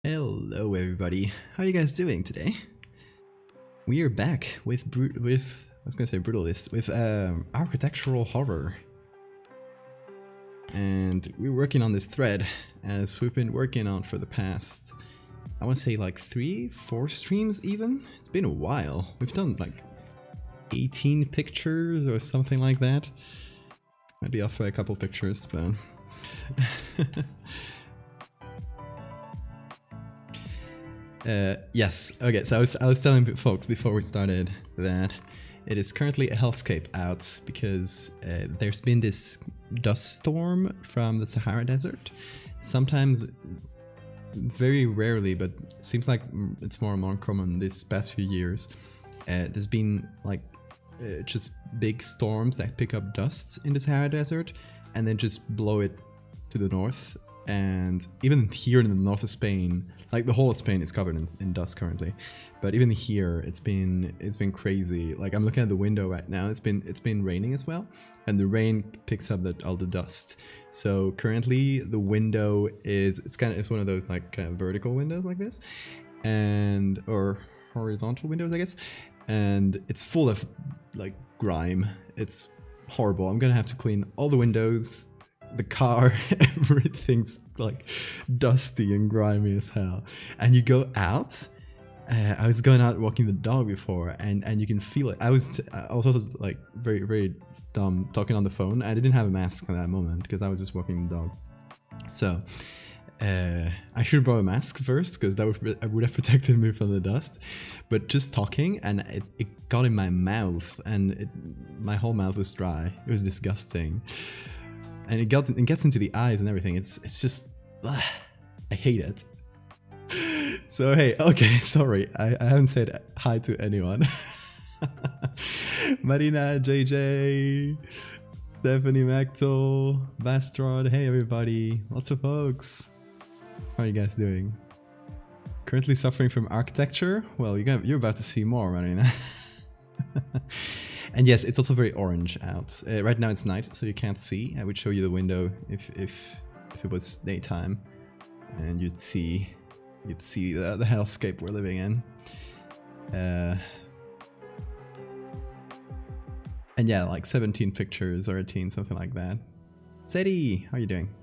Hello everybody, how are you guys doing today? We are back with I was gonna say Brutalist, with architectural horror. And we're working on this thread, as we've been working on for the past, I wanna say like 3-4 streams even? It's been a while. We've done like 18 pictures or something like that. Might be off by a couple pictures, but... yes, okay, so I was telling folks before we started that it is currently a hellscape out because there's been this dust storm from the Sahara Desert. Sometimes, very rarely, but it seems like it's more and more common this past few years. There's been like just big storms that pick up dust in the Sahara Desert and then just blow it to the north. And even here in the north of Spain, like the whole of Spain is covered in dust currently, but even here it's been crazy. Like I'm looking at the window right now, it's been raining as well, and the rain picks up all the dust. So currently the window it's one of those like kind of vertical windows like this, or horizontal windows I guess, and it's full of like grime. It's horrible. I'm gonna have to clean all the windows, the car, everything's like dusty and grimy as hell. And you go out, I was going out walking the dog before, and you can feel it. I was also like very dumb talking on the phone. I didn't have a mask at that moment because I was just walking the dog. So I should have brought a mask first because that would have protected me from the dust. But just talking, and it got in my mouth, and my whole mouth was dry. It was disgusting. And it gets into the eyes and everything. It's just, I hate it. So hey, okay, sorry, I haven't said hi to anyone. Marina, JJ, Stephanie Mactel, Bastrod, hey everybody, lots of folks. How are you guys doing? Currently suffering from architecture? Well, you're about to see more, Marina. And yes, it's also very orange out. Right now it's night, so you can't see. I would show you the window if it was daytime, and you'd see the hellscape we're living in. And yeah, like 17 pictures or 18, something like that. Sadie, how are you doing?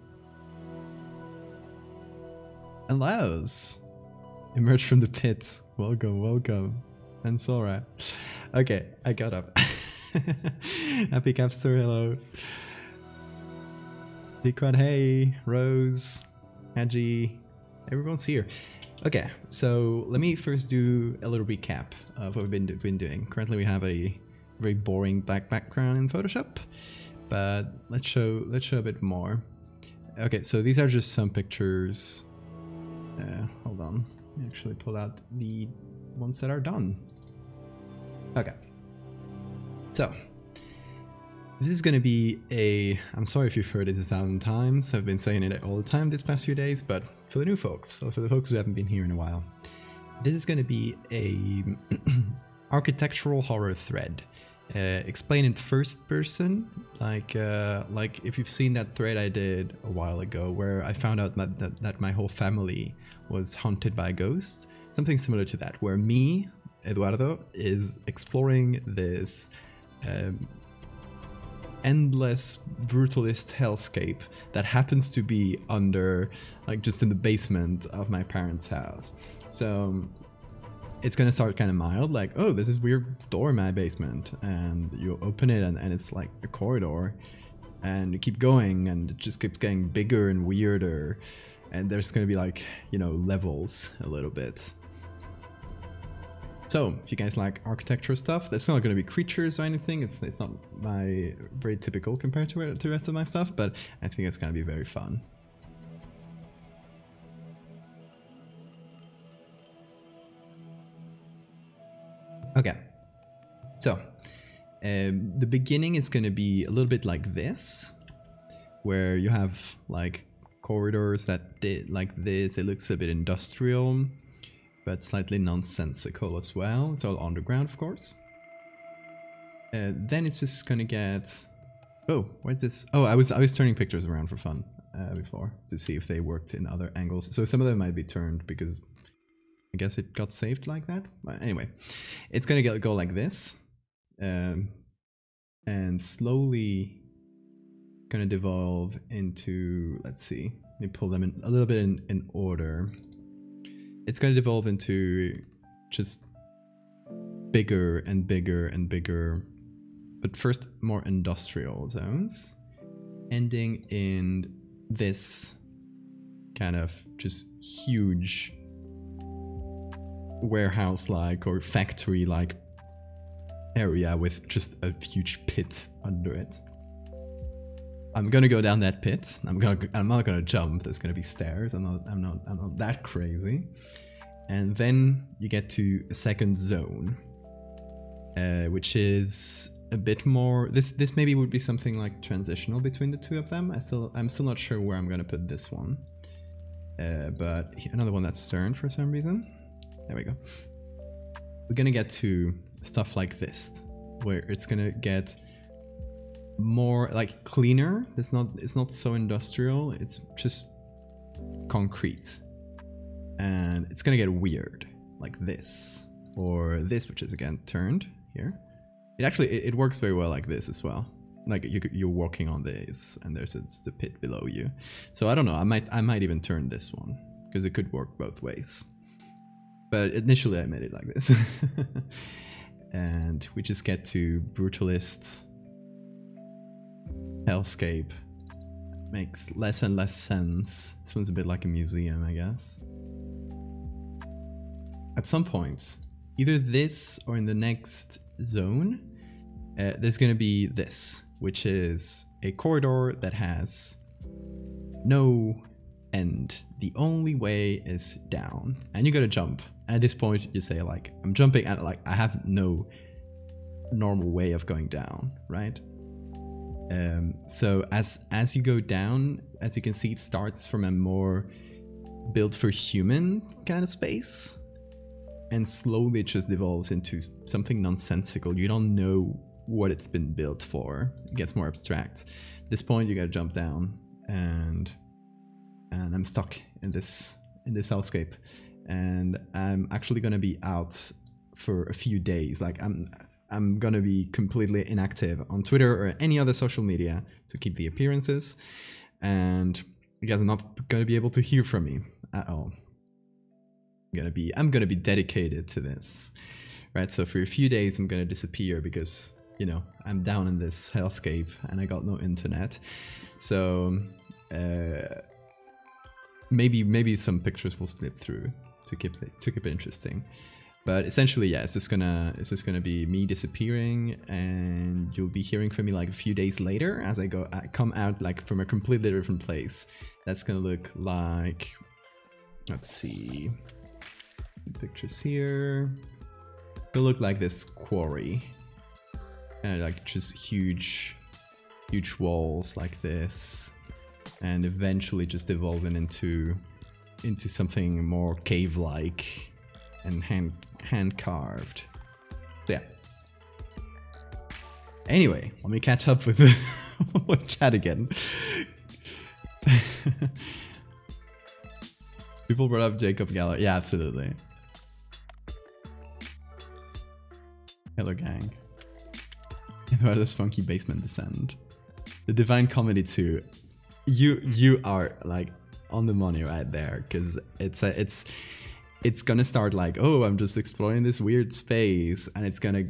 And Laos, emerge from the pit. Welcome, welcome. And Sora. Okay, I got up. Happy Capster, hello. Dequad, hey. Rose, Haji, everyone's here. Okay, so let me first do a little recap of what we've been doing. Currently we have a very boring black background in Photoshop, but let's show a bit more. Okay, so these are just some pictures. Hold on, let me actually pull out the ones that are done. Okay, so this is going to be I'm sorry if you've heard it 1,000 times, I've been saying it all the time this past few days, but for the new folks, so for the folks who haven't been here in a while, this is going to be a architectural horror thread. Explain in first person, like if you've seen that thread I did a while ago where I found out that my whole family was haunted by a ghost, something similar to that, where me, Eduardo, is exploring this endless brutalist hellscape that happens to be under, like, just in the basement of my parents' house. So it's gonna start kind of mild, like, oh, there's this weird door in my basement, and you open it and it's like a corridor, and you keep going and it just keeps getting bigger and weirder, and there's gonna be, like, you know, levels a little bit. So, if you guys like architecture stuff, there's not going to be creatures or anything. It's not my very typical compared to the rest of my stuff, but I think it's going to be very fun. Okay, so the beginning is going to be a little bit like this, where you have like corridors that like this. It looks a bit industrial, but slightly nonsensical as well. It's all underground, of course. Then it's just gonna get... Oh, what's this? Oh, I was turning pictures around for fun. before to see if they worked in other angles. So some of them might be turned because I guess it got saved like that. But anyway, it's gonna go like this, and slowly gonna devolve into, let's see, let me pull them in a little bit in order. It's gonna devolve into just bigger and bigger and bigger, but first more industrial zones, ending in this kind of just huge warehouse-like or factory-like area with just a huge pit under it. I'm gonna go down that pit. I'm not gonna jump. There's gonna be stairs. I'm not that crazy. And then you get to a second zone, which is a bit more. This maybe would be something like transitional between the two of them. I'm still not sure where I'm gonna put this one. But another one that's turned for some reason. There we go. We're gonna get to stuff like this, where it's gonna get more like cleaner. It's not so industrial. It's just concrete, and it's gonna get weird like this or this, which is again turned here. It works very well like this as well. Like you're walking on this, and it's the pit below you. So I don't know. I might even turn this one because it could work both ways. But initially I made it like this. And we just get to Brutalist hellscape. Makes less and less sense. This one's a bit like a museum, I guess. At some point, either this or in the next zone, there's gonna be this, which is a corridor that has no end. The only way is down, and you gotta jump. And at this point, you say like, I'm jumping, and like I have no normal way of going down, right? So as you go down, as you can see, it starts from a more built for human kind of space, and slowly it just devolves into something nonsensical. You don't know what it's been built for. It gets more abstract. At this point, you gotta jump down, and I'm stuck in this hellscape, and I'm actually gonna be out for a few days. Like I'm gonna be completely inactive on Twitter or any other social media to keep the appearances, and you guys are not gonna be able to hear from me at all. I'm gonna be dedicated to this, right? So for a few days, I'm gonna disappear because, you know, I'm down in this hellscape and I got no internet. So maybe some pictures will slip through to keep it interesting. But essentially, yeah, it's just gonna be me disappearing, and you'll be hearing from me like a few days later as I come out like from a completely different place. That's gonna look like, let's see, pictures here. It'll look like this quarry, and like just huge walls like this, and eventually just evolving into something more cave-like and hand carved. So yeah. Anyway, let me catch up with with chat again. People brought up Jacob Gallo. Yeah, absolutely. Hello, gang. About this funky basement descent. The Divine Comedy 2. You are like on the money right there, because it's gonna start like, oh, I'm just exploring this weird space, and it's gonna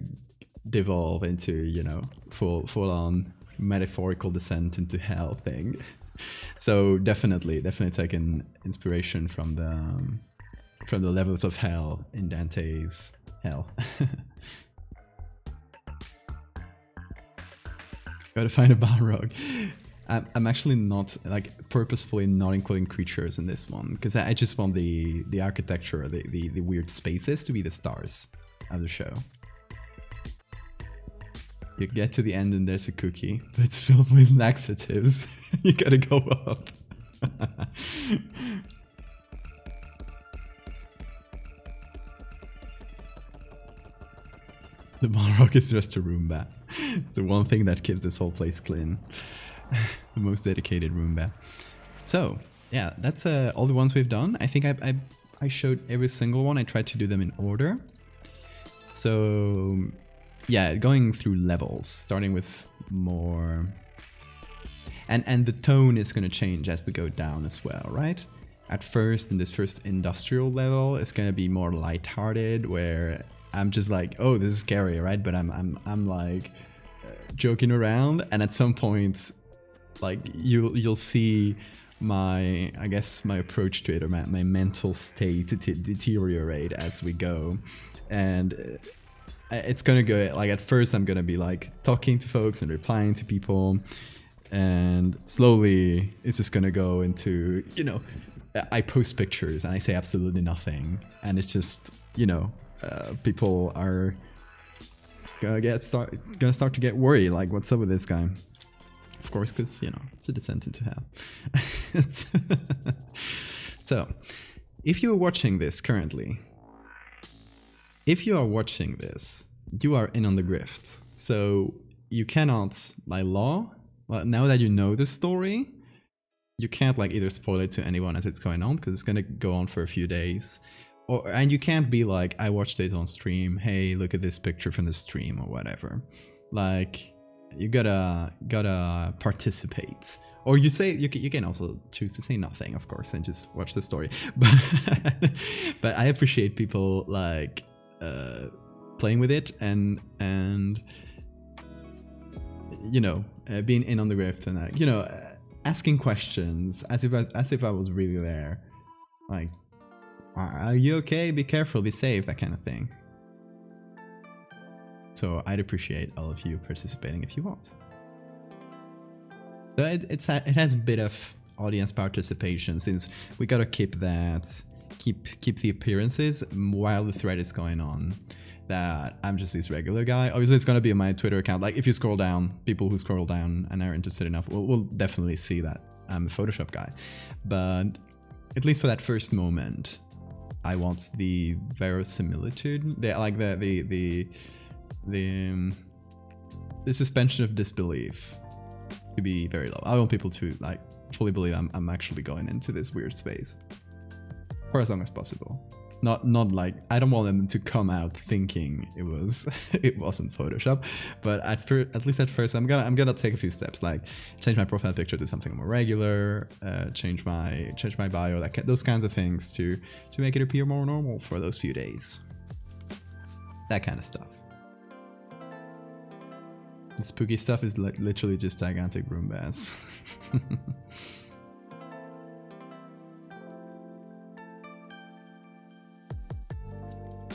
devolve into, you know, full on metaphorical descent into hell thing. So definitely taking inspiration from the levels of hell in Dante's Hell. Gotta find a Balrog. I'm actually not, like, purposefully not including creatures in this one, because I just want the architecture, the weird spaces to be the stars of the show. You get to the end and there's a cookie, but it's filled with laxatives. You gotta go up. The Balrog is just a Roomba. It's the one thing that keeps this whole place clean. The most dedicated Roomba. So yeah, that's all the ones we've done. I think I showed every single one. I tried to do them in order. So yeah, going through levels, starting with more, and the tone is going to change as we go down as well, right? At first, in this first industrial level, it's going to be more lighthearted, where I'm just like, oh, this is scary, right? But I'm like joking around, and at some point, like you'll see my, I guess, my approach to it, or my mental state deteriorate as we go. And it's gonna go, like, at first I'm gonna be like talking to folks and replying to people, and slowly it's just gonna go into, you know, I post pictures and I say absolutely nothing, and it's just, you know, people are gonna start to get worried, like, what's up with this guy? Of course, because, you know, it's a descent into hell. So, if you're watching this currently, if you are watching this, you are in on the grift. So you cannot, by law, well, now that you know the story, you can't like either spoil it to anyone as it's going on, because it's gonna go on for a few days, and you can't be like, I watched it on stream, hey, look at this picture from the stream or whatever. Like, you gotta participate. Or you say, you can also choose to say nothing, of course, and just watch the story. But I appreciate people like playing with it and you know, being in on the grift, and you know, asking questions as if I was really there. Like, are you okay? Be careful, be safe, that kind of thing. So I'd appreciate all of you participating if you want. So it has a bit of audience participation, since we gotta keep the appearances while the thread is going on, that I'm just this regular guy. Obviously, it's gonna be on my Twitter account. Like, if you scroll down, people who scroll down and are interested enough will definitely see that I'm a Photoshop guy. But at least for that first moment, I want the verisimilitude, the suspension of disbelief to be very low. I want people to like fully believe I'm actually going into this weird space for as long as possible. Not like, I don't want them to come out thinking it wasn't Photoshop, but at least at first I'm gonna take a few steps, like change my profile picture to something more regular, change my bio, those kinds of things to make it appear more normal for those few days. That kind of stuff. The spooky stuff is like literally just gigantic room bass.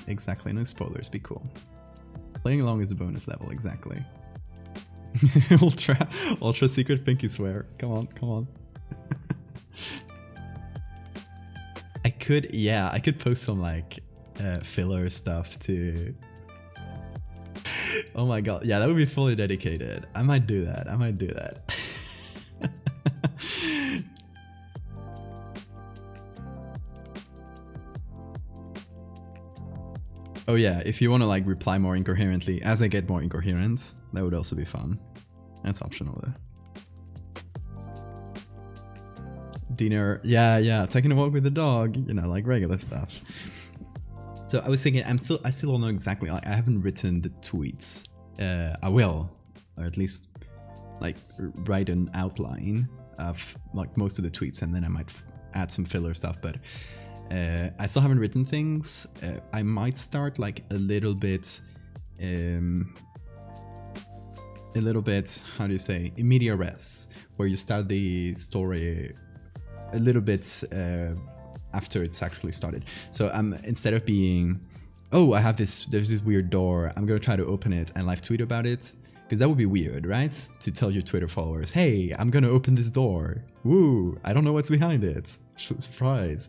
Exactly, no spoilers, be cool. Playing along is a bonus level, exactly. ultra secret pinky swear. Come on. I could post some like filler stuff too. Oh my god, yeah, that would be fully dedicated. I might do that. Oh yeah, if you want to like reply more incoherently as I get more incoherent, that would also be fun. That's optional though. Dinner, yeah, taking a walk with the dog, you know, like regular stuff. So I was thinking, I still don't know exactly, like, I haven't written the tweets. I will, or at least like write an outline of like most of the tweets, and then I might add some filler stuff, but I still haven't written things. I might start like a little bit, how do you say, in media res, where you start the story a little bit after it's actually started. So instead of being, oh, there's this weird door, I'm gonna try to open it and live tweet about it, because that would be weird, right? To tell your Twitter followers, hey, I'm gonna open this door. Woo, I don't know what's behind it. Surprise.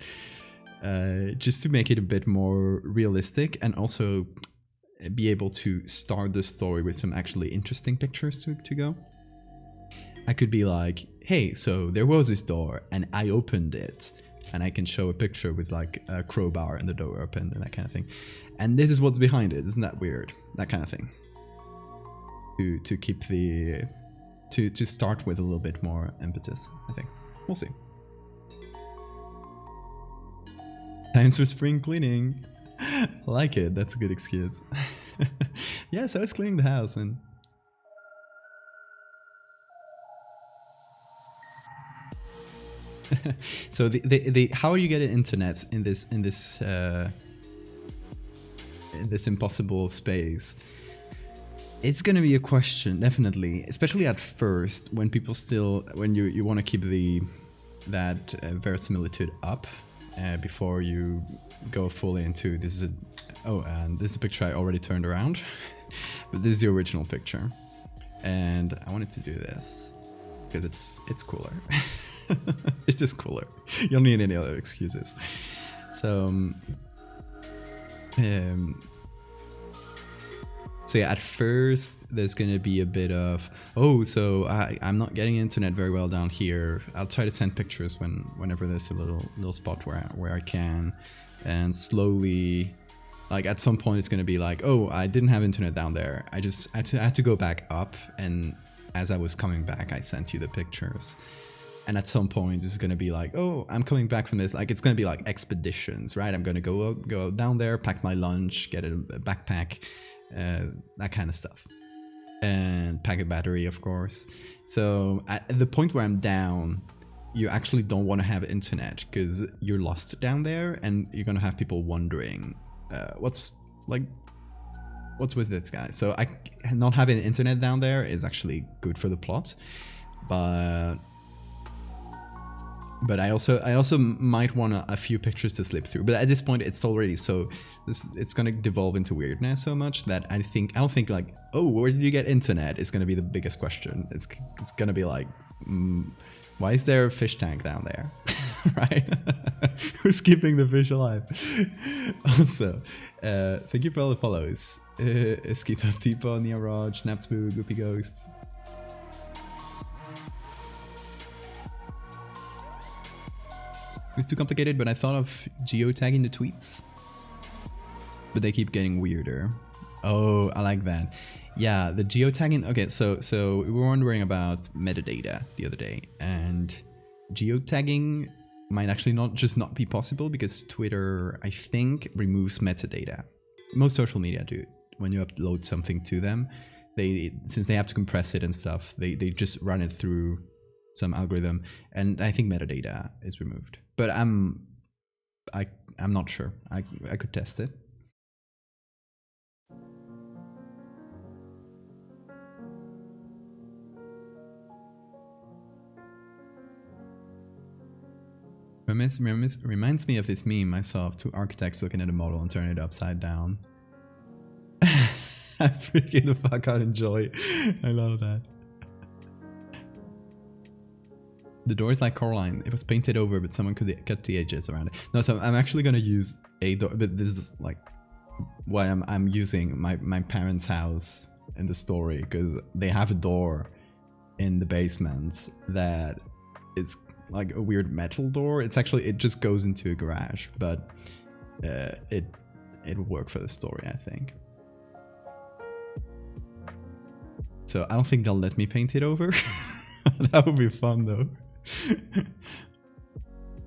Just to make it a bit more realistic, and also be able to start the story with some actually interesting pictures to go. I could be like, hey, so there was this door and I opened it, and I can show a picture with like a crowbar and the door open and that kind of thing. And this is what's behind it. Isn't that weird? That kind of thing. To keep to start with a little bit more impetus, I think. We'll see. Times for spring cleaning. I like it. That's a good excuse. Yeah, so I was cleaning the house and so the how are you getting internet in this impossible space? It's gonna be a question, definitely, especially at first when people still when you want to keep that verisimilitude up before you go fully into this is a and this is a picture I already turned around, but this is the original picture, and I wanted to do this because it's cooler. It's just cooler. You don't need any other excuses. So so yeah, at first there's gonna be a bit of so I'm not getting internet very well down here. I'll try to send pictures whenever there's a little spot where I can, and slowly, like at some point it's gonna be like, I didn't have internet down there. I had to go back up, and as I was coming back, I sent you the pictures. And at some point it's gonna be like, I'm coming back from this. Like it's gonna be like expeditions, right? I'm gonna go down there, pack my lunch, get a backpack. That kind of stuff, and pack a battery, of course. So at the point where I'm down, you actually don't want to have internet because you're lost down there, and you're gonna have people wondering what's with this guy. So not having internet down there is actually good for the plot, but I also might want a few pictures to slip through. But at this point, it's already so it's gonna devolve into weirdness so much that I don't think like, where did you get internet? Is gonna be the biggest question. It's gonna be like, why is there a fish tank down there, right? Who's keeping the fish alive? Also, thank you for all the follows. Esquito Tipo, Nia Raj, Napsboo, Goopy Ghosts. It's too complicated, but I thought of geotagging the tweets. But they keep getting weirder. Oh, I like that. Yeah, the geotagging. Okay, so we were wondering about metadata the other day, and geotagging might actually not be possible because Twitter, I think, removes metadata. Most social media do. When you upload something to them, since they have to compress it and stuff, they just run it through some algorithm, and I think metadata is removed. But I'm not sure. I could test it. Reminds me of this meme I saw of two architects looking at a model and turning it upside down. I freaking the fuck out enjoy. I love that. The door is like Coraline. It was painted over, but someone could cut the edges around it. No, so I'm actually gonna use a door, but this is like why I'm using my parents' house in the story, because they have a door in the basement that is like a weird metal door. It's actually, it just goes into a garage, but it would work for the story, I think. So I don't think they'll let me paint it over. That would be fun though.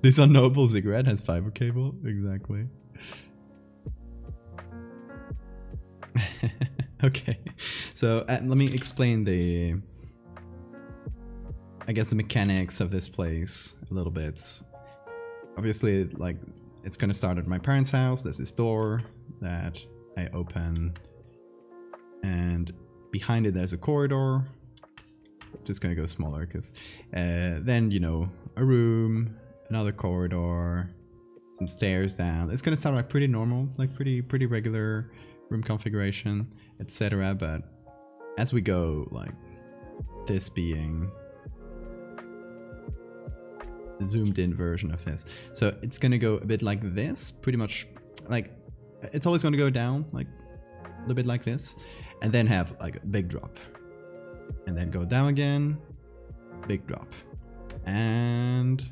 This unknowable cigarette has fiber cable. Exactly. Okay, so let me explain the mechanics of this place a little bit. Obviously, like, it's gonna start at my parents' house. There's this door that I open, and behind it there's a corridor. Just gonna go smaller because then, you know, a room, another corridor, some stairs down. It's gonna sound like pretty normal, like pretty regular room configuration, etc. But as we go, like this being the zoomed in version of this, so it's gonna go a bit like this, pretty much. Like, it's always gonna go down like a little bit like this, and then have like a big drop. And then go down again, big drop, and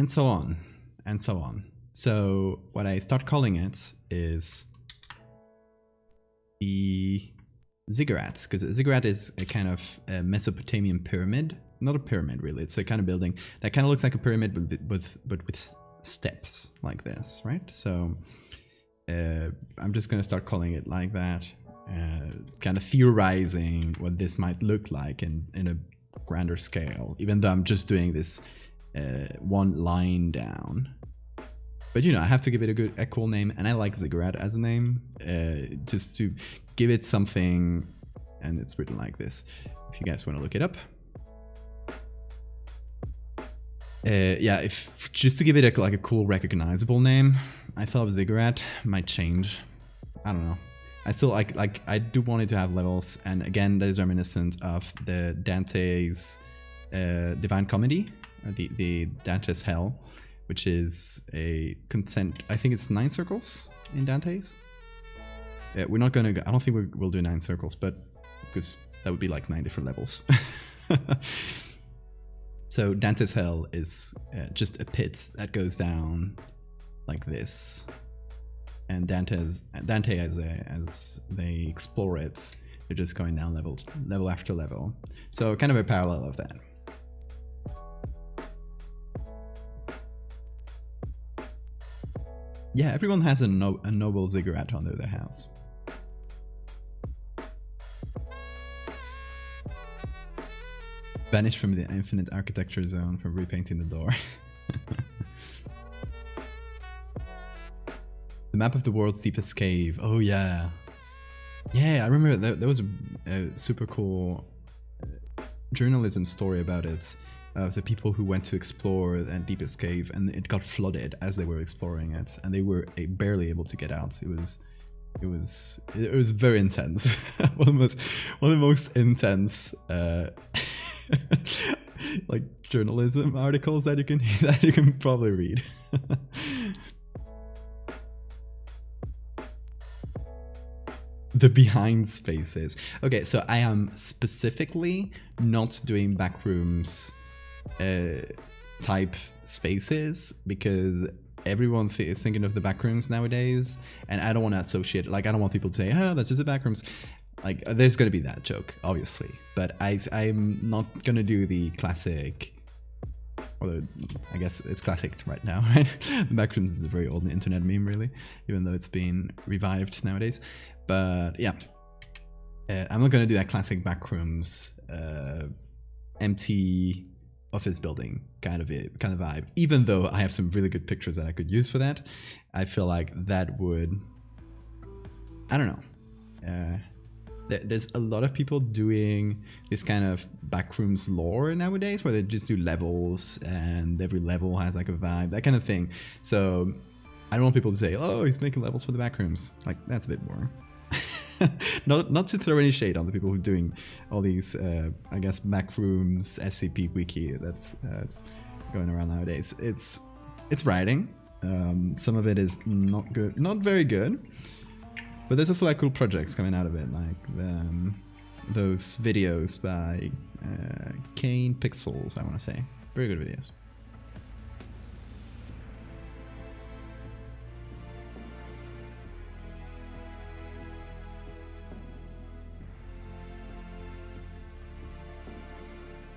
so on, and so on. So what I start calling it is the ziggurats, because a ziggurat is a kind of a Mesopotamian pyramid. Not a pyramid, really. It's a kind of building that kind of looks like a pyramid, but with steps like this, right? So I'm just going to start calling it like that, kind of theorizing what this might look like in a grander scale, even though I'm just doing this one line down. But I have to give it a cool name, and I like ziggurat as a name, just to give it something. And it's written like this, if you guys want to look it up. Yeah, just to give it a cool, recognizable name, I thought ziggurat might change. I don't know. I still I do want it to have levels, and again, that is reminiscent of the Dante's Divine Comedy, or the Dante's Hell, which is a consent. I think it's 9 circles in Dante's. We're not gonna. I don't think we'll do 9 circles, but because that would be like 9 different levels. So Dante's Hell is just a pit that goes down like this, and Dante as they explore it, they're just going down level after level. So kind of a parallel of that. Yeah, everyone has a noble ziggurat under their house. Banished from the infinite architecture zone for repainting the door. The map of the world's deepest cave. Oh yeah. Yeah, I remember there was a super cool journalism story about it, of the people who went to explore that deepest cave, and it got flooded as they were exploring it, and they were barely able to get out. It was very intense. one of the most intense like journalism articles that you can probably read. The behind spaces. Okay, so I am specifically not doing backrooms type spaces, because everyone is thinking of the backrooms nowadays, and I don't want to associate, like, I don't want people to say, oh, that's just the backrooms. Like, there's going to be that joke, obviously, but I'm not going to do the classic, although I guess it's classic right now, right? The backrooms is a very old internet meme, really, even though it's been revived nowadays. But yeah, I'm not going to do that classic backrooms, empty office building kind of vibe. Even though I have some really good pictures that I could use for that, I feel like that would, I don't know. There's a lot of people doing this kind of backrooms lore nowadays, where they just do levels, and every level has like a vibe, that kind of thing. So I don't want people to say, oh, he's making levels for the backrooms. Like, that's a bit boring. Not to throw any shade on the people who are doing all these, I guess, backrooms SCP wiki that's going around nowadays. It's writing. Some of it is not good, not very good. But there's also like cool projects coming out of it, like those videos by Kane Pixels, I want to say. Very good videos.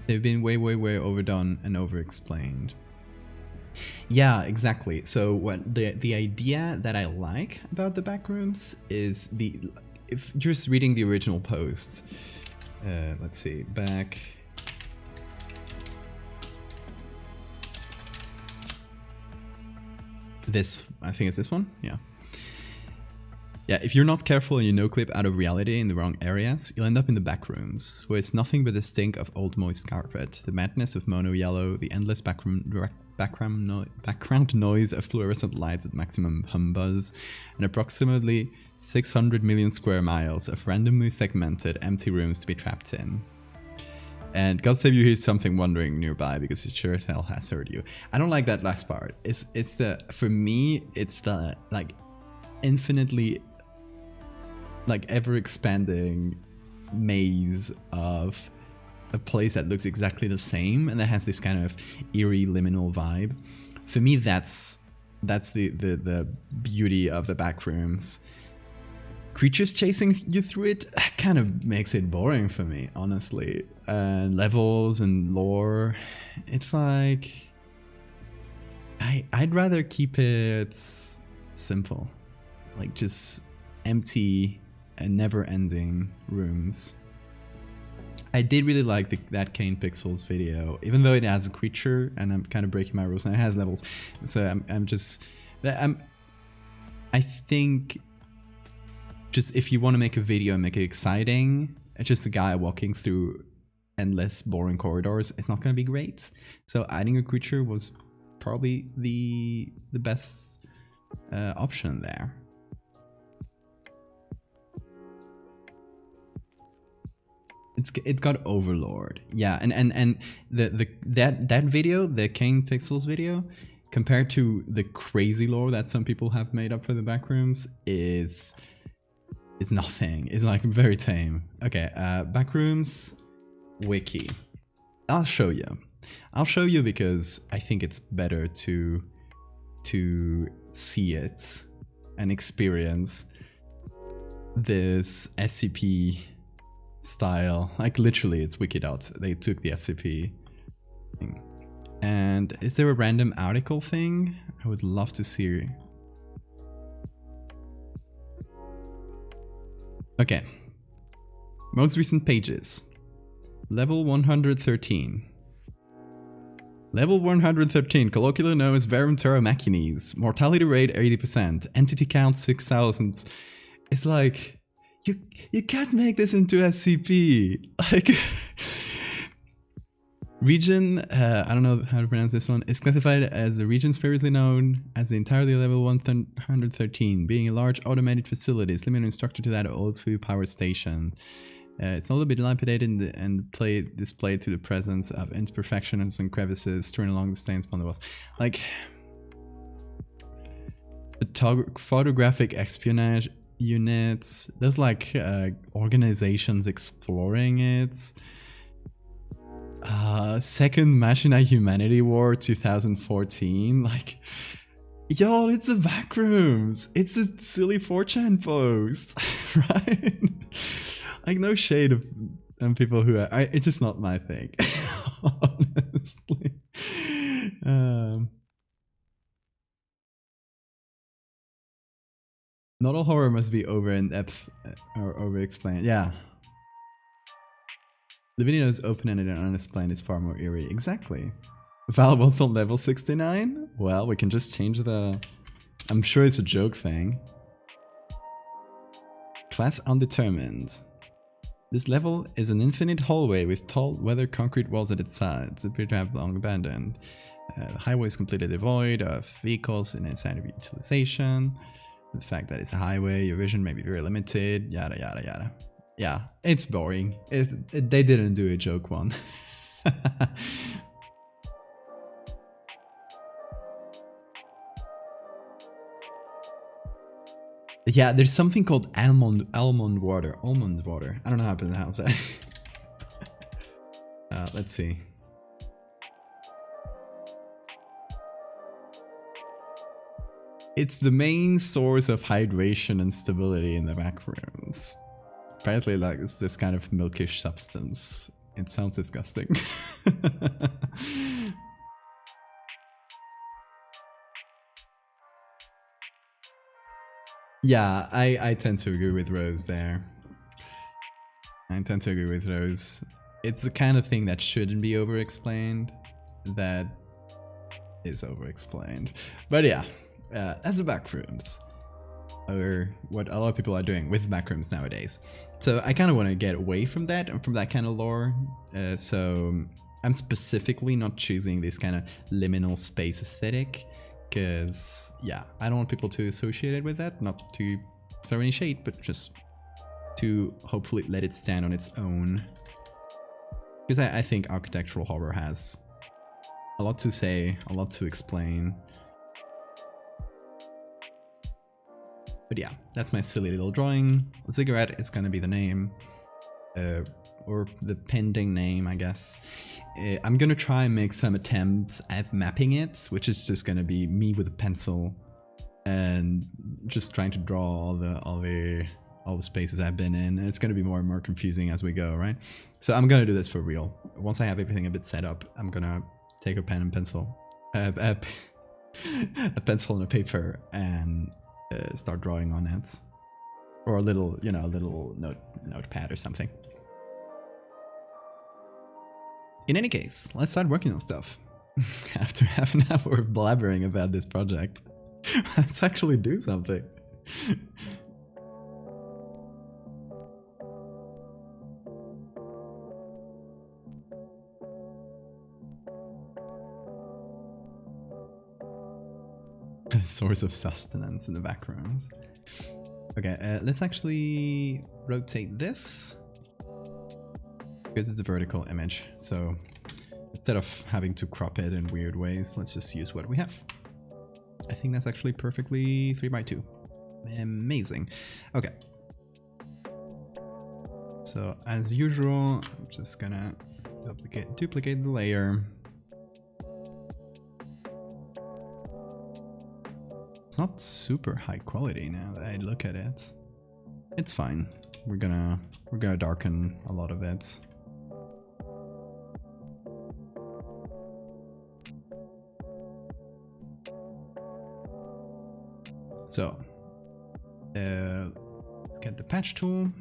They've been way overdone and over-explained. Yeah, exactly. So what the idea that I like about the backrooms is if just reading the original posts. Let's see, back. This, I think it's this one. Yeah. Yeah, if you're not careful and you no-clip out of reality in the wrong areas, you'll end up in the back rooms, where it's nothing but the stink of old moist carpet, the madness of mono yellow, the endless background noise of fluorescent lights at maximum hum buzz, and approximately 600 million square miles of randomly segmented empty rooms to be trapped in. And God save you, here's something wandering nearby, because it sure as hell has heard you. I don't like that last part. For me, it's the, like, infinitely, like, ever-expanding maze of a place that looks exactly the same and that has this kind of eerie liminal vibe. For me, that's the beauty of the backrooms. creatures chasing you through it kind of makes it boring for me, honestly. And levels and lore, it's like I'd rather keep it simple, like just empty and never-ending rooms. I did really like that Kane Pixels video, even though it has a creature, and I'm kind of breaking my rules, and it has levels. So I think just if you want to make a video and make it exciting, it's just a guy walking through endless boring corridors. It's not going to be great. So adding a creature was probably the best option there. It got Overlord, yeah, and that video, the Kane Pixels video, compared to the crazy lore that some people have made up for the Backrooms, is nothing. It's like very tame. Okay, Backrooms wiki. I'll show you because I think it's better to see it and experience this SCP style. Like literally it's wicked out. They took the SCP thing. And is there a random article thing? I would love to see. Okay. Most recent pages. Level 113. Level 113, colloquially known as Verum Terra Machinis. Mortality rate 80%. Entity count 6,000. It's like, you can't make this into SCP. Like, region, I don't know how to pronounce this one, is classified as the regions previously known as the entirely level 113, being a large automated facility, limited and structured to that old food power station. It's a little bit dilapidated and displayed to the presence of imperfections and crevices strewn along the stains upon the walls. Like, photographic espionage units, there's like organizations exploring it. Second Machina Humanity War 2014, like, y'all, it's the Backrooms, it's a silly 4chan post, right? Like, no shade of people who are, it's just not my thing, honestly. Not all horror must be over in depth or over explained. Yeah. The video is open-ended and unexplained is far more eerie. Exactly. Val wants on level 69? Well, we can just change the... I'm sure it's a joke thing. Class undetermined. This level is an infinite hallway with tall, weathered concrete walls at its sides, appear to have long abandoned. The highway is completely devoid of vehicles in its of utilization. The fact that it's a highway, your vision may be very limited, yada yada yada. Yeah, it's boring. They didn't do a joke one. Yeah, there's something called almond water. Almond water. I don't know how to pronounce that. Let's see. It's the main source of hydration and stability in the Backrooms. Apparently, like, it's this kind of milkish substance. It sounds disgusting. Yeah, I tend to agree with Rose there. It's the kind of thing that shouldn't be over-explained, that is over-explained. But yeah, as the Backrooms, or what a lot of people are doing with Backrooms nowadays. So I kind of want to get away from that and from that kind of lore. So I'm specifically not choosing this kind of liminal space aesthetic, because yeah, I don't want people to associate it with that, not to throw any shade, but just to hopefully let it stand on its own. Because I think architectural horror has a lot to say, a lot to explain. But yeah, that's my silly little drawing. Ziggurat is gonna be the name, or the pending name, I guess. I'm gonna try and make some attempts at mapping it, which is just gonna be me with a pencil and just trying to draw all the all the spaces I've been in. It's going to be more and more confusing as we go, right? So I'm going to do this for real. Once I have everything a bit set up, I'm going to take a pen and pencil, a pencil and a paper, and start drawing on it. Or a little, you know, a little notepad or something. In any case, let's start working on stuff. After half an hour of blabbering about this project, let's actually do something. Source of sustenance in the backgrounds. Okay, let's actually rotate this because it's a vertical image. So instead of having to crop it in weird ways, let's just use what we have. I think that's actually perfectly 3x2. Amazing. Okay. So as usual, I'm just gonna duplicate the layer. It's not super high quality now that I look at it. It's fine. We're gonna darken a lot of it. So let's get the patch tool.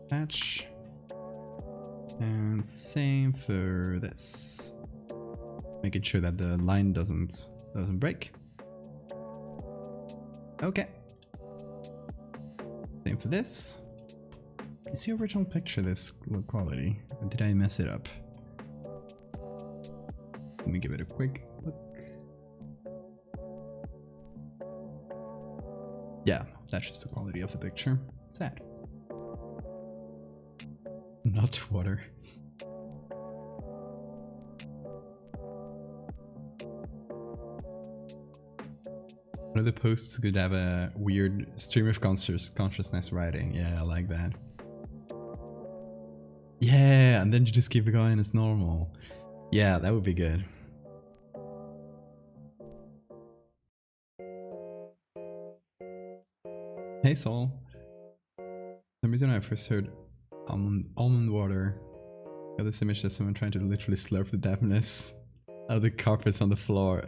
Patch. And same for this. Making sure that the line doesn't break. Okay. Same for this. Is the original picture this low quality? Or did I mess it up? Let me give it a quick look. Yeah, that's just the quality of the picture. Sad. Not water. One of the posts could have a weird stream of consciousness writing. Yeah, I like that. Yeah, and then you just keep it going as normal. Yeah, that would be good. Hey Saul. The reason I first heard almond water, got this image of someone trying to literally slurp the dampness out of the carpets on the floor.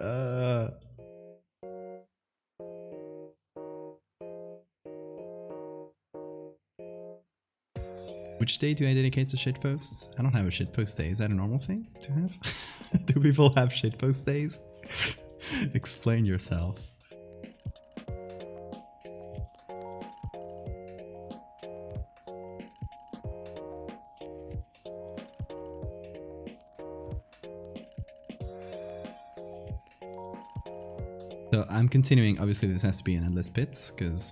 Which day do I dedicate to shitposts? I don't have a shitpost day. Is that a normal thing to have? Do people have shitpost days? Explain yourself. So I'm continuing. Obviously, this has to be an endless pit because,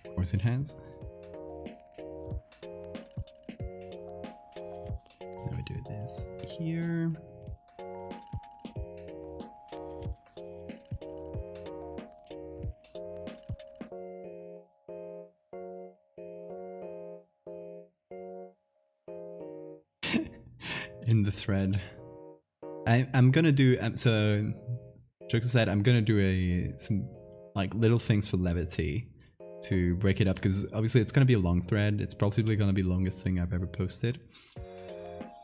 of course, it has. Now we do this here. In the thread. I'm gonna do so. Jokes aside, I'm gonna do some like little things for levity to break it up because obviously it's gonna be a long thread. It's probably gonna be the longest thing I've ever posted.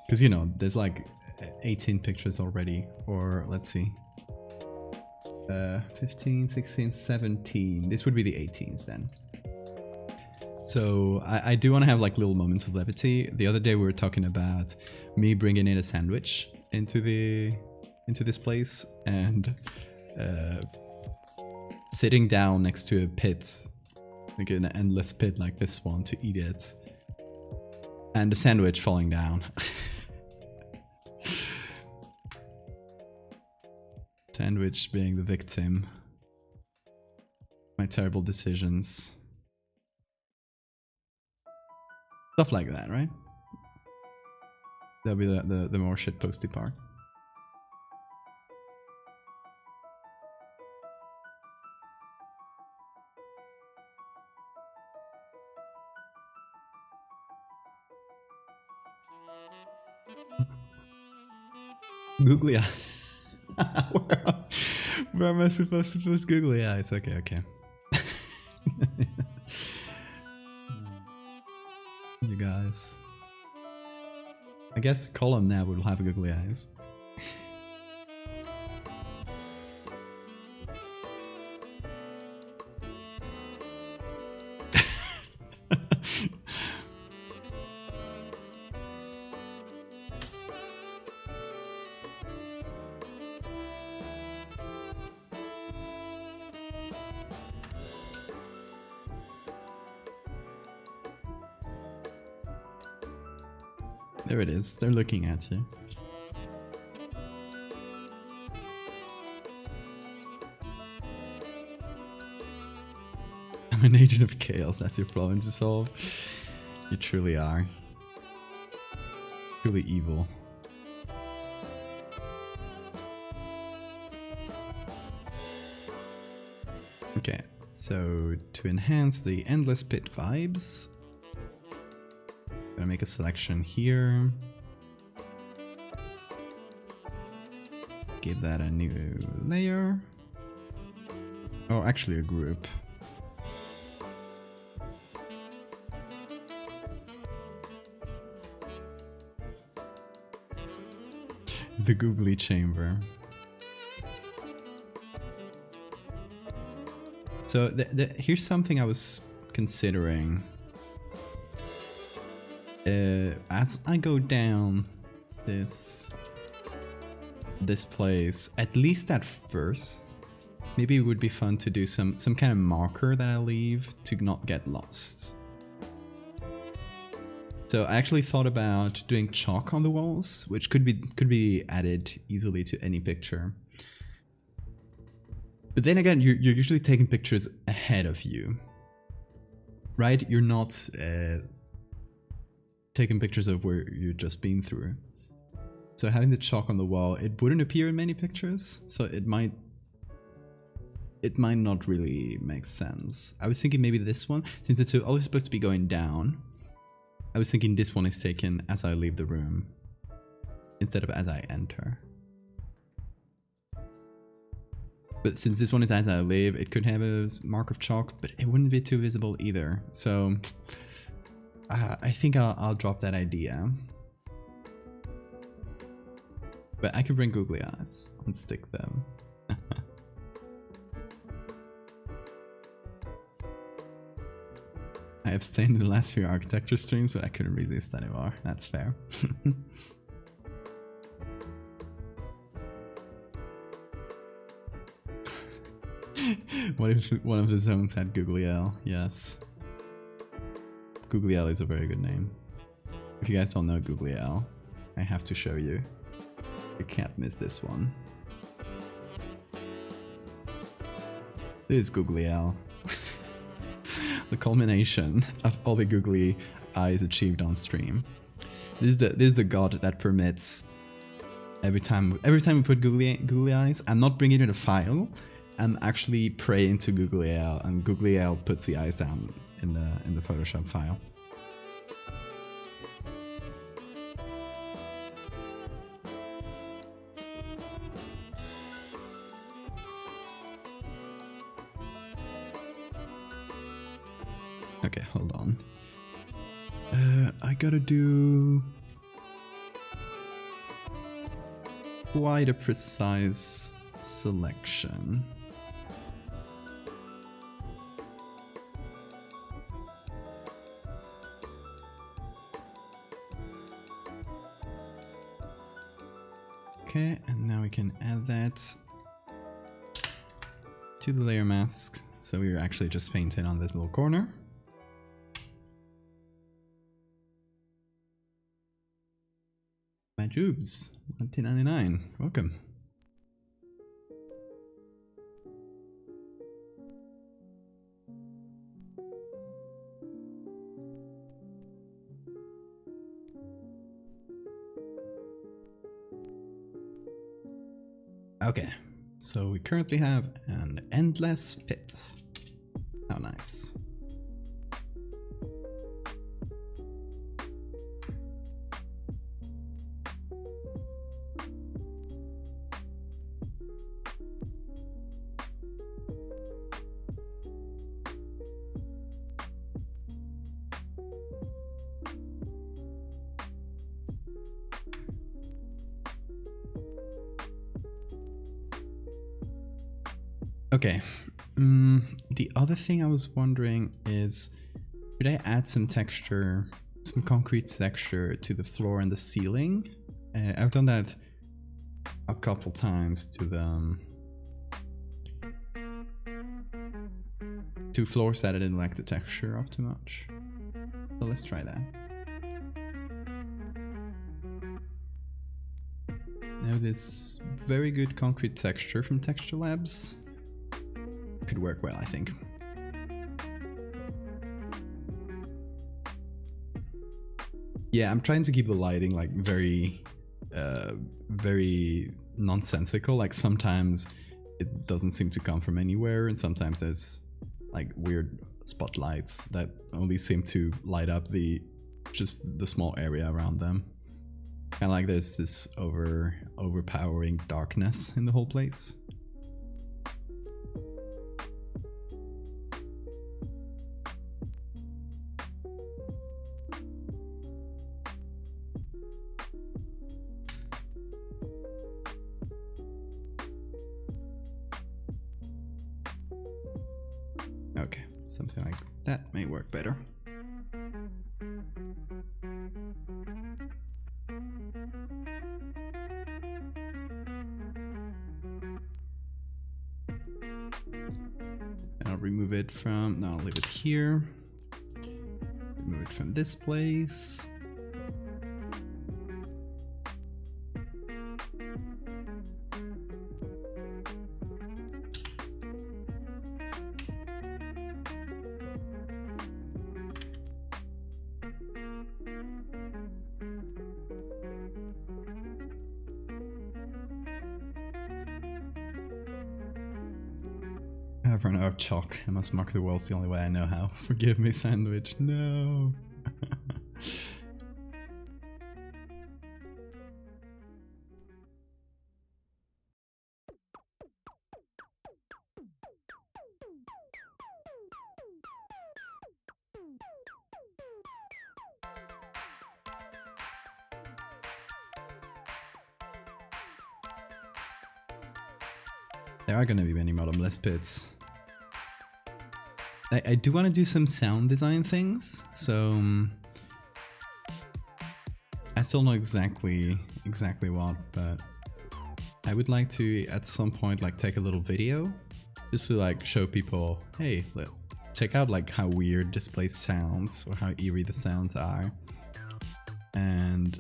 Because you know, there's like 18 pictures already, or let's see, 15, 16, 17. This would be the 18th then. So I do want to have like little moments of levity. The other day we were talking about me bringing in a sandwich into this place and sitting down next to a pit, like an endless pit like this one, to eat it, and the sandwich falling down. Sandwich being the victim. My terrible decisions. Stuff like that, right? That'll be the more shitposty part. Googly eye. where am I supposed to post googly eyes? Okay, okay. You guys. I guess the column now will have googly eyes. There it is, they're looking at you. I'm an agent of chaos, that's your problem to solve. You truly are. Truly evil. Okay, so to enhance the endless pit vibes, I'm gonna make a selection here. Give that a new layer. Oh, actually a group. The googly chamber. So here's something I was considering. As I go down this place, at least at first, maybe it would be fun to do some kind of marker that I leave to not get lost. So I actually thought about doing chalk on the walls, which could be added easily to any picture. But then again, you're usually taking pictures ahead of you, right? You're not taking pictures of where you've just been through. So having the chalk on the wall, it wouldn't appear in many pictures, so it might not really make sense. I was thinking maybe this one, since it's always supposed to be going down, I was thinking this one is taken as I leave the room, instead of as I enter. But since this one is as I leave, it could have a mark of chalk, but it wouldn't be too visible either. So I think I'll drop that idea. But I could bring googly eyes and stick them. I abstained in the last few architecture streams, but I couldn't resist anymore. That's fair. What if one of the zones had Googly L? Yes. Googly L is a very good name. If you guys don't know Googly L, I have to show you. You can't miss this one. This is Googly L. The culmination of all the googly eyes achieved on stream. This is the god that permits every time we put googly eyes, I'm not bringing it in a file. I'm actually praying to Googly L, and Googly L puts the eyes down in the Photoshop file. Okay, hold on. I gotta do quite a precise selection. Okay, and now we can add that to the layer mask. So we're actually just painting on this little corner. Majubs, 1999, welcome. Okay, so we currently have an endless pit. How nice. Okay. The other thing I was wondering is, should I add some texture, some concrete texture to the floor and the ceiling? I've done that a couple times to the two floors that I didn't like the texture of too much. So let's try that. Now this very good concrete texture from Texture Labs could work well, I think. Yeah, I'm trying to keep the lighting like very nonsensical. Like sometimes it doesn't seem to come from anywhere, and sometimes there's like weird spotlights that only seem to light up just the small area around them. Kind of like there's this overpowering darkness in the whole place. Okay, something like that may work better. And I'll remove it from, no, I'll leave it here. Remove it from this place. I've run out of chalk. I must mark the walls the only way I know how. Forgive me, sandwich. No. There are gonna be many bottomless pits. I do want to do some sound design things, so I still know exactly what, but I would like to at some point like take a little video just to like show people, hey, check out like how weird this place sounds or how eerie the sounds are, and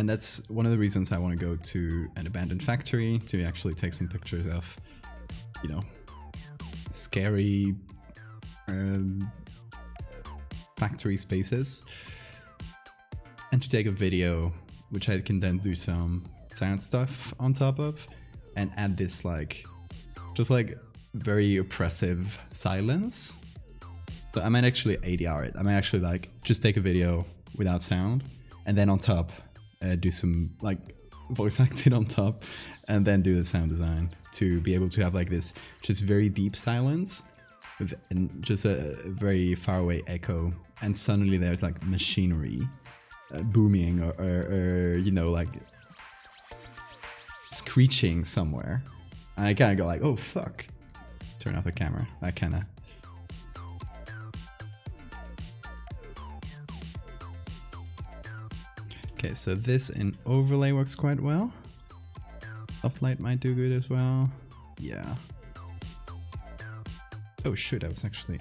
that's one of the reasons I want to go to an abandoned factory to actually take some pictures of, you know, scary factory spaces, and to take a video which I can then do some sound stuff on top of and add this like just like very oppressive silence. So I might actually ADR it. I might actually like just take a video without sound and then on top do some like voice acting on top and then do the sound design to be able to have like this just very deep silence with just a very far away echo, and suddenly there's like machinery booming or you know, like screeching somewhere, and I kind of go like, oh fuck, turn off the camera, that kind of. Okay, so this in overlay works quite well. Soft light might do good as well. Yeah. Oh shoot, I was actually...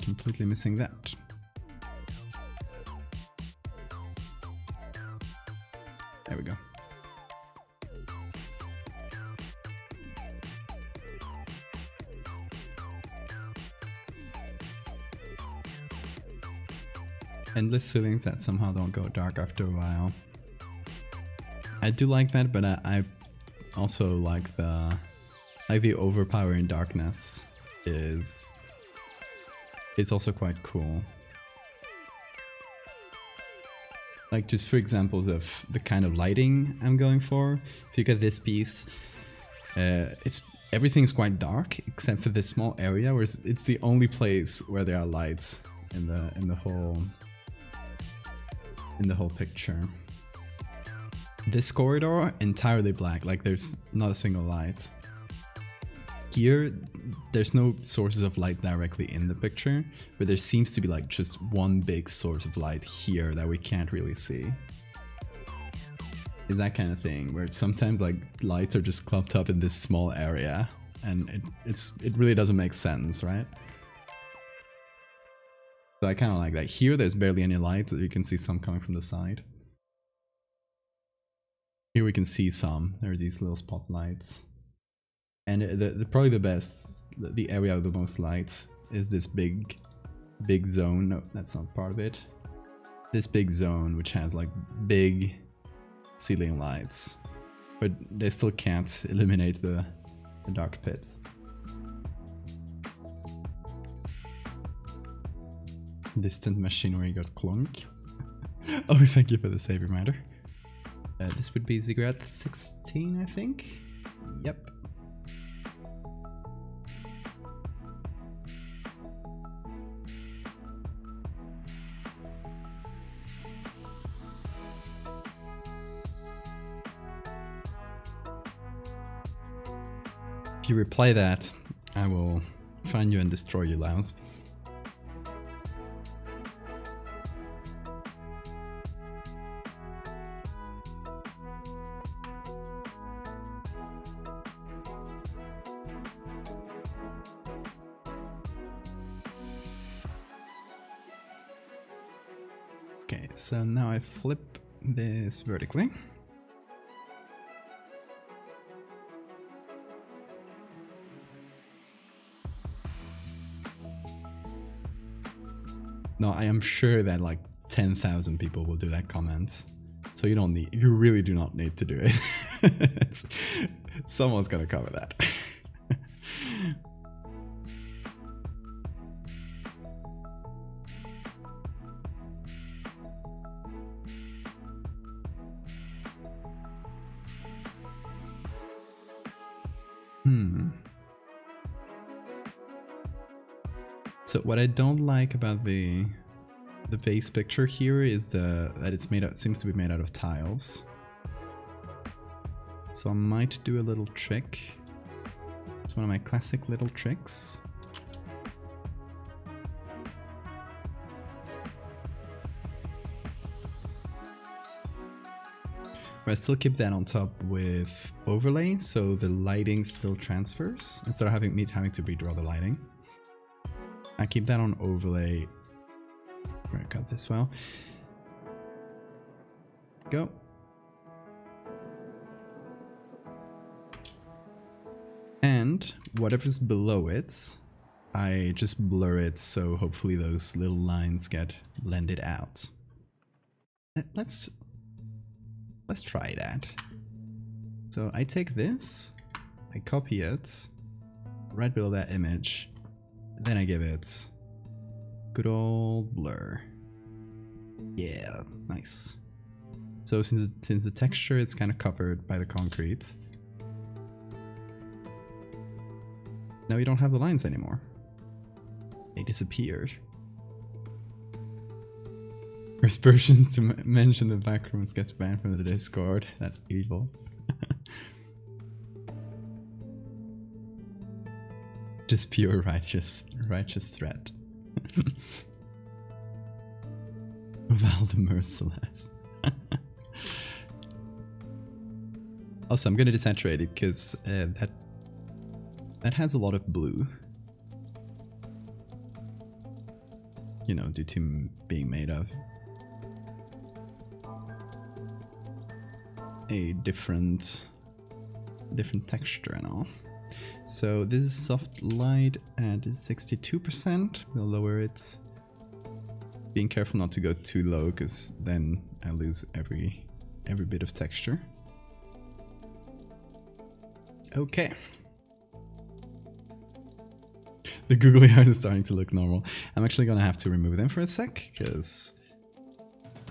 completely missing that. There we go. Endless ceilings that somehow don't go dark after a while. I do like that, but I also like the overpowering darkness is also quite cool. Like just for examples of the kind of lighting I'm going for. If you get this piece, everything's quite dark except for this small area where it's the only place where there are lights in the whole in the whole picture. This corridor, entirely black, like there's not a single light. Here, there's no sources of light directly in the picture, but there seems to be like just one big source of light here that we can't really see. It's that kind of thing where sometimes like lights are just clumped up in this small area, and it really doesn't make sense, right? So I kind of like that. Here, there's barely any light, so you can see some coming from the side. Here we can see some. There are these little spotlights. And probably the best, the area with the most light is this big zone. No, that's not part of it. This big zone, which has like big ceiling lights, but they still can't eliminate the dark pits. Distant machinery got clunk. Oh, thank you for the save reminder. This would be Ziggurat 16, I think. Yep. If you reply that, I will find you and destroy you, Laos. Okay, so now I flip this vertically. No, I am sure that like 10,000 people will do that comment. So you really do not need to do it. Someone's gonna cover that. So what I don't like about the base picture here is that it's seems to be made out of tiles. So I might do a little trick. It's one of my classic little tricks. But I still keep that on top with overlay, so the lighting still transfers instead of having to redraw the lighting. I keep that on overlay. I'm gonna cut this well. Go. And whatever's below it, I just blur it, so hopefully those little lines get blended out. Let's try that. So I take this, I copy it, right below that image, then I give it good old blur. Yeah, nice. So since the texture is kind of covered by the concrete, now you don't have the lines anymore. They disappeared. First person to mention the backrooms gets banned from the Discord. That's evil. Just pure righteous threat. Val the Merciless. Also, I'm gonna desaturate it because that has a lot of blue. You know, due to being made of a different texture and all. So this is soft light and is 62%. We'll lower it. Being careful not to go too low, because then I lose every bit of texture. Okay. The googly eyes is starting to look normal. I'm actually gonna have to remove them for a sec, because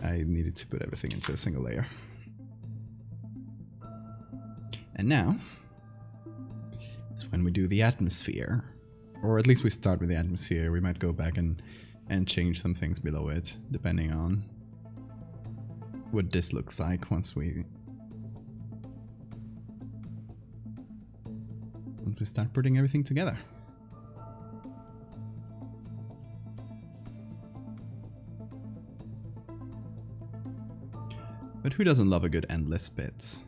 I needed to put everything into a single layer. And now it's when we do the atmosphere, or at least we start with the atmosphere. We might go back and change some things below it, depending on what this looks like once we start putting everything together. But who doesn't love a good endless bit?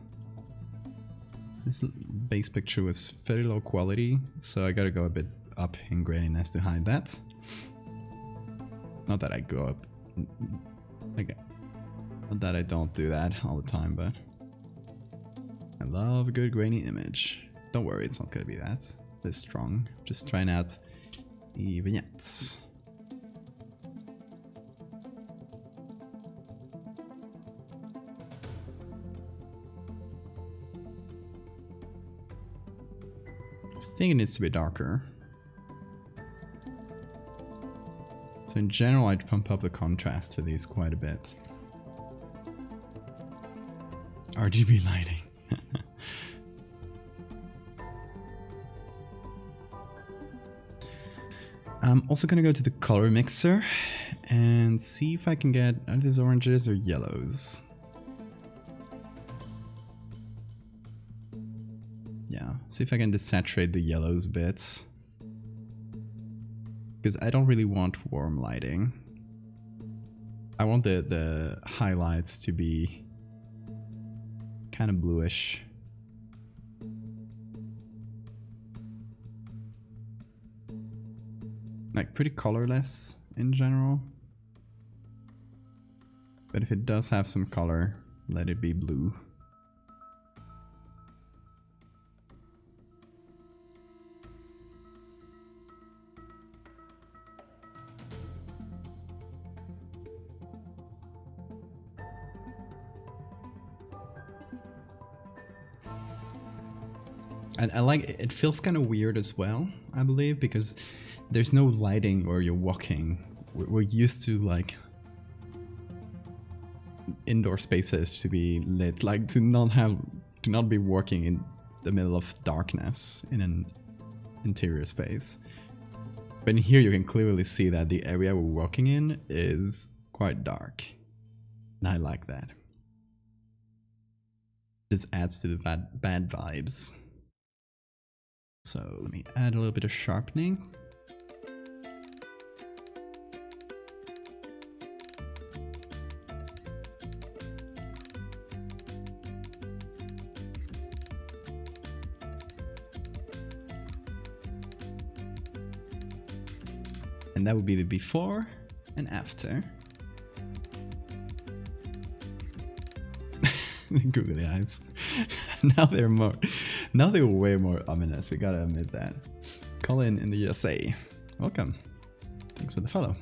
This base picture was very low quality, so I gotta go a bit up in graininess to hide that. Not that I go up, like, not that I don't do that all the time, but I love a good grainy image. Don't worry, it's not gonna be that this strong. Just trying out the vignettes. I think it needs to be darker. So in general, I'd pump up the contrast for these quite a bit. RGB lighting. I'm also gonna go to the color mixer and see if I can get, are these oranges or yellows? Yeah, see if I can desaturate the yellows bits. Because I don't really want warm lighting. I want the highlights to be kind of bluish. Like pretty colorless in general. But if it does have some color, let it be blue. And I like it, feels kind of weird as well, I believe, because there's no lighting where you're walking. We're used to like indoor spaces to be lit, like to not be working in the middle of darkness in an interior space. But in here you can clearly see that the area we're walking in is quite dark. And I like that. This adds to the bad vibes. So let me add a little bit of sharpening. And that would be the before and after. The googly eyes. Now they're way more ominous, we gotta admit that. Colin in the USA, welcome. Thanks for the follow.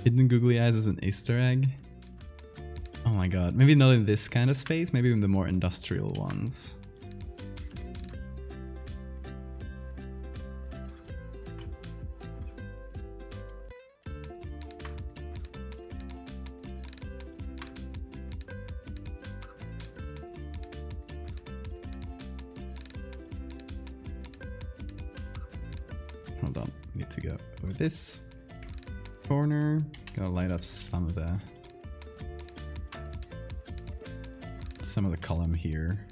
Hidden googly eyes is an Easter egg. Oh my god, maybe not in this kind of space, maybe in the more industrial ones. Hold on, need to go over this corner. Gotta light up some of the column here.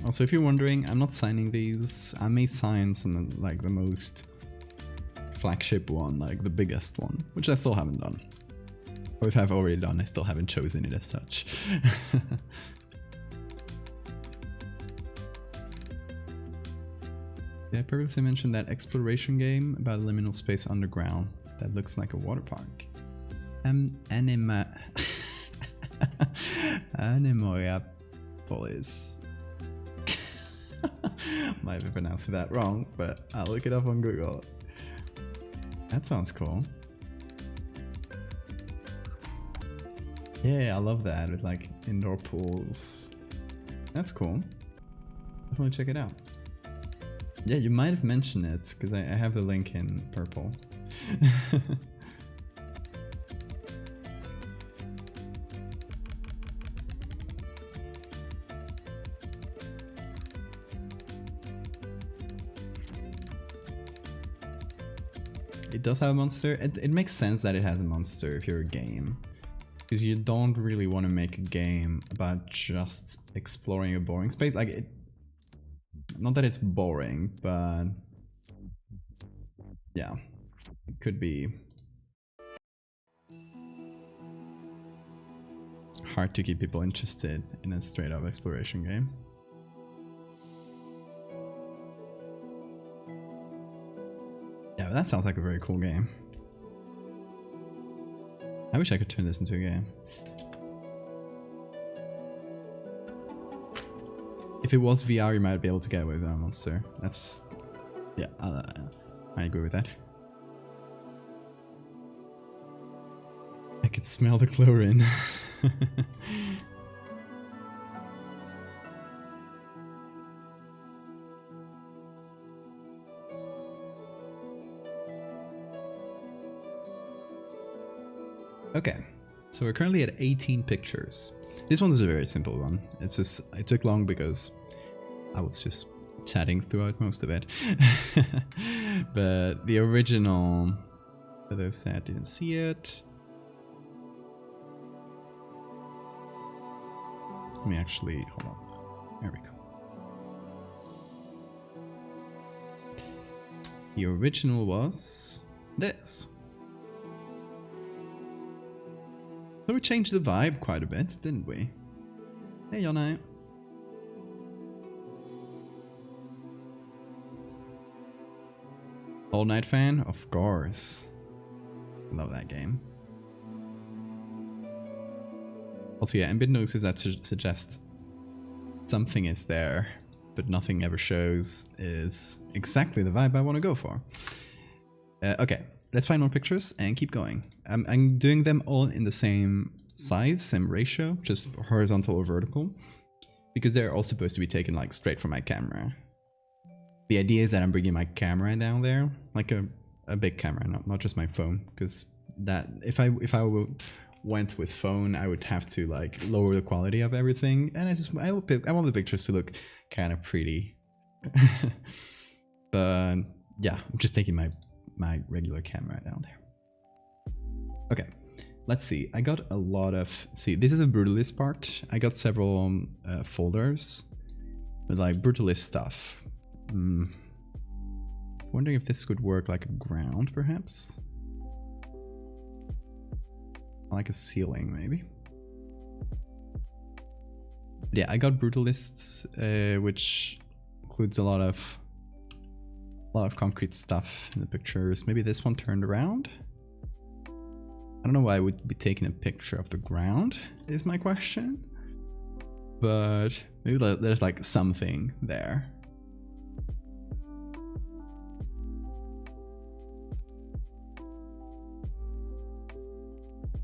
Also, if you're wondering, I'm not signing these. I may sign some like the most flagship one, like the biggest one, which I still haven't done. Or if I've already done, I still haven't chosen it as such. Yeah, I previously mentioned that exploration game about liminal space underground that looks like a water park. Animoyapolis. Might be pronouncing that wrong, but I'll look it up on Google. That sounds cool. Yeah, I love that with like indoor pools. That's cool. Definitely check it out. Yeah, you might have mentioned it because I have the link in purple. it does have a monster. It makes sense that it has a monster if you're a game. Because you don't really want to make a game about just exploring a boring space. Like, it... Not that it's boring, but... Yeah. It could be... hard to keep people interested in a straight-up exploration game. Yeah, but that sounds like a very cool game. I wish I could turn this into a game. If it was VR, you might be able to get away with that monster. That's... yeah, I agree with that. I could smell the chlorine. Okay, so we're currently at 18 pictures. This one was a very simple one. It's just, it took long because I was just chatting throughout most of it. But the original, for those that didn't see it, let me actually, hold on, there we go. The original was this. So we changed the vibe quite a bit, didn't we? Hey, Jonna. All Night fan? Of course. Love that game. Also, yeah, ambient noises that suggest something is there, but nothing ever shows is exactly the vibe I want to go for. Okay. Let's find more pictures and keep going. I'm doing them all in the same size, same ratio, just horizontal or vertical, because they're all supposed to be taken like straight from my camera. The idea is that I'm bringing my camera down there, like a big camera, not just my phone, because that if I went with phone, I would have to like lower the quality of everything, and I want the pictures to look kind of pretty. But yeah, I'm just taking my regular camera down there. Okay, let's see. I got a lot of... see, this is a Brutalist part. I got several folders with like Brutalist stuff. Wondering if this could work like a ground, perhaps? Like a ceiling, maybe? Yeah, I got Brutalists, which includes a lot of concrete stuff in the pictures. Maybe this one turned around? I don't know why I would be taking a picture of the ground, is my question. But maybe there's like something there.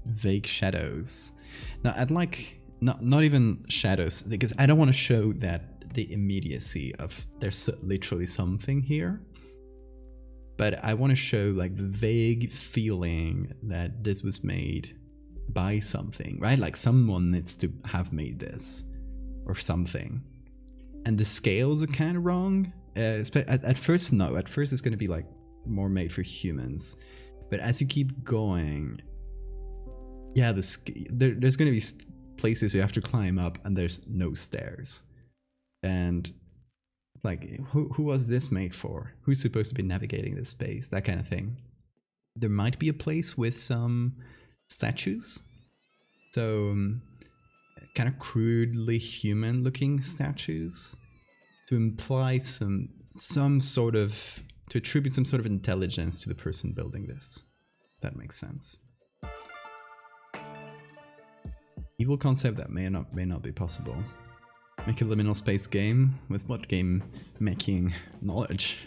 Vague shadows. Now I'd like, not even shadows, because I don't want to show that the immediacy of there's literally something here. But I want to show like the vague feeling that this was made by something, right? Like someone needs to have made this or something. And the scales are kind of wrong. At first, no. At first it's going to be like more made for humans. But as you keep going, yeah, there's going to be places you have to climb up and there's no stairs. And it's like, who was this made for? Who's supposed to be navigating this space? That kind of thing. There might be a place with some statues. So, kind of crudely human-looking statues to imply some sort of... to attribute some sort of intelligence to the person building this. If that makes sense. Evil concept that may not be possible. Make a liminal space game with what game making knowledge?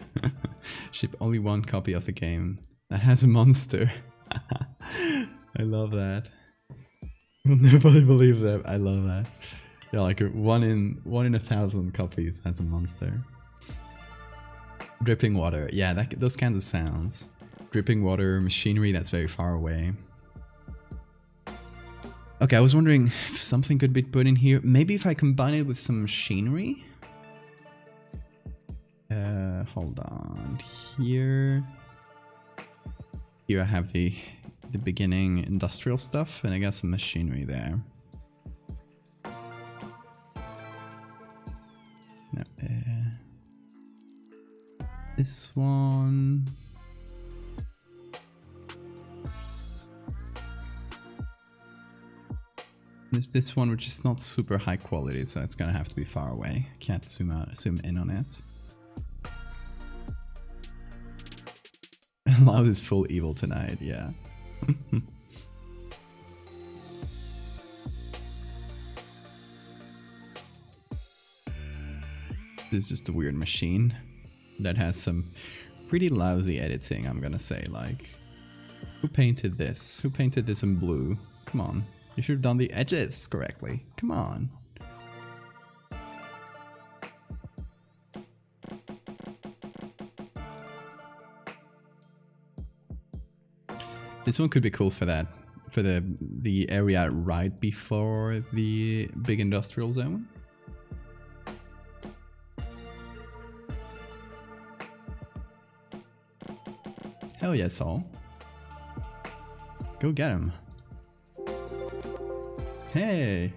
Ship only one copy of the game that has a monster. I love that. Will nobody believe that? I love that. Yeah, like one in 1,000 copies has a monster. Dripping water. Yeah, those kinds of sounds. Dripping water, machinery that's very far away. Okay, I was wondering if something could be put in here. Maybe if I combine it with some machinery? Hold on. Here. Here I have the beginning industrial stuff, and I got some machinery there. No, this one. There's this one which is not super high quality, so it's gonna have to be far away. Can't zoom in on it. Loud is full evil tonight, yeah. This is just a weird machine that has some pretty lousy editing, I'm gonna say. Like, who painted this? Who painted this in blue? Come on. You should have done the edges correctly. Come on. This one could be cool for that, for the area right before the big industrial zone. Hell yes, all. Go get him. Hey,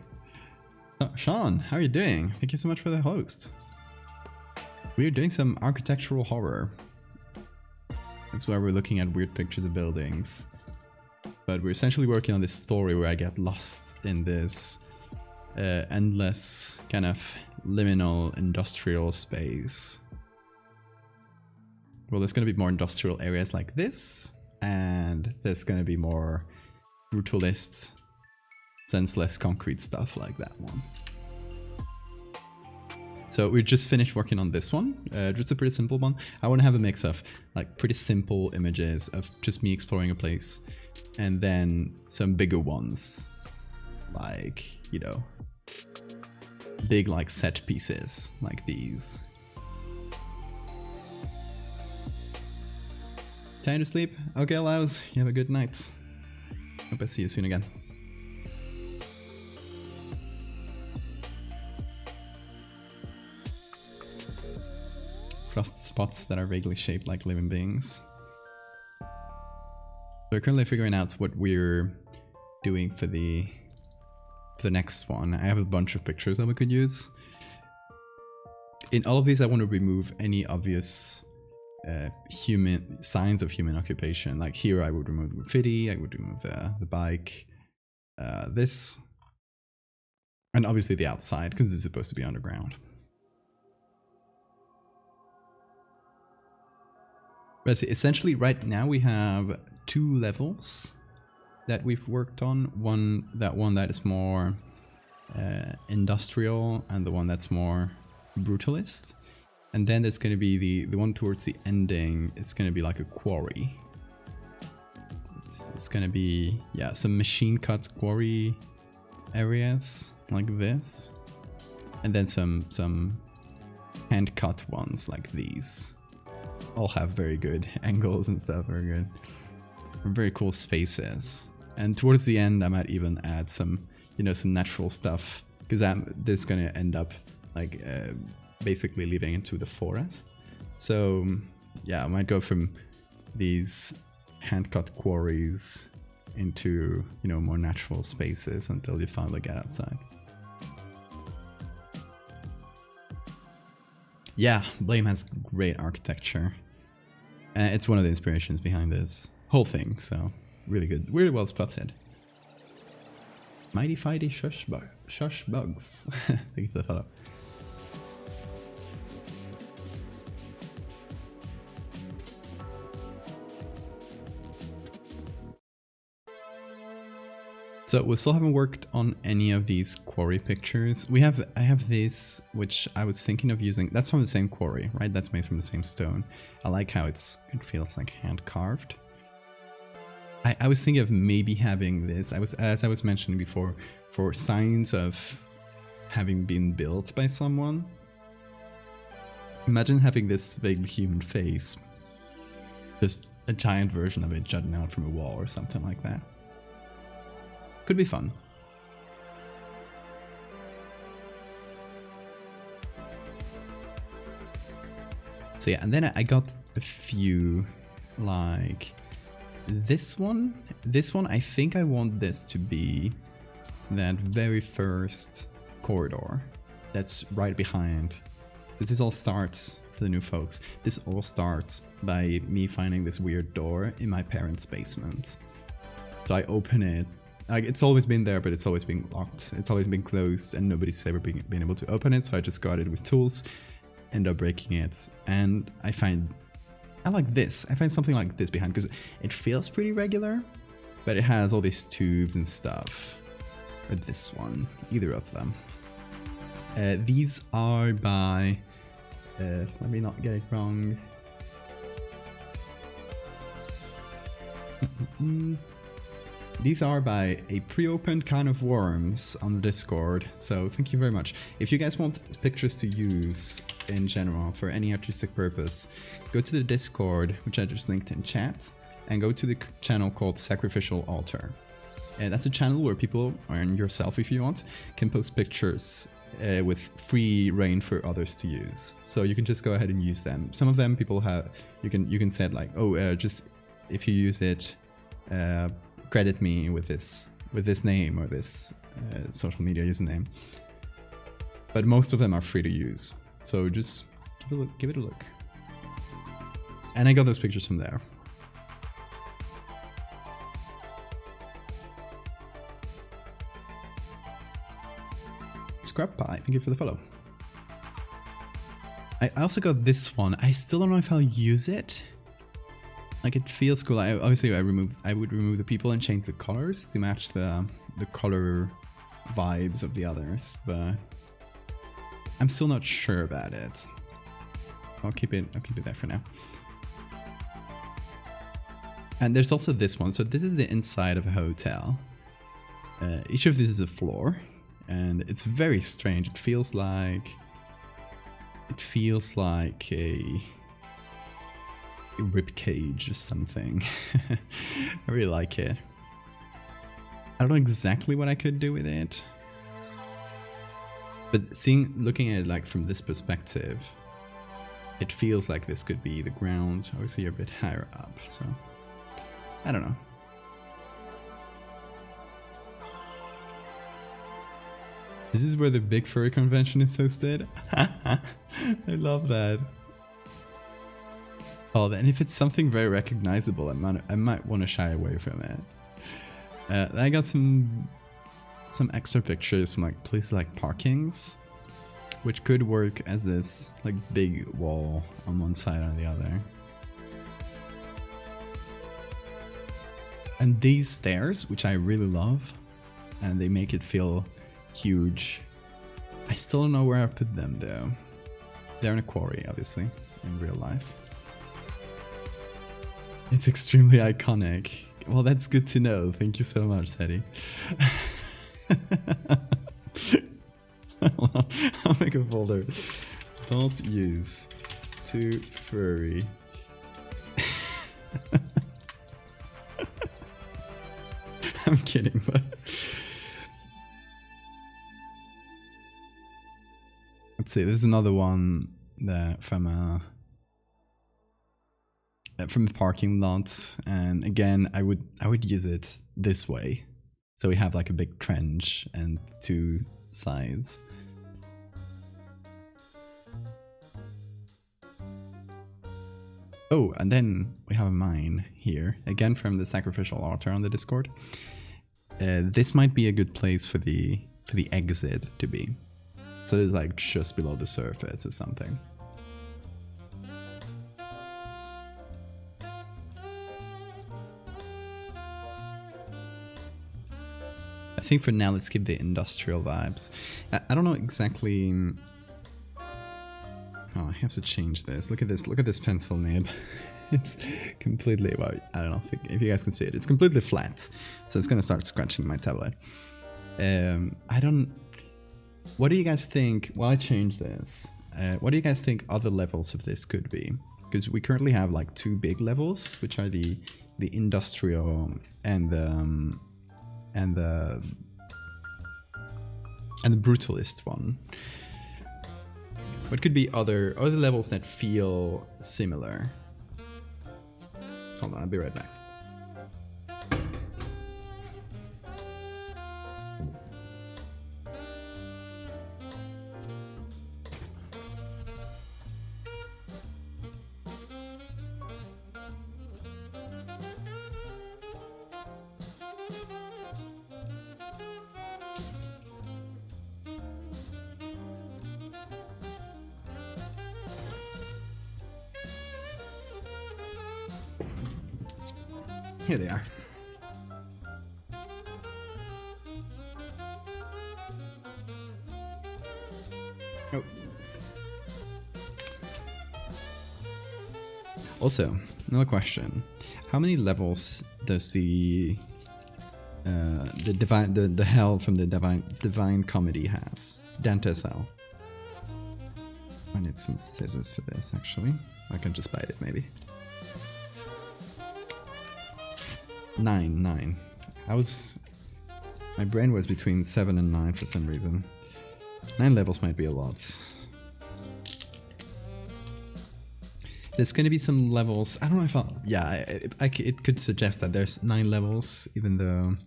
Sean, how are you doing? Thank you so much for the host. We're doing some architectural horror. That's why we're looking at weird pictures of buildings. But we're essentially working on this story where I get lost in this endless kind of liminal industrial space. Well, there's going to be more industrial areas like this, and there's going to be more brutalist, senseless concrete stuff like that one. So we just finished working on this one, just a pretty simple one. I want to have a mix of like pretty simple images of just me exploring a place, and then some bigger ones, like, you know, big like set pieces like these. Time to sleep? Okay, Laos, you have a good night. Hope I see you soon again. Frost spots that are vaguely shaped like living beings. We're currently figuring out what we're doing for the next one. I have a bunch of pictures that we could use. In all of these, I want to remove any obvious human signs of human occupation. Like here, I would remove the graffiti, I would remove the bike, this, and obviously the outside, because it's supposed to be underground. But essentially, right now we have 2 levels that we've worked on. One that is more industrial, and the one that's more brutalist. And then there's going to be the one towards the ending. It's going to be like a quarry. It's going to be, yeah, some machine cut quarry areas like this, and then some hand cut ones like these. All have very good angles and stuff. Very good, very cool spaces. And towards the end, I might even add some, you know, some natural stuff, because this is going to end up like basically leading into the forest. So yeah, I might go from these hand-cut quarries into, you know, more natural spaces until you finally get outside. Yeah, Blame has great architecture. It's one of the inspirations behind this whole thing, so really good, really well spotted. Mighty fighty shush bugs. Thank you for the follow. So we still haven't worked on any of these quarry pictures. I have this, which I was thinking of using. That's from the same quarry, right? That's made from the same stone. I like how it feels like hand carved. I was thinking of maybe having this. As I was mentioning before, for signs of having been built by someone. Imagine having this vaguely human face, just a giant version of it jutting out from a wall or something like that. Could be fun. So yeah, and then I got a few like This one, I think I want this to be that very first corridor that's right behind. This all starts, for the new folks, this all starts by me finding this weird door in my parents' basement. So I open it, like it's always been there, but it's always been locked. It's always been closed and nobody's ever been able to open it. So I just got it with tools, end up breaking it. And I like this. I find something like this behind because it feels pretty regular, but it has all these tubes and stuff. Or this one, either of them. These are by, let me not get it wrong. These are by a pre-opened Can of Worms on the Discord, so thank you very much. If you guys want pictures to use in general for any artistic purpose, go to the Discord, which I just linked in chat, and go to the channel called Sacrificial Altar. That's a channel where people, and yourself if you want, can post pictures with free reign for others to use. So you can just go ahead and use them. Some of them people have, you can set like, oh, just if you use it, credit me with this name or this social media username. But most of them are free to use. So just give it a look. And I got those pictures from there. Scrub Pie, thank you for the follow. I also got this one. I still don't know if I'll use it. Like, it feels cool. Obviously I would remove the people and change the colors to match the color vibes of the others, but I'm still not sure about it. I'll keep it there for now. And there's also this one. So this is the inside of a hotel. Each of these is a floor. And it's very strange. It feels like a rib cage or something. I really like it. I don't know exactly what I could do with it, but looking at it like from this perspective, it feels like this could be the ground. Obviously you're a bit higher up, so I don't know. This is where the Big Furry Convention is hosted. I love that. Oh, and if it's something very recognizable, I might want to shy away from it. I got some extra pictures from like places like parkings, which could work as this like big wall on one side or the other. And these stairs, which I really love, and they make it feel huge. I still don't know where I put them though. They're in a quarry, obviously, in real life. It's extremely iconic. Well, that's good to know. Thank you so much, Teddy. I'll make a folder. Don't use too furry. I'm kidding, but let's see. There's another one that from a parking lot, and again, I would use it this way, so we have like a big trench and two sides. Oh, and then we have a mine here, again from the Sacrificial Altar on the Discord. This might be a good place for the exit to be. So it's like just below the surface or something. I think for now, let's keep the industrial vibes. I don't know exactly. Oh, I have to change this. Look at this. Look at this pencil nib. It's completely, well, I don't know if you guys can see it. It's completely flat. So it's going to start scratching my tablet. What do you guys think? Well, I changed this. What do you guys think other levels of this could be? Because we currently have like two big levels, which are the industrial and the brutalist one. What could be other levels that feel similar? Hold on, I'll be right back. Here they are. Oh. Also, another question: how many levels does the hell from the Divine Comedy has? Dante's Hell. I need some scissors for this. Actually, I can just bite it maybe. 9. My brain was between 7 and 9 for some reason. 9 levels might be a lot. There's going to be some levels. I don't know if I'll... Yeah, it could suggest that there's 9 levels, even though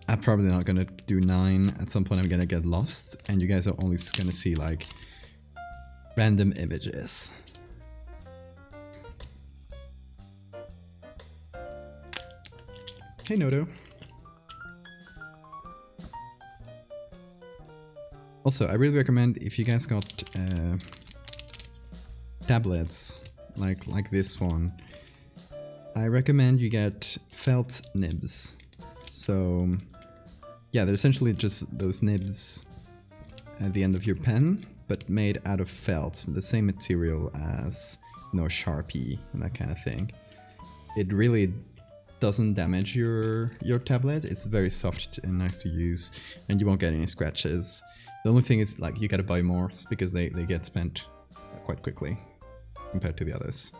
I'm probably not going to do 9. At some point I'm going to get lost, and you guys are only going to see like random images. Hey Nodo. Also, I really recommend if you guys got tablets like this one, I recommend you get felt nibs. So yeah, they're essentially just those nibs at the end of your pen, but made out of felt, the same material as, you know, Sharpie and that kind of thing. It really doesn't damage your tablet. It's very soft and nice to use, and you won't get any scratches. The only thing is, like, you gotta buy more because they get spent quite quickly compared to the others.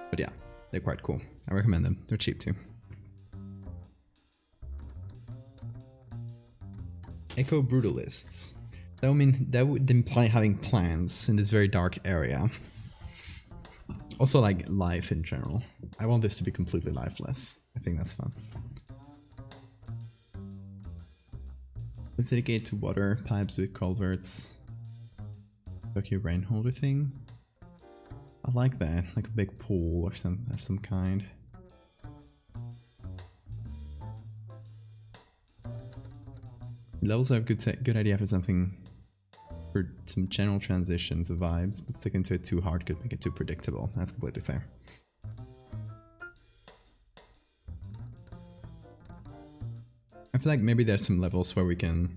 But yeah, they're quite cool. I recommend them. They're cheap too. Echo Brutalists. That would imply having plans in this very dark area. Also, like, life in general. I want this to be completely lifeless. I think that's fun. Let's dedicate to water pipes with culverts. Okay, rain holder thing. I like that, like a big pool or some kind. Levels have good idea for something, for some general transitions of vibes, but sticking to it too hard could make it too predictable. That's completely fair. I feel like maybe there's some levels where we can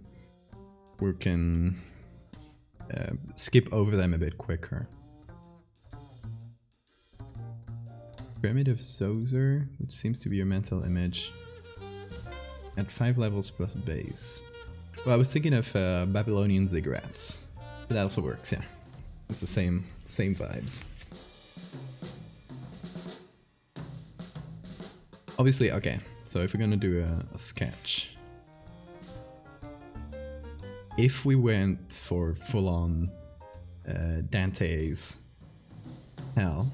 skip over them a bit quicker. Pyramid of Zoser, which seems to be your mental image. At 5 levels plus base. Well, I was thinking of Babylonian ziggurats, but that also works, yeah. It's the same vibes. Obviously, okay, so if we're gonna do a sketch, if we went for full-on Dante's Hell,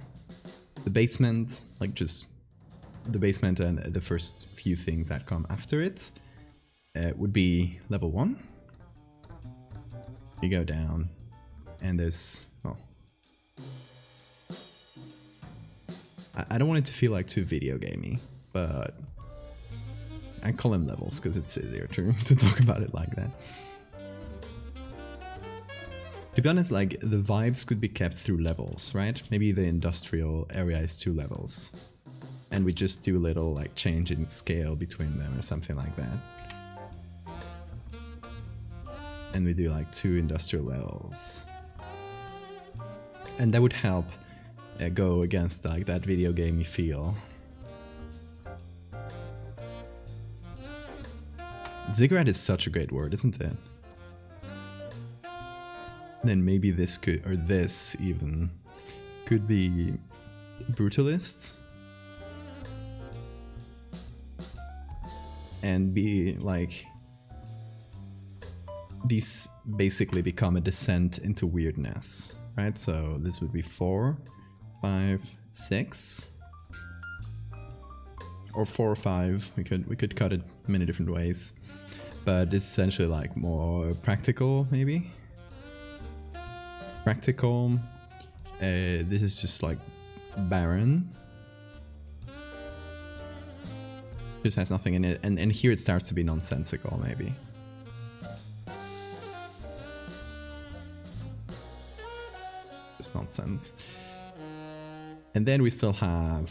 the basement, like just the basement and the first few things that come after it, would be level 1. You go down, and there's, well, I don't want it to feel like too video gamey, but I call them levels because it's easier to talk about it like that. To be honest, like, the vibes could be kept through levels, right? Maybe the industrial area is 2 levels, and we just do a little, like, change in scale between them or something like that. And we do like 2 industrial levels, and that would help go against like that video gamey feel. Ziggurat is such a great word, isn't it? Then maybe this could, or this even, could be Brutalist, and be like, these basically become a descent into weirdness, right? So this would be 4, 5, 6, or 4 or 5. We could cut it many different ways, but it's essentially like more practical, maybe. Practical. This is just like barren. Just has nothing in it, and here it starts to be nonsensical, maybe. Nonsense. And then we still have...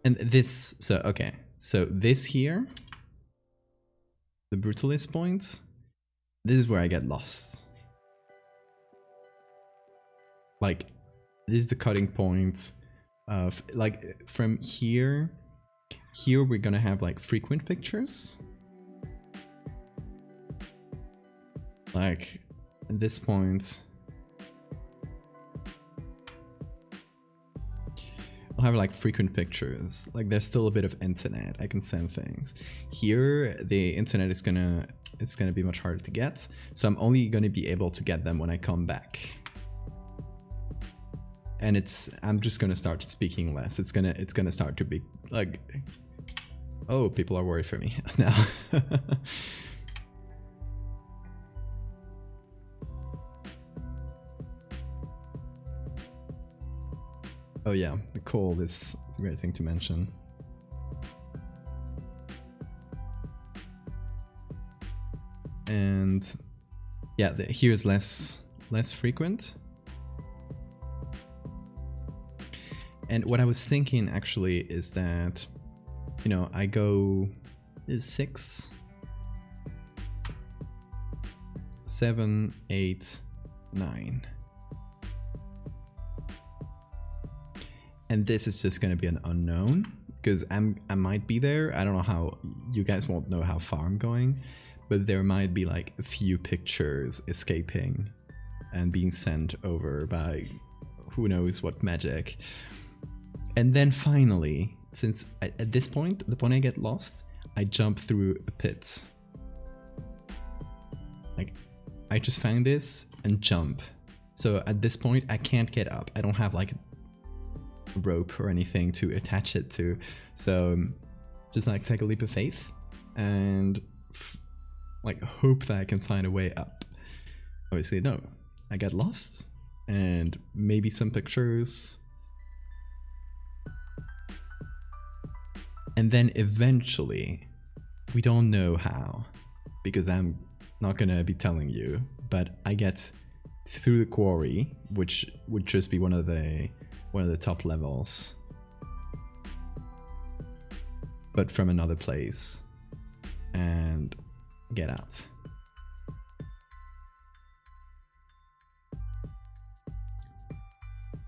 And this, so, okay. So this here, the Brutalist point, this is where I get lost. Like, this is the cutting point of, like, from here we're gonna have, like, frequent pictures. Like, at this point, I'll have like frequent pictures. Like there's still a bit of internet. I can send things. Here, the internet is it's gonna be much harder to get. So I'm only gonna be able to get them when I come back. And I'm just gonna start speaking less. It's gonna start to be like, oh, people are worried for me now. Oh yeah, the cold is a great thing to mention. And yeah, here's less frequent. And what I was thinking actually is that, you know, I go is 6, 7, 8, 9. And this is just going to be an unknown because I might be there. I don't know how, you guys won't know how far I'm going, but there might be like a few pictures escaping and being sent over by who knows what magic. And then finally, since at this point, the point I get lost, I jump through a pit. Like, I just found this and jump. So at this point, I can't get up. I don't have like rope or anything to attach it to, so just like take a leap of faith and like hope that I can find a way up. Obviously no, I get lost and maybe some pictures, and then eventually, we don't know how because I'm not gonna be telling you, but I get through the quarry, which would just be one of the top levels, but from another place, and get out.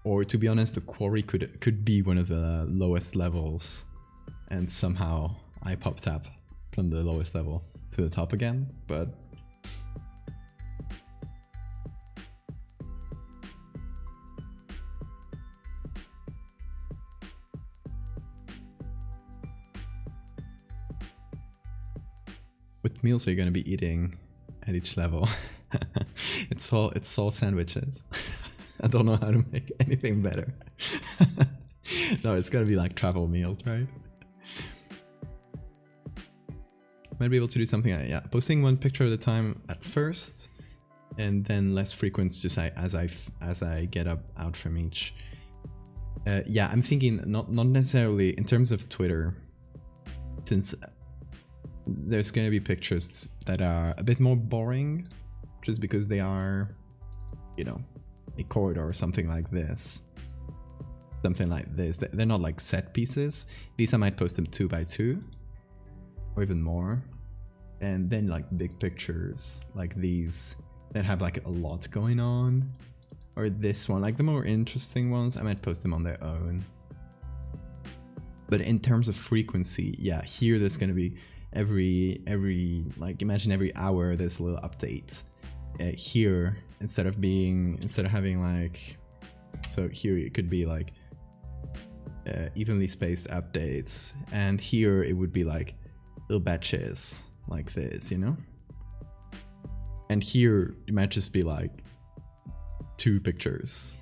Or to be honest, the quarry could be one of the lowest levels, and somehow I popped up from the lowest level to the top again, but what meals are you going to be eating at each level? It's all sandwiches. I don't know how to make anything better. No, it's going to be like travel meals, right? Might be able to do something like, yeah, posting one picture at a time at first, and then less frequent just as I get out from each. Yeah, I'm thinking not necessarily in terms of Twitter, since there's going to be pictures that are a bit more boring just because they are, you know, a corridor or something like this. Something like this. They're not like set pieces. These I might post them 2 by 2 or even more. And then like big pictures like these that have like a lot going on. Or this one, like the more interesting ones, I might post them on their own. But in terms of frequency, yeah, here there's going to be every like, imagine every hour there's a little update. Here, instead of having like, so here it could be like evenly spaced updates, and here it would be like little batches like this, you know? And here it might just be like 2 pictures.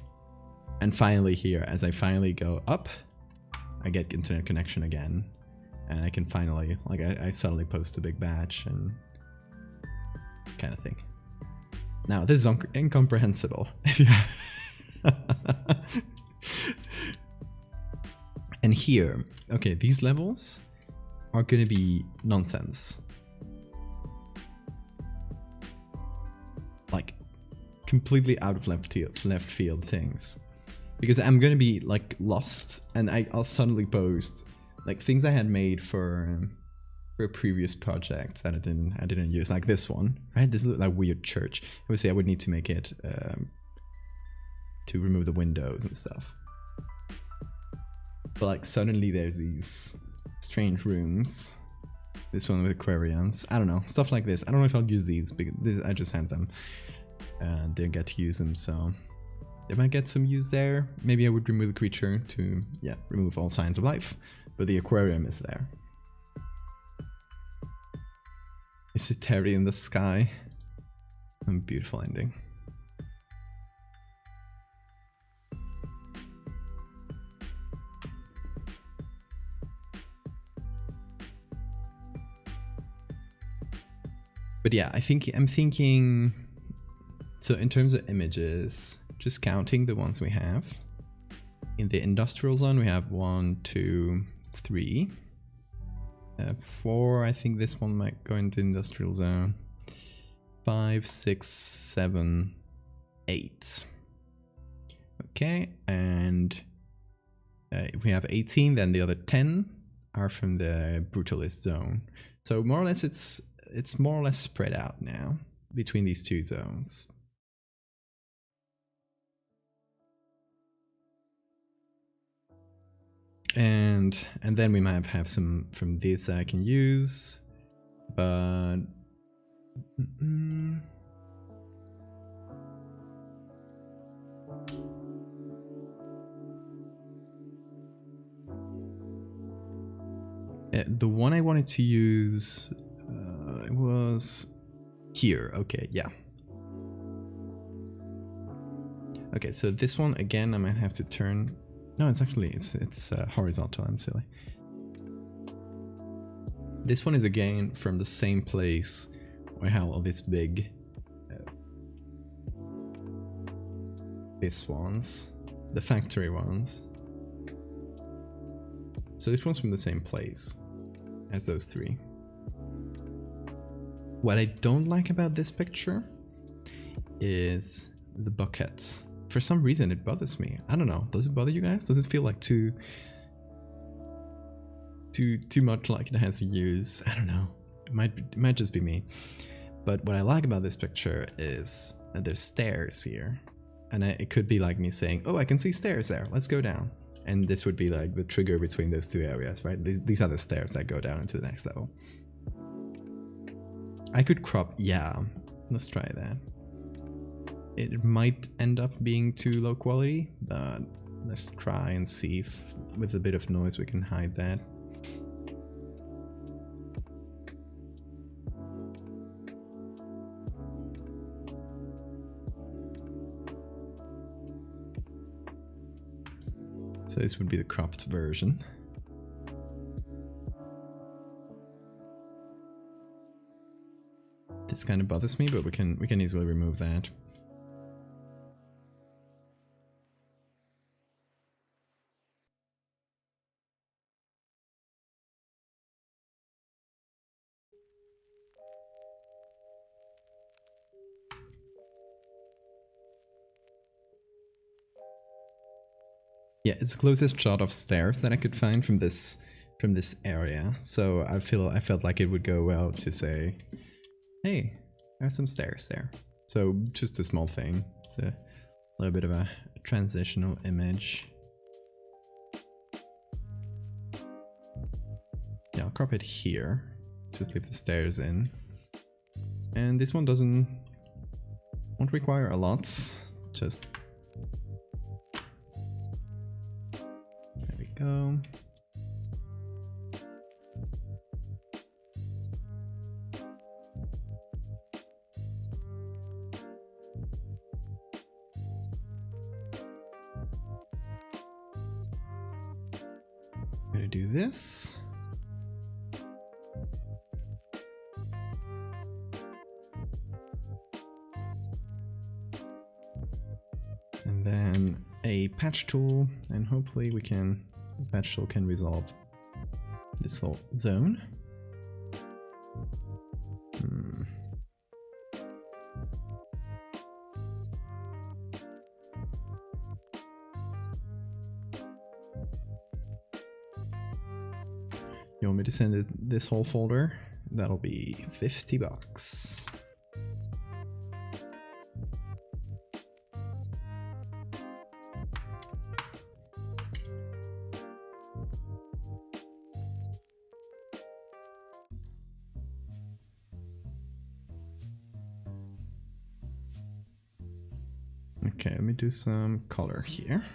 And finally here, as I finally go up, I get internet connection again. And I can finally, like, I suddenly post a big batch and kind of thing. Now, this is incomprehensible. And here, okay, these levels are going to be nonsense. Like, completely out of left field things, because I'm gonna be like lost, and I'll suddenly post like things I had made for a previous project that I didn't use, like this one, right? This is like weird church. Obviously, I would need to make it to remove the windows and stuff. But like suddenly there's these strange rooms. This one with aquariums. I don't know, stuff like this. I don't know if I'll use these because I just had them and didn't get to use them. So if I get some use there, maybe I would remove the creature to remove all signs of life. But the aquarium is there. Is it Terry in the sky? A beautiful ending. But yeah, I'm thinking, so in terms of images, just counting the ones we have. In the industrial zone, we have 1, 2, 3. 4, I think this one might go into industrial zone. 5, 6, 7, 8. Okay, and if we have 18, then the other 10 are from the Brutalist zone. So more or less it's more or less spread out now between these two zones. And then we might have some from this I can use, but the one I wanted to use it was here. Okay, yeah. Okay, so this one again I might have to turn. No, it's actually it's horizontal. I'm silly. This one is again from the same place where I have all these big this ones, the factory ones. So this one's from the same place as those three. What I don't like about this picture is the buckets. For some reason it bothers me. I don't know. Does it bother you guys? Does it feel like too much like it has to use? I don't know. It might just be me. But what I like about this picture is that there's stairs here. And it could be like me saying, oh, I can see stairs there. Let's go down. And this would be like the trigger between those two areas, right? These are the stairs that go down into the next level. I could crop, yeah, let's try that. It might end up being too low quality, but let's try and see if with a bit of noise we can hide that. So this would be the cropped version. This kind of bothers me, but we can easily remove that. Yeah, it's the closest shot of stairs that I could find from this area. So I felt like it would go well to say, hey, there's some stairs there. So just a small thing. It's a little bit of a transitional image. Yeah, I'll crop it here. Just leave the stairs in. And this one won't require a lot. Just there we go. I'm gonna do this. And then a patch tool, and hopefully the patch tool can resolve this whole zone. You want me to send it this whole folder? That'll be $50. Okay, let me do some color here.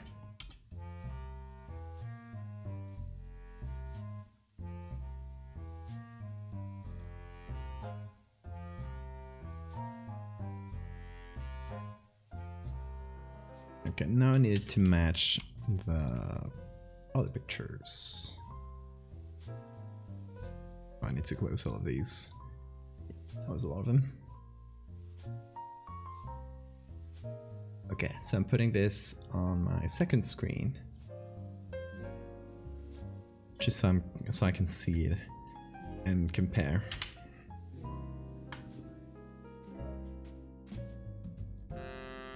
Okay, now I need it to match the other pictures. I need to close all of these. That was a lot of them. Okay, so I'm putting this on my second screen, just so I can see it and compare.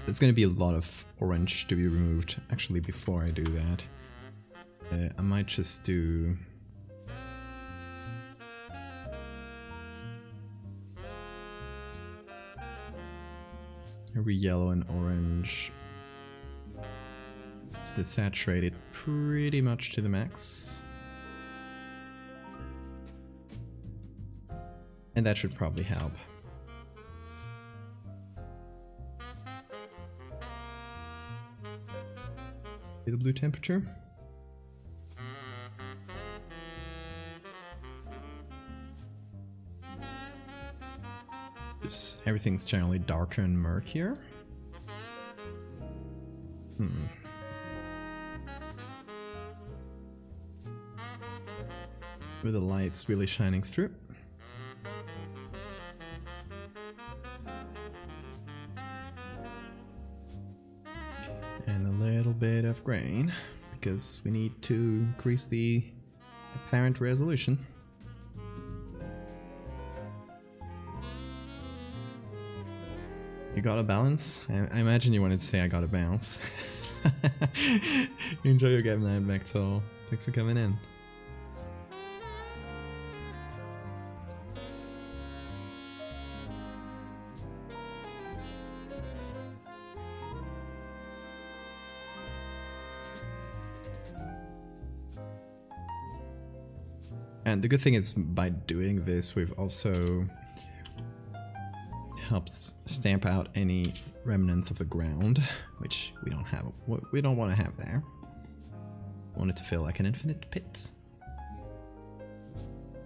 There's going to be a lot of orange to be removed. Actually, before I do that, I might just do every yellow and orange. It's desaturated pretty much to the max. And that should probably help. The blue temperature. Just everything's generally darker and murkier. With the lights really shining through. And a little bit of grain, because we need to increase the apparent resolution. You got a balance? I imagine you wanted to say I got a bounce. Enjoy your game night, Maxwell. Thanks for coming in. And the good thing is, by doing this, we've also helps stamp out any remnants of the ground, which we don't have. We don't want to have there. Want it to feel like an infinite pit.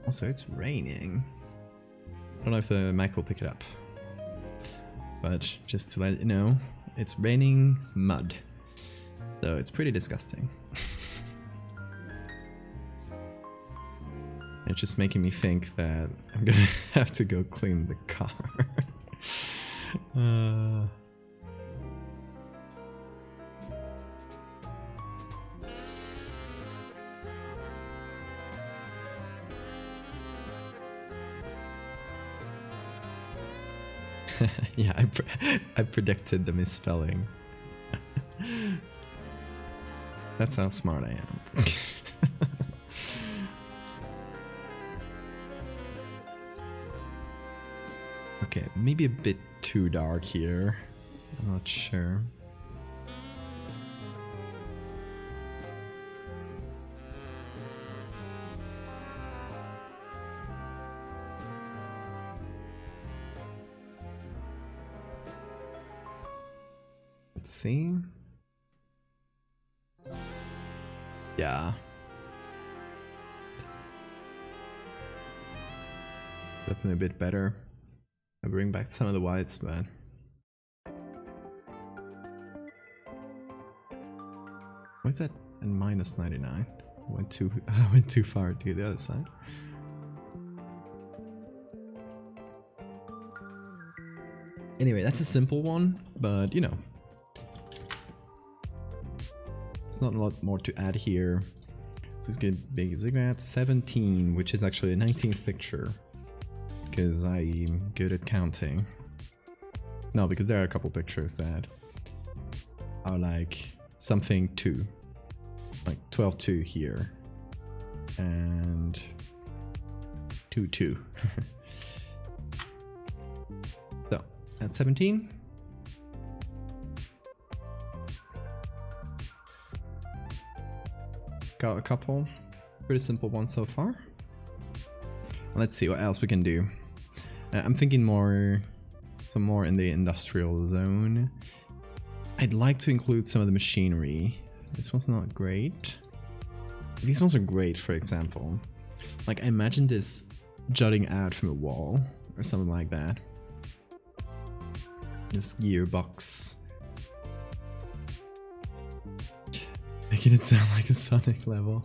Also, it's raining. I don't know if the mic will pick it up, but just to let you know, it's raining mud, so it's pretty disgusting. It's just making me think that I'm gonna have to go clean the car. Yeah, I predicted the misspelling. That's how smart I am. Okay, maybe a bit too dark here. I'm not sure. Let's see. Yeah. Definitely a bit better. I bring back some of the whites, but why is that at -99? I went too far to the other side. Anyway, that's a simple one, but you know, it's not a lot more to add here. So it's gonna be at 17, which is actually a 19th picture. Because I'm good at counting. No, because there are a couple pictures that are like something 2, like 12-2 here, and 2. So at 17. Got a couple pretty simple ones so far. Let's see what else we can do. I'm thinking some more in the industrial zone. I'd like to include some of the machinery. This one's not great. These ones are great, for example. Like, I imagine this jutting out from a wall or something like that. This gearbox. Making it sound like a Sonic level.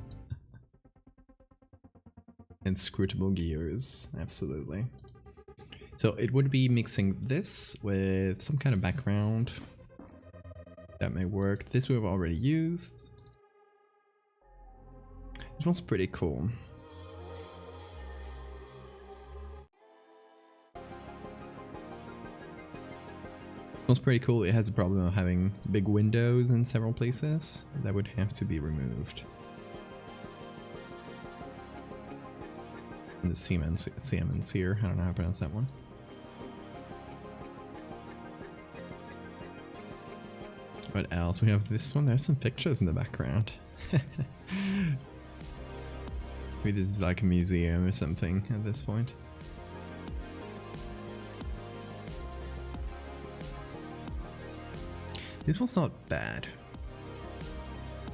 Inscrutable gears, absolutely. So it would be mixing this with some kind of background. That may work. This we've already used. This one's pretty cool. This one's pretty cool. It has a problem of having big windows in several places. That would have to be removed. And the Siemens here. I don't know how to pronounce that one. What else? We have this one. There's some pictures in the background. Maybe this is like a museum or something at this point. This one's not bad.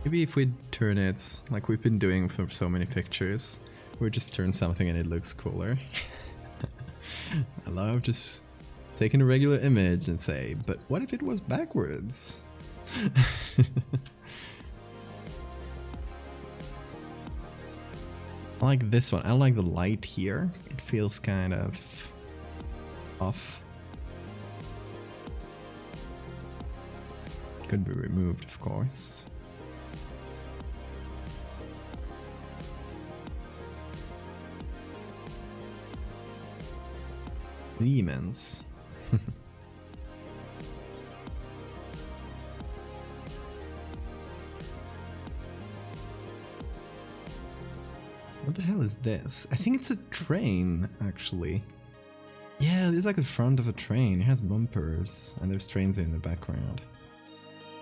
Maybe if we turn it like we've been doing for so many pictures, we just turn something and it looks cooler. I love just taking a regular image and say, but what if it was backwards? I like this one. I like the light here. It feels kind of off. Could be removed, of course. Demons. What the hell is this? I think it's a train, actually. Yeah, it's like the front of a train. It has bumpers, and there's trains in the background.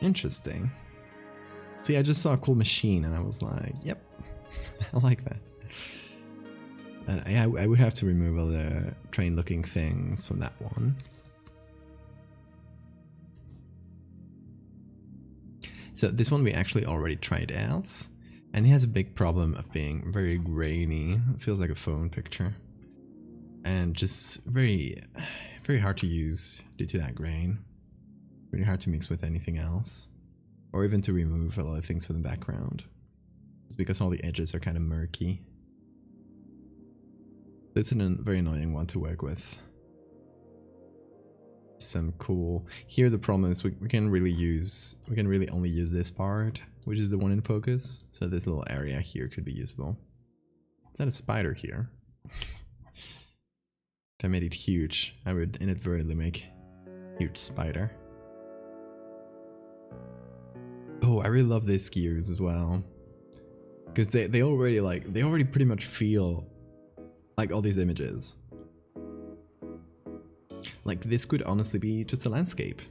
Interesting. See, I just saw a cool machine, and I was like, yep, I like that. And I would have to remove all the train-looking things from that one. So this one we actually already tried out. And it has a big problem of being very grainy. It feels like a phone picture. And just very hard to use due to that grain. Really hard to mix with anything else. Or even to remove a lot of things from the background. It's because all the edges are kind of murky. It's a very annoying one to work with. Some cool. Here the problem is we can really only use this part, which is the one in focus. So this little area here could be usable. Is that a spider here? If I made it huge, I would inadvertently make a huge spider. Oh, I really love these gears as well, because they already pretty much feel like all these images. Like, this could honestly be just a landscape.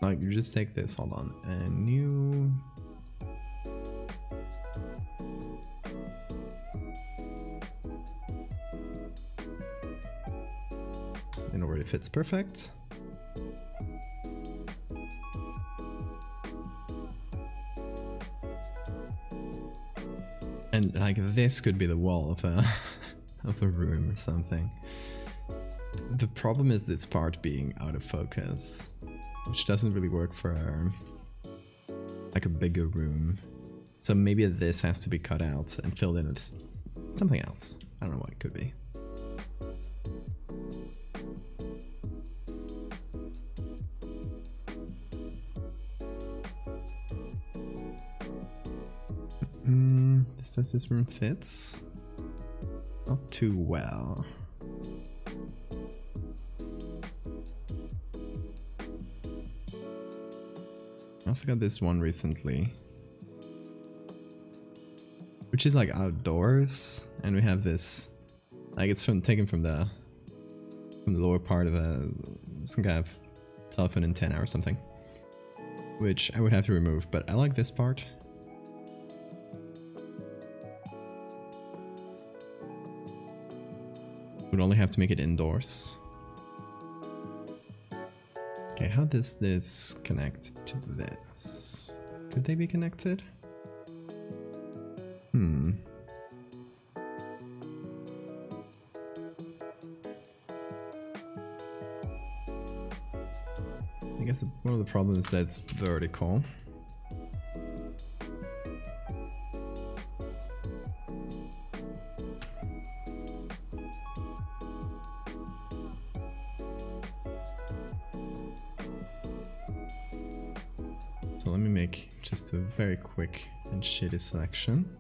Like, you just take this, hold on, and new... It already fits perfect. And like this could be the wall of a of a room or something. The problem is this part being out of focus, which doesn't really work for like a bigger room. So maybe this has to be cut out and filled in with something else. I don't know what it could be. Does this room fits? Not too well. also got this one recently, which is like outdoors, and we have this, like it's taken from the lower part of some kind of telephone antenna or something, which I would have to remove, but I like this part. Would only have to make it indoors. Okay, how does this connect to this? Could they be connected? I guess one of the problems is that it's vertical. So let me make just a very quick and shitty selection.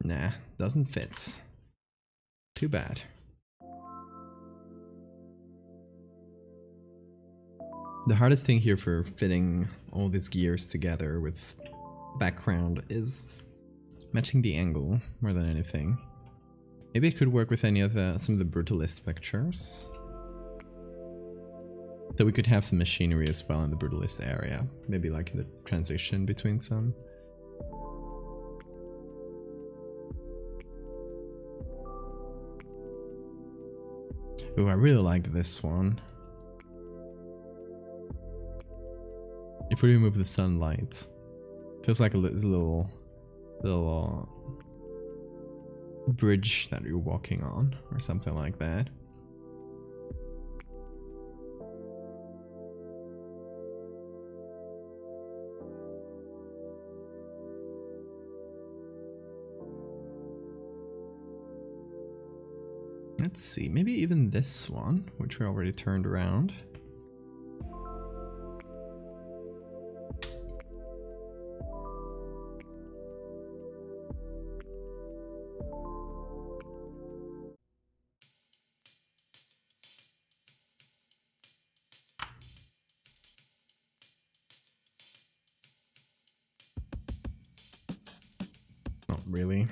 Nah, doesn't fit. Too bad. The hardest thing here for fitting all these gears together with background is matching the angle more than anything. Maybe it could work with any of some of the Brutalist pictures. So we could have some machinery as well in the Brutalist area. Maybe like in the transition between some. Ooh, I really like this one. If we remove the sunlight, feels like a little bridge that you're walking on, or something like that. Let's see, maybe even this one, which we already turned around. Not really.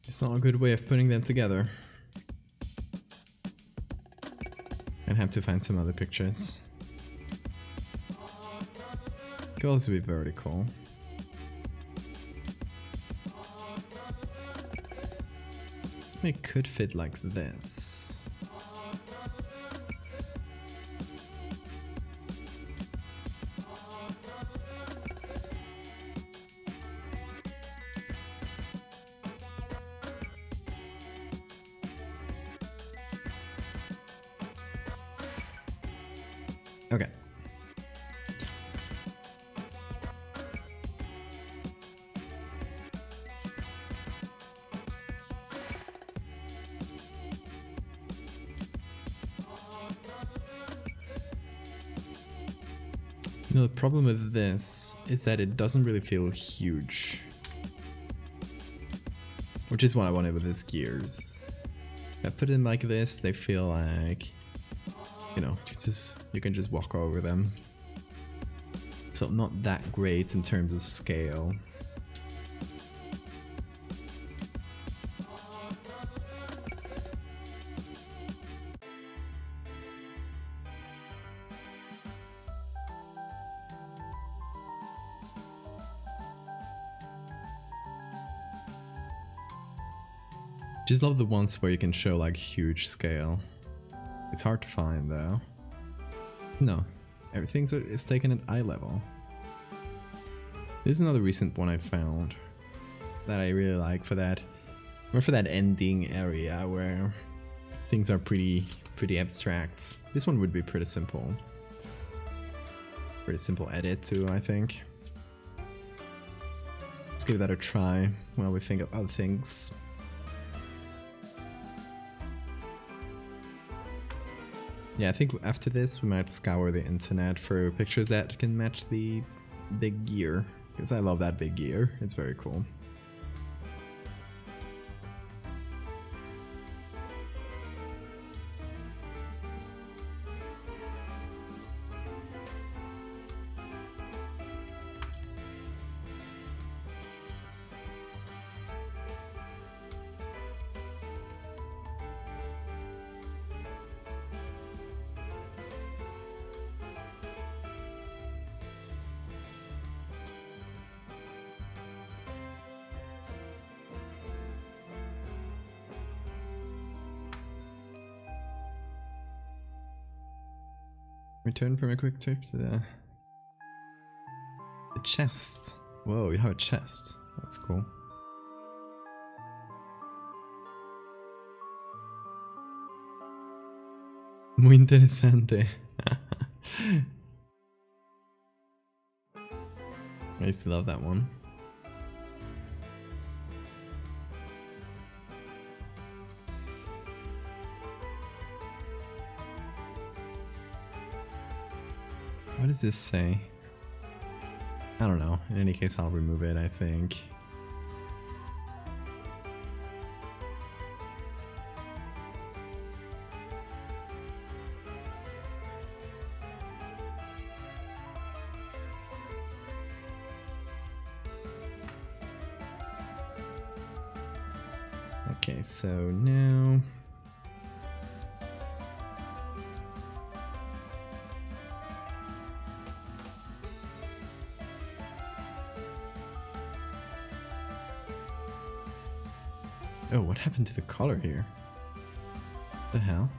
It's not a good way of putting them together. I'd have to find some other pictures. Could also be vertical. It could fit like this. Okay. No, the problem with this is that it doesn't really feel huge. Which is what I wanted with these gears. If I put them like this, they feel like, you know, you can just walk over them. So not that great in terms of scale. Just love the ones where you can show like huge scale. It's hard to find though. No, everything is taken at eye level. This is another recent one I found that I really like for that, more for that ending area where things are pretty pretty abstract. This one would be pretty simple. Pretty simple edit too, I think. Let's give that a try while we think of other things. Yeah, I think after this we might scour the internet for pictures that can match the big gear, because I love that big gear. It's very cool. Return from a quick trip to the chest. Whoa, you have a chest. That's cool. Muy interesante. I used to love that one. What does this say? I don't know. In any case, I'll remove it, I think. Okay, so now... Oh, what happened to the color here? What the hell?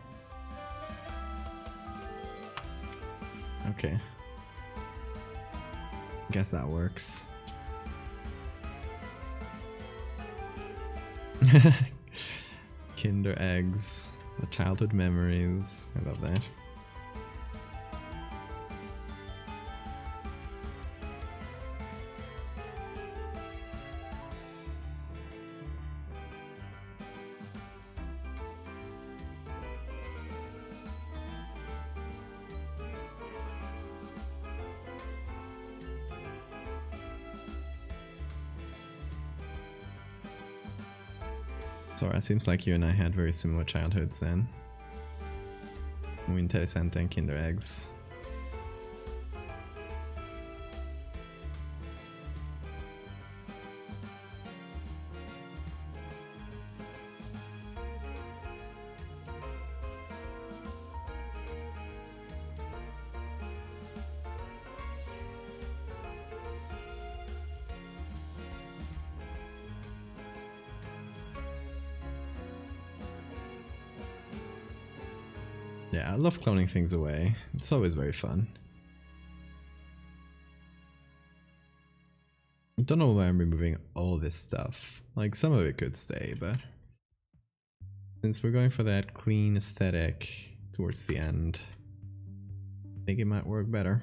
Okay. Guess that works. Kinder eggs, the childhood memories. I love that. Sora, seems like you and I had very similar childhoods then. Muy interesante and Kinder eggs. Yeah, I love cloning things away. It's always very fun. I don't know why I'm removing all this stuff. Like, some of it could stay, but... since we're going for that clean aesthetic towards the end, I think it might work better.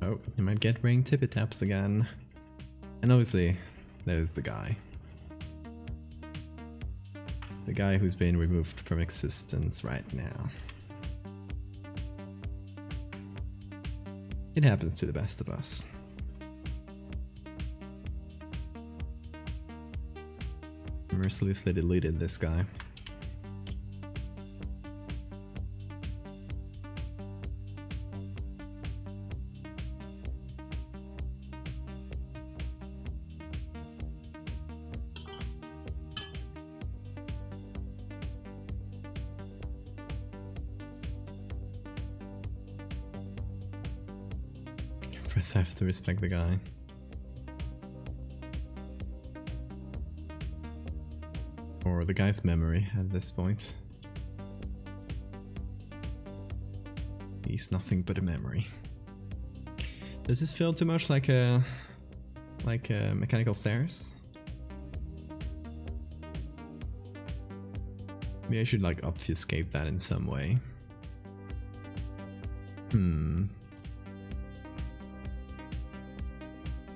Oh, you might get ring tippy taps again. And obviously, there's the guy. The guy who's been removed from existence right now. It happens to the best of us. Mercilessly deleted this guy. Press F to respect the guy. Or the guy's memory at this point. He's nothing but a memory. Does this feel too much like a mechanical stairs? Maybe I should like obfuscate that in some way.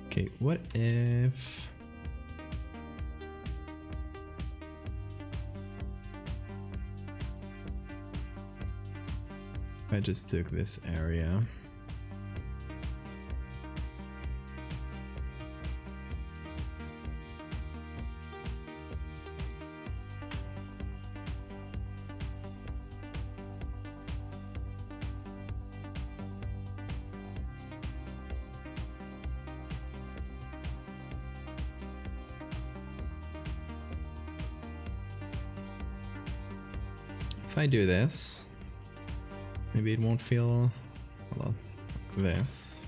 Okay, what if... I just took this area. If I do this, maybe it won't feel a lot like this.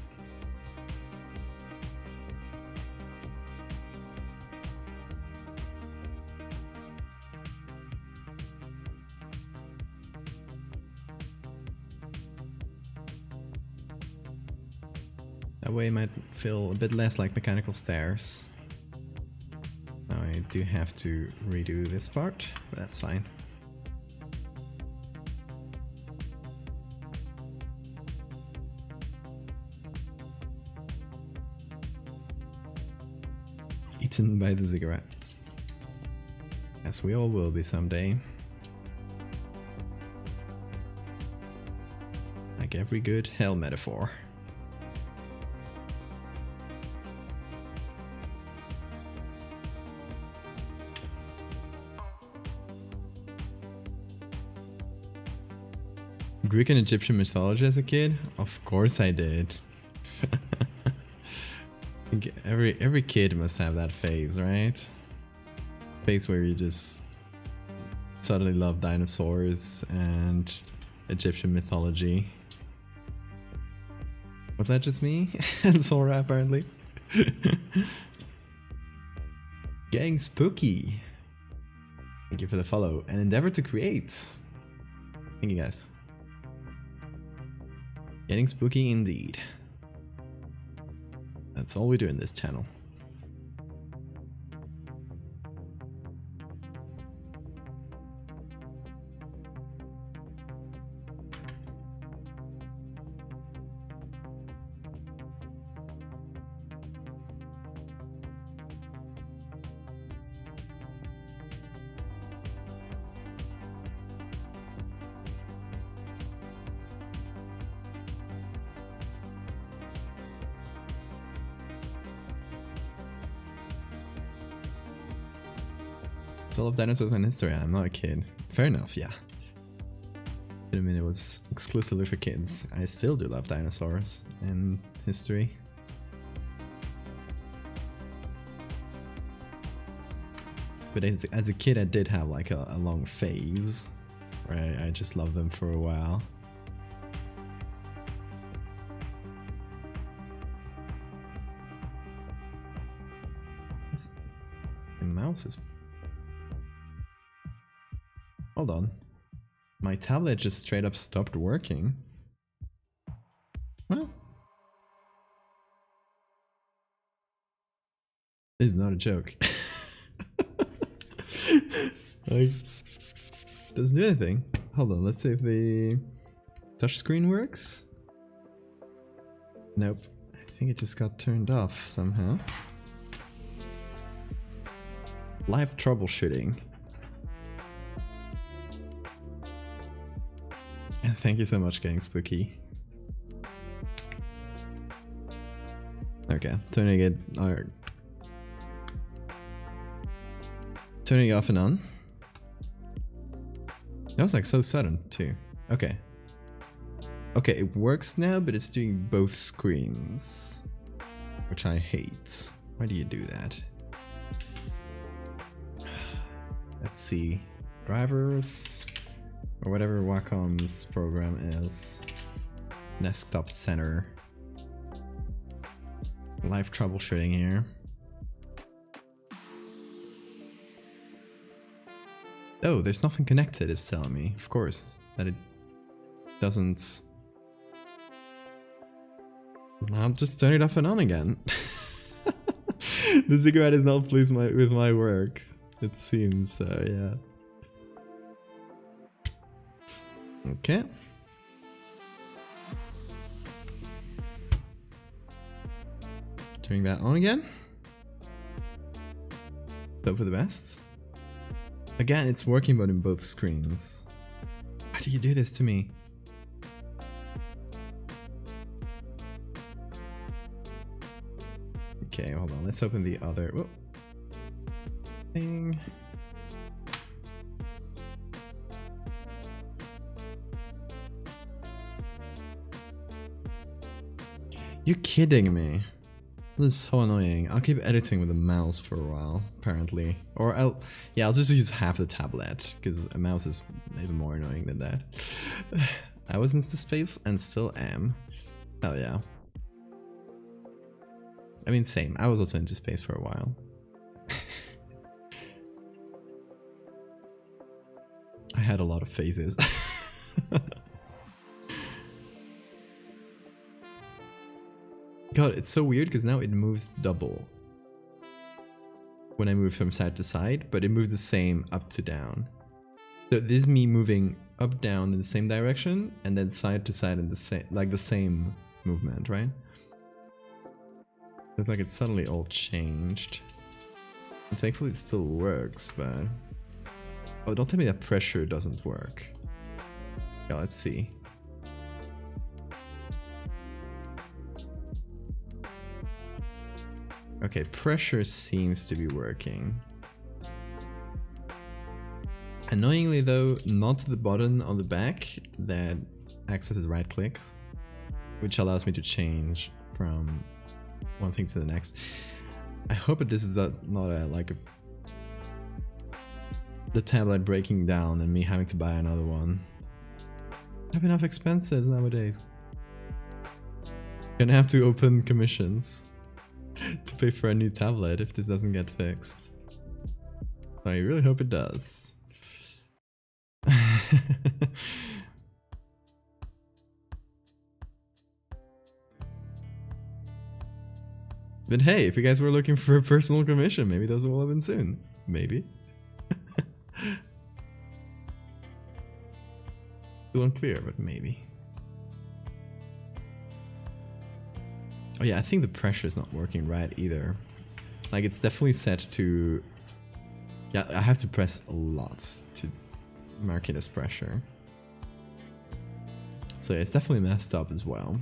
That way it might feel a bit less like mechanical stairs. Now I do have to redo this part, but that's fine. Eaten by the cigarettes. As we all will be someday. Like every good hell metaphor. Greek and Egyptian mythology as a kid? Of course I did. I think every kid must have that phase, right? Phase where you just suddenly love dinosaurs and Egyptian mythology. Was that just me? And Sora apparently. Getting spooky. Thank you for the follow and endeavor to create. Thank you guys. Getting spooky indeed. That's all we do in this channel. I love dinosaurs in history. I'm not a kid. Fair enough, yeah. I mean, it was exclusively for kids. I still do love dinosaurs and history. But as a kid, I did have like a long phase where I just loved them for a while. The mouse is... Hold on. My tablet just straight up stopped working. Well, this is not a joke. Like, doesn't do anything. Hold on, let's see if the touchscreen works. Nope. I think it just got turned off somehow. Live troubleshooting. Thank you so much, Getting Spooky. Okay, turning it turning it off and on. That was like so sudden too. Okay. Okay, it works now, but it's doing both screens, which I hate. Why do you do that? Let's see. Drivers. Or whatever Wacom's program is. Desktop center. Live troubleshooting here. Oh, there's nothing connected, it's telling me. Of course, that it doesn't I'll just turn it off and on again. The cigarette is not pleased with my work, it seems, so yeah. Okay. Turning that on again. Hope for the best. Again, it's working but in both screens. Why do you do this to me? Okay, hold on. Let's open the other thing. You're kidding me. This is so annoying. I'll keep editing with the mouse for a while, apparently. Or I'll just use half the tablet, because a mouse is even more annoying than that. I was into space and still am. Hell yeah. I mean, same. I was also into space for a while. I had a lot of phases. God, it's so weird because now it moves double when I move from side to side, but it moves the same up to down. So this is me moving up down in the same direction and then side to side in the same, like the same movement, right? It's like it's suddenly all changed. And thankfully it still works, but oh, don't tell me that pressure doesn't work. Yeah, let's see. Okay, pressure seems to be working. Annoyingly though, not the button on the back that accesses right clicks, which allows me to change from one thing to the next. I hope that this is not the tablet breaking down and me having to buy another one. I have enough expenses nowadays. Gonna have to open commissions to pay for a new tablet if this doesn't get fixed. I really hope it does. But hey, if you guys were looking for a personal commission, maybe those will happen soon. Maybe. Still unclear, but maybe. Oh yeah, I think the pressure is not working right either. Like it's definitely set to... Yeah, I have to press a lot to mark it as pressure. So yeah, it's definitely messed up as well.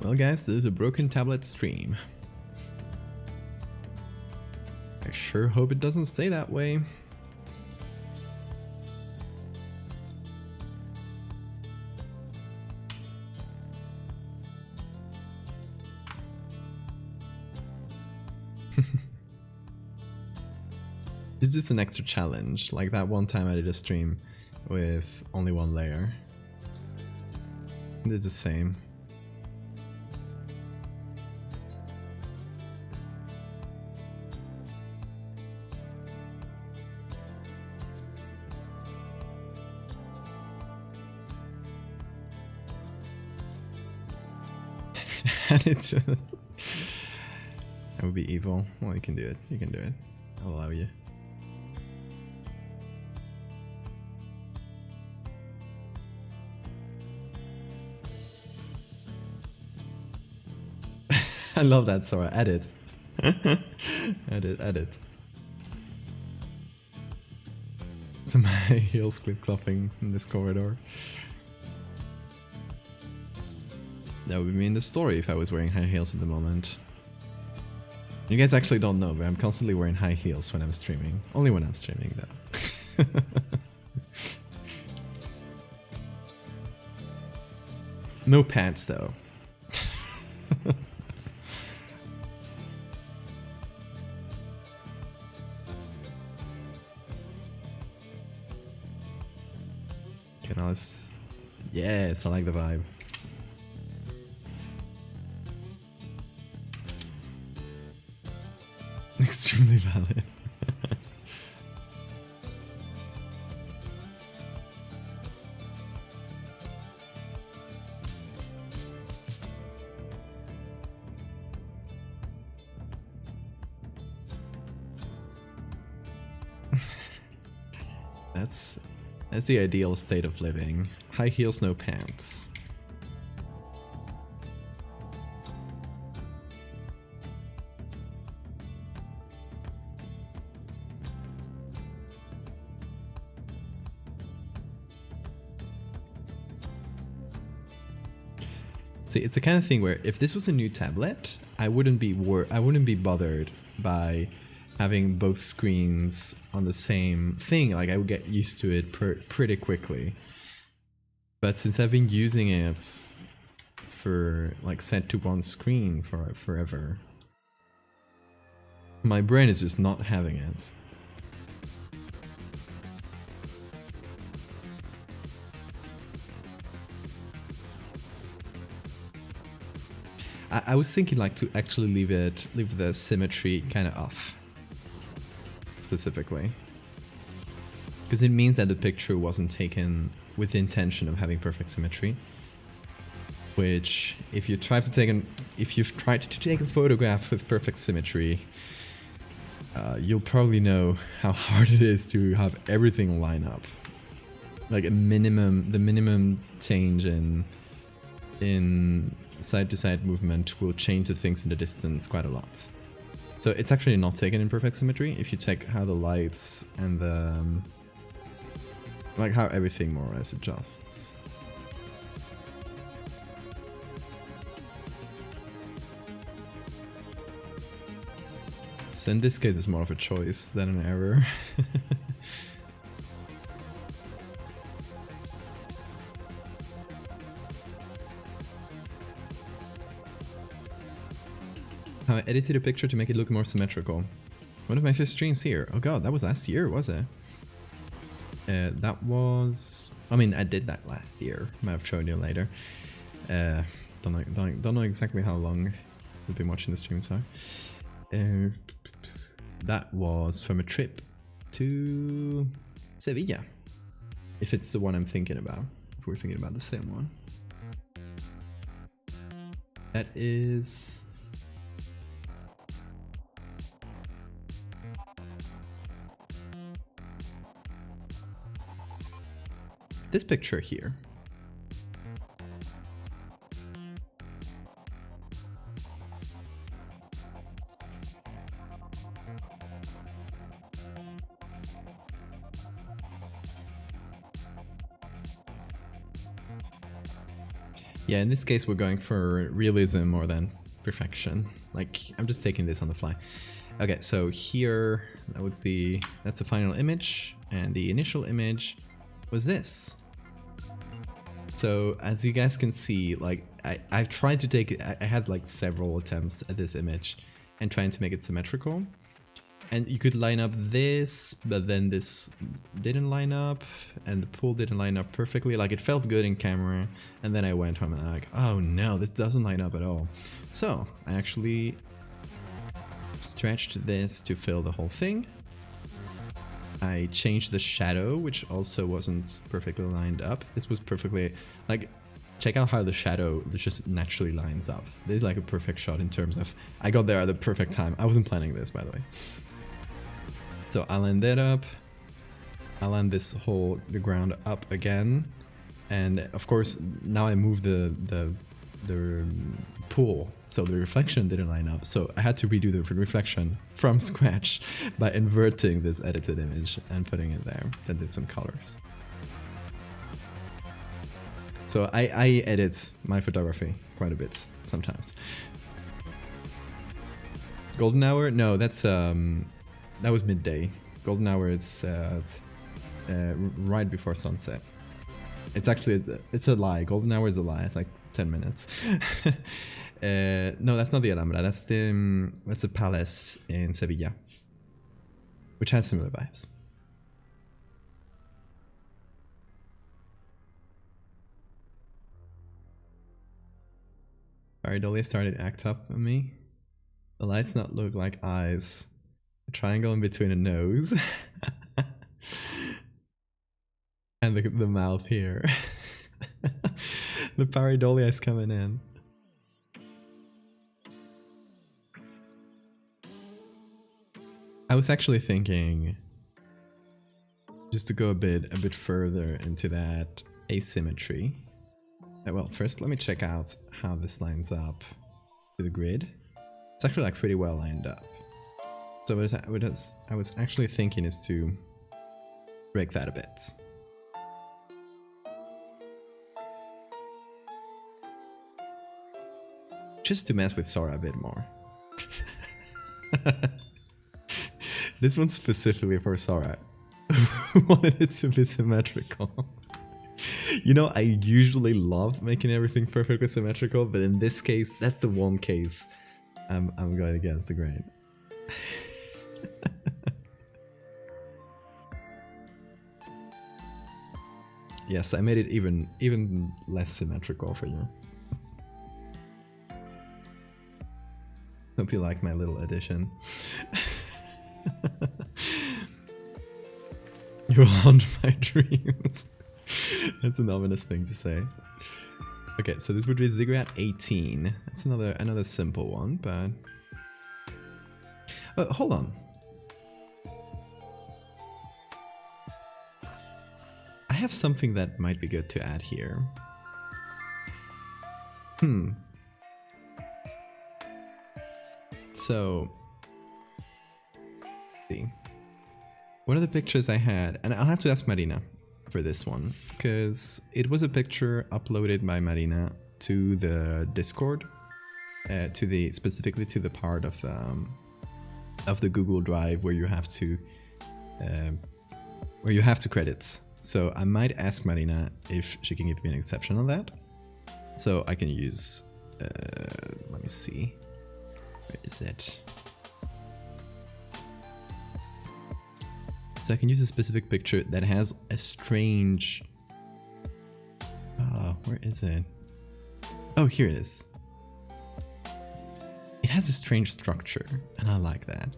Well guys, this is a broken tablet stream. I sure hope it doesn't stay that way. It's just an extra challenge, like that one time I did a stream with only one layer. It's the same. That would be evil. Well, you can do it. You can do it. I'll allow you. I love that, Sora. Edit. Edit. So my heels clip clopping in this corridor. That would be me in the story if I was wearing high heels at the moment. You guys actually don't know, but I'm constantly wearing high heels when I'm streaming. Only when I'm streaming, though. No pants, though. Okay, now let's... Yes, I like the vibe. Extremely valid. That's the ideal state of living. High heels, no pants. See, it's the kind of thing where if this was a new tablet, I wouldn't be bothered by having both screens on the same thing. Like, I would get used to it pretty quickly. But since I've been using it for like set to one screen for forever, my brain is just not having it. I was thinking like to actually leave the symmetry kind of off, specifically, because it means that the picture wasn't taken with the intention of having perfect symmetry. Which, if you've tried to take a photograph with perfect symmetry, you'll probably know how hard it is to have everything line up. Like the minimum change in side-to-side movement will change the things in the distance quite a lot. So it's actually not taken in perfect symmetry if you check how the lights and the like how everything more or less adjusts. So in this case it's more of a choice than an error. How I edited a picture to make it look more symmetrical. One of my first streams here. Oh god, that was last year, was it? That was... I mean, I did that last year. Might have shown you later. Don't know exactly how long you've been watching the stream, so. That was from a trip to Sevilla. If it's the one I'm thinking about. If we're thinking about the same one. That is... this picture here. Yeah, in this case we're going for realism more than perfection. Like, I'm just taking this on the fly. Okay, so here, that's the final image, and the initial image was this. So as you guys can see, like I've tried to take it, I had like several attempts at this image and trying to make it symmetrical. And you could line up this, but then this didn't line up, and the pool didn't line up perfectly. Like, it felt good in camera, and then I went home and I'm like, oh no, this doesn't line up at all. So I actually stretched this to fill the whole thing. I changed the shadow, which also wasn't perfectly lined up. This was perfectly, like, check out how the shadow just naturally lines up. This is like a perfect shot in terms of, I got there at the perfect time. I wasn't planning this, by the way. So I lined that up. I lined the ground up again. And of course, now I moved the pool, so the reflection didn't line up, so I had to redo the reflection from scratch by inverting this edited image and putting it there. Then did some colors. So I edit my photography quite a bit sometimes. Golden hour? No, that's that was midday. Golden hour is right before sunset. It's actually, it's a lie. Golden hour is a lie. It's like 10 minutes. No, that's not the Alhambra. That's the palace in Sevilla, which has similar vibes. Valdevia started to act up on me. The lights not look like eyes. A triangle in between a nose. And the mouth here. The pareidolia is coming in. I was actually thinking just to go a bit further into that asymmetry. Well, first let me check out how this lines up to the grid. It's actually like pretty well lined up. So what I was actually thinking is to break that a bit. Just to mess with Sora a bit more. This one's specifically for Sora. Wanted it to be symmetrical. You know, I usually love making everything perfectly symmetrical, but in this case, that's the one case I'm going against the grain. Yes, I made it even less symmetrical for you. Hope you like my little addition. You haunt my dreams. That's an ominous thing to say. Okay, so this would be ziggurat 18. That's another simple one, but hold on. I have something that might be good to add here. So, let's see. One of the pictures I had, and I'll have to ask Marina for this one, because it was a picture uploaded by Marina to the Discord, specifically to the part of the Google Drive where you have to credit. So I might ask Marina if she can give me an exception on that, so I can use. Let me see. Where is it? So I can use a specific picture that has a strange... where is it? Oh, here it is. It has a strange structure, and I like that.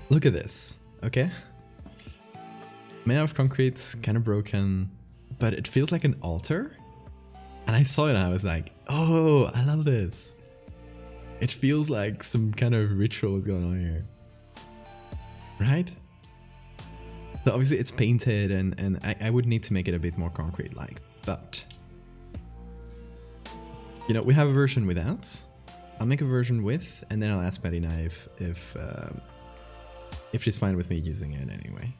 Look at this, okay? Made out of concrete, kind of broken, but it feels like an altar. And I saw it and I was like, oh, I love this. It feels like some kind of ritual is going on here. Right? So obviously it's painted and I would need to make it a bit more concrete-like, but... You know, we have a version without. I'll make a version with, and then I'll ask Marina if she's fine with me using it anyway.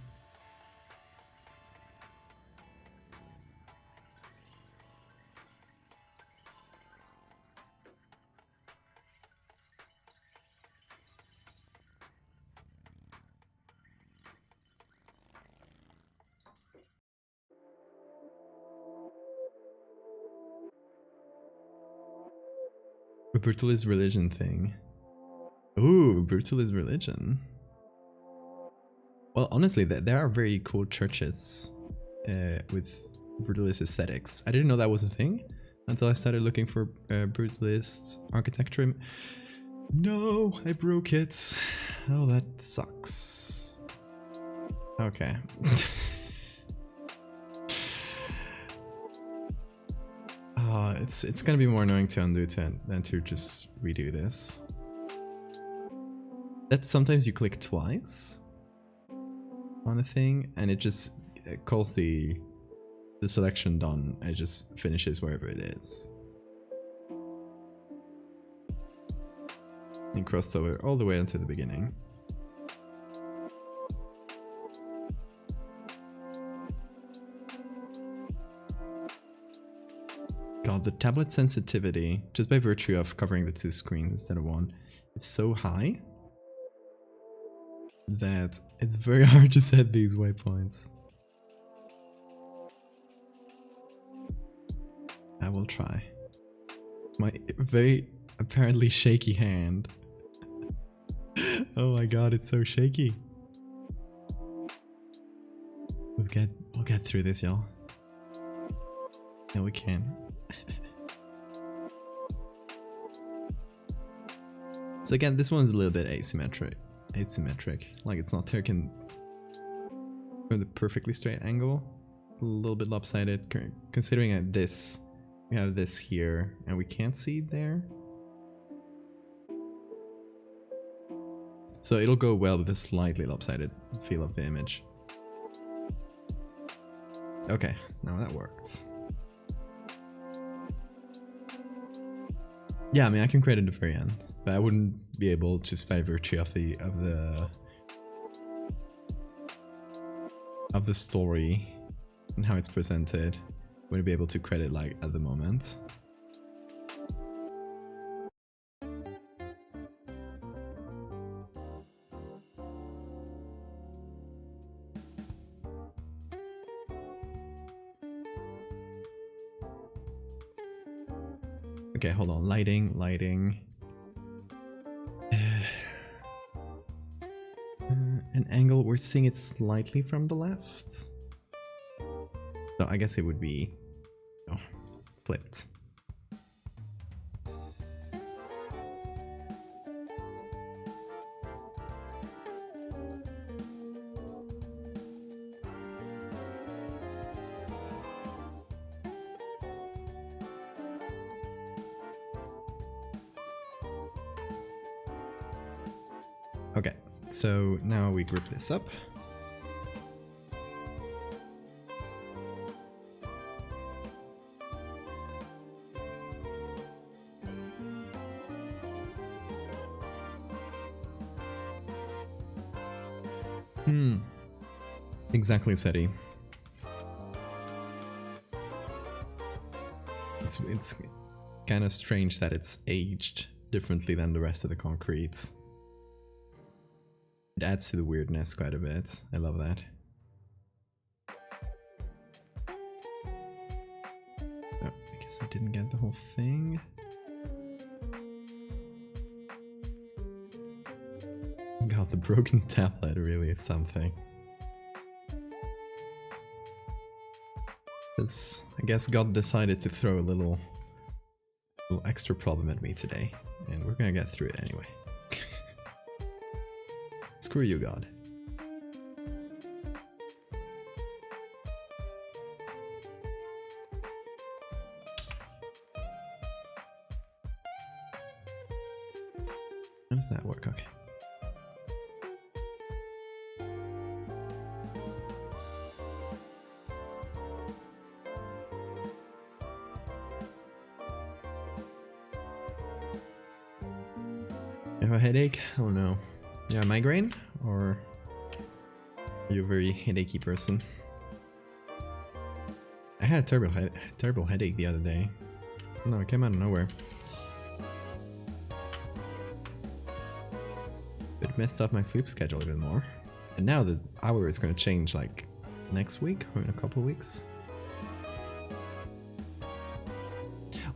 The Brutalist religion thing. Ooh, Brutalist religion. Well, honestly, there are very cool churches with Brutalist aesthetics. I didn't know that was a thing until I started looking for Brutalist architecture. No, I broke it. Oh, that sucks. Okay. It's gonna be more annoying to undo than to just redo this. That sometimes you click twice on a thing and it just calls the selection done and it just finishes wherever it is. And cross over all the way until the beginning. God, the tablet sensitivity, just by virtue of covering the two screens instead of one, is so high that it's very hard to set these waypoints. I will try. My very apparently shaky hand. Oh my god, it's so shaky. We'll get through this, y'all. Yeah, we can. So again, this one's a little bit asymmetric. Like it's not taken from the perfectly straight angle. It's a little bit lopsided, considering that we have this here and we can't see there. So it'll go well with the slightly lopsided feel of the image. Okay, now that works. Yeah, I mean, I can create it at the very end, but I wouldn't be able, just by virtue of the story and how it's presented, wouldn't be able to credit like at the moment. Okay, hold on. Lighting. An angle, we're seeing it slightly from the left. So I guess it would be flipped. Okay, so now we group this up. Exactly, Seti. It's kind of strange that it's aged differently than the rest of the concrete. It adds to the weirdness quite a bit. I love that. Oh, I guess I didn't get the whole thing. God, the broken tablet really is something. Because I guess God decided to throw a little extra problem at me today, and we're gonna get through it anyway. Screw you, God. How does that work? Okay. You have a headache? Oh no. Yeah, migraine? Or are you a very headachy person? I had a terrible headache the other day. No, it came out of nowhere. It messed up my sleep schedule even more. And now the hour is going to change like next week or in a couple of weeks.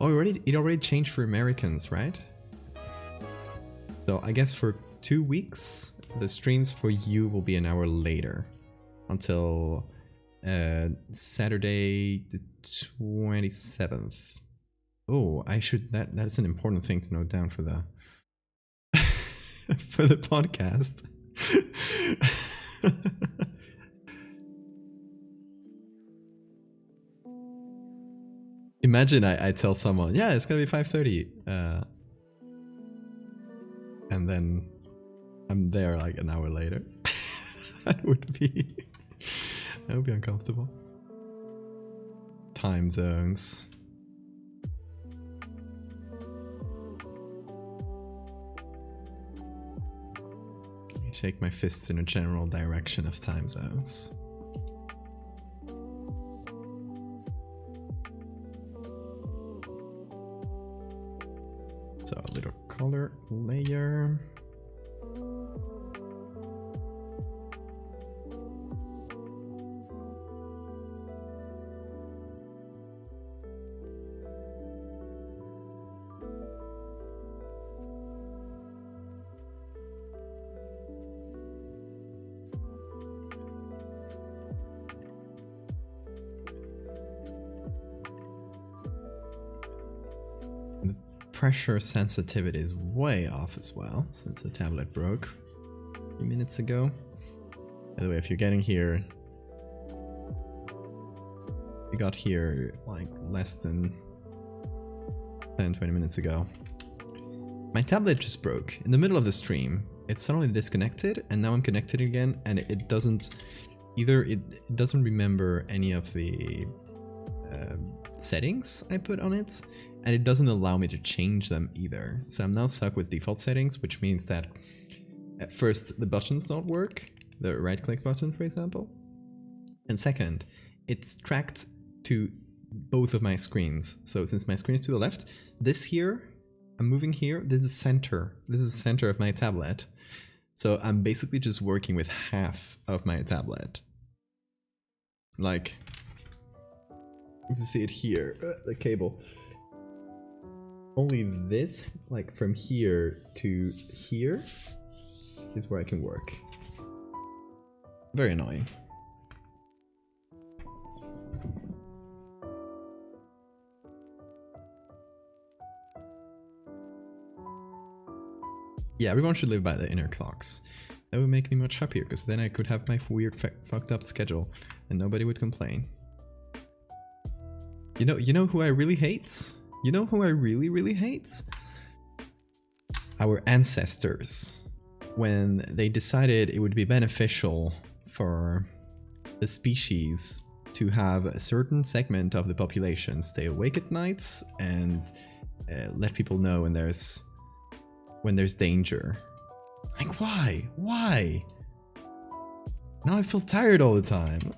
Oh, it already changed for Americans, right? So I guess for 2 weeks, the streams for you will be an hour later until Saturday the 27th. Oh, that's an important thing to note down for the for the podcast. Imagine I tell someone, yeah, it's gonna be 5:30, and then I'm there like an hour later. That would be uncomfortable. Time zones. Shake my fists in a general direction of time zones. So a little color layer. Pressure sensitivity is way off as well, since the tablet broke a few minutes ago. By the way, if you're getting here, you got here like less than 10-20 minutes ago. My tablet just broke in the middle of the stream. It suddenly disconnected, and now I'm connected again, and it doesn't either. It doesn't remember any of the settings I put on it, and it doesn't allow me to change them either. So I'm now stuck with default settings, which means that at first the buttons don't work, the right click button for example, and second, it's tracked to both of my screens. So since my screen is to the left, this here, I'm moving here, this is center. This is the center of my tablet. So I'm basically just working with half of my tablet. Like, you can see it here, the cable. Only this, like from here to here, is where I can work. Very annoying. Yeah, everyone should live by the inner clocks. That would make me much happier, because then I could have my weird fucked up schedule and nobody would complain. You know who I really hate? You know who I really hate? Our ancestors. When they decided it would be beneficial for the species to have a certain segment of the population stay awake at nights and let people know when there's danger. Like, why? Why? Now I feel tired all the time.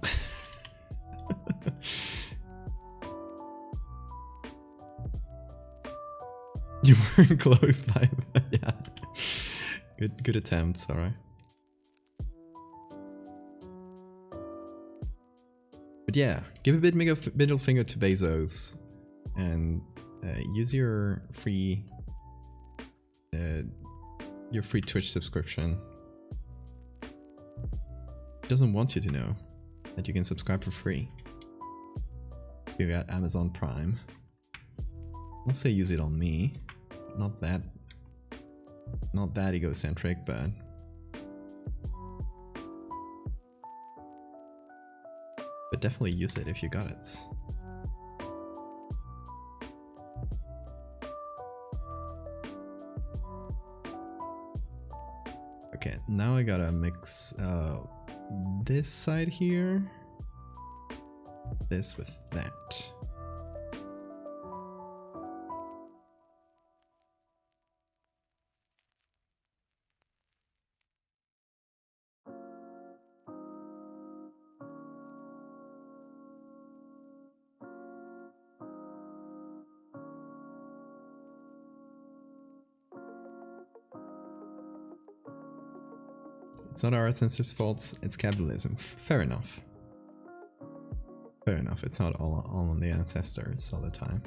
You weren't close by, but yeah. Good attempts, alright. But yeah, give a bit middle finger to Bezos and use your free Twitch subscription. He doesn't want you to know that you can subscribe for free. You got Amazon Prime. I'll say use it on me. Not that egocentric, but definitely use it if you got it. Okay, now I gotta mix this side here, this with that. It's not our ancestors' fault, it's capitalism. Fair enough. Fair enough, it's not all on the ancestors all the time.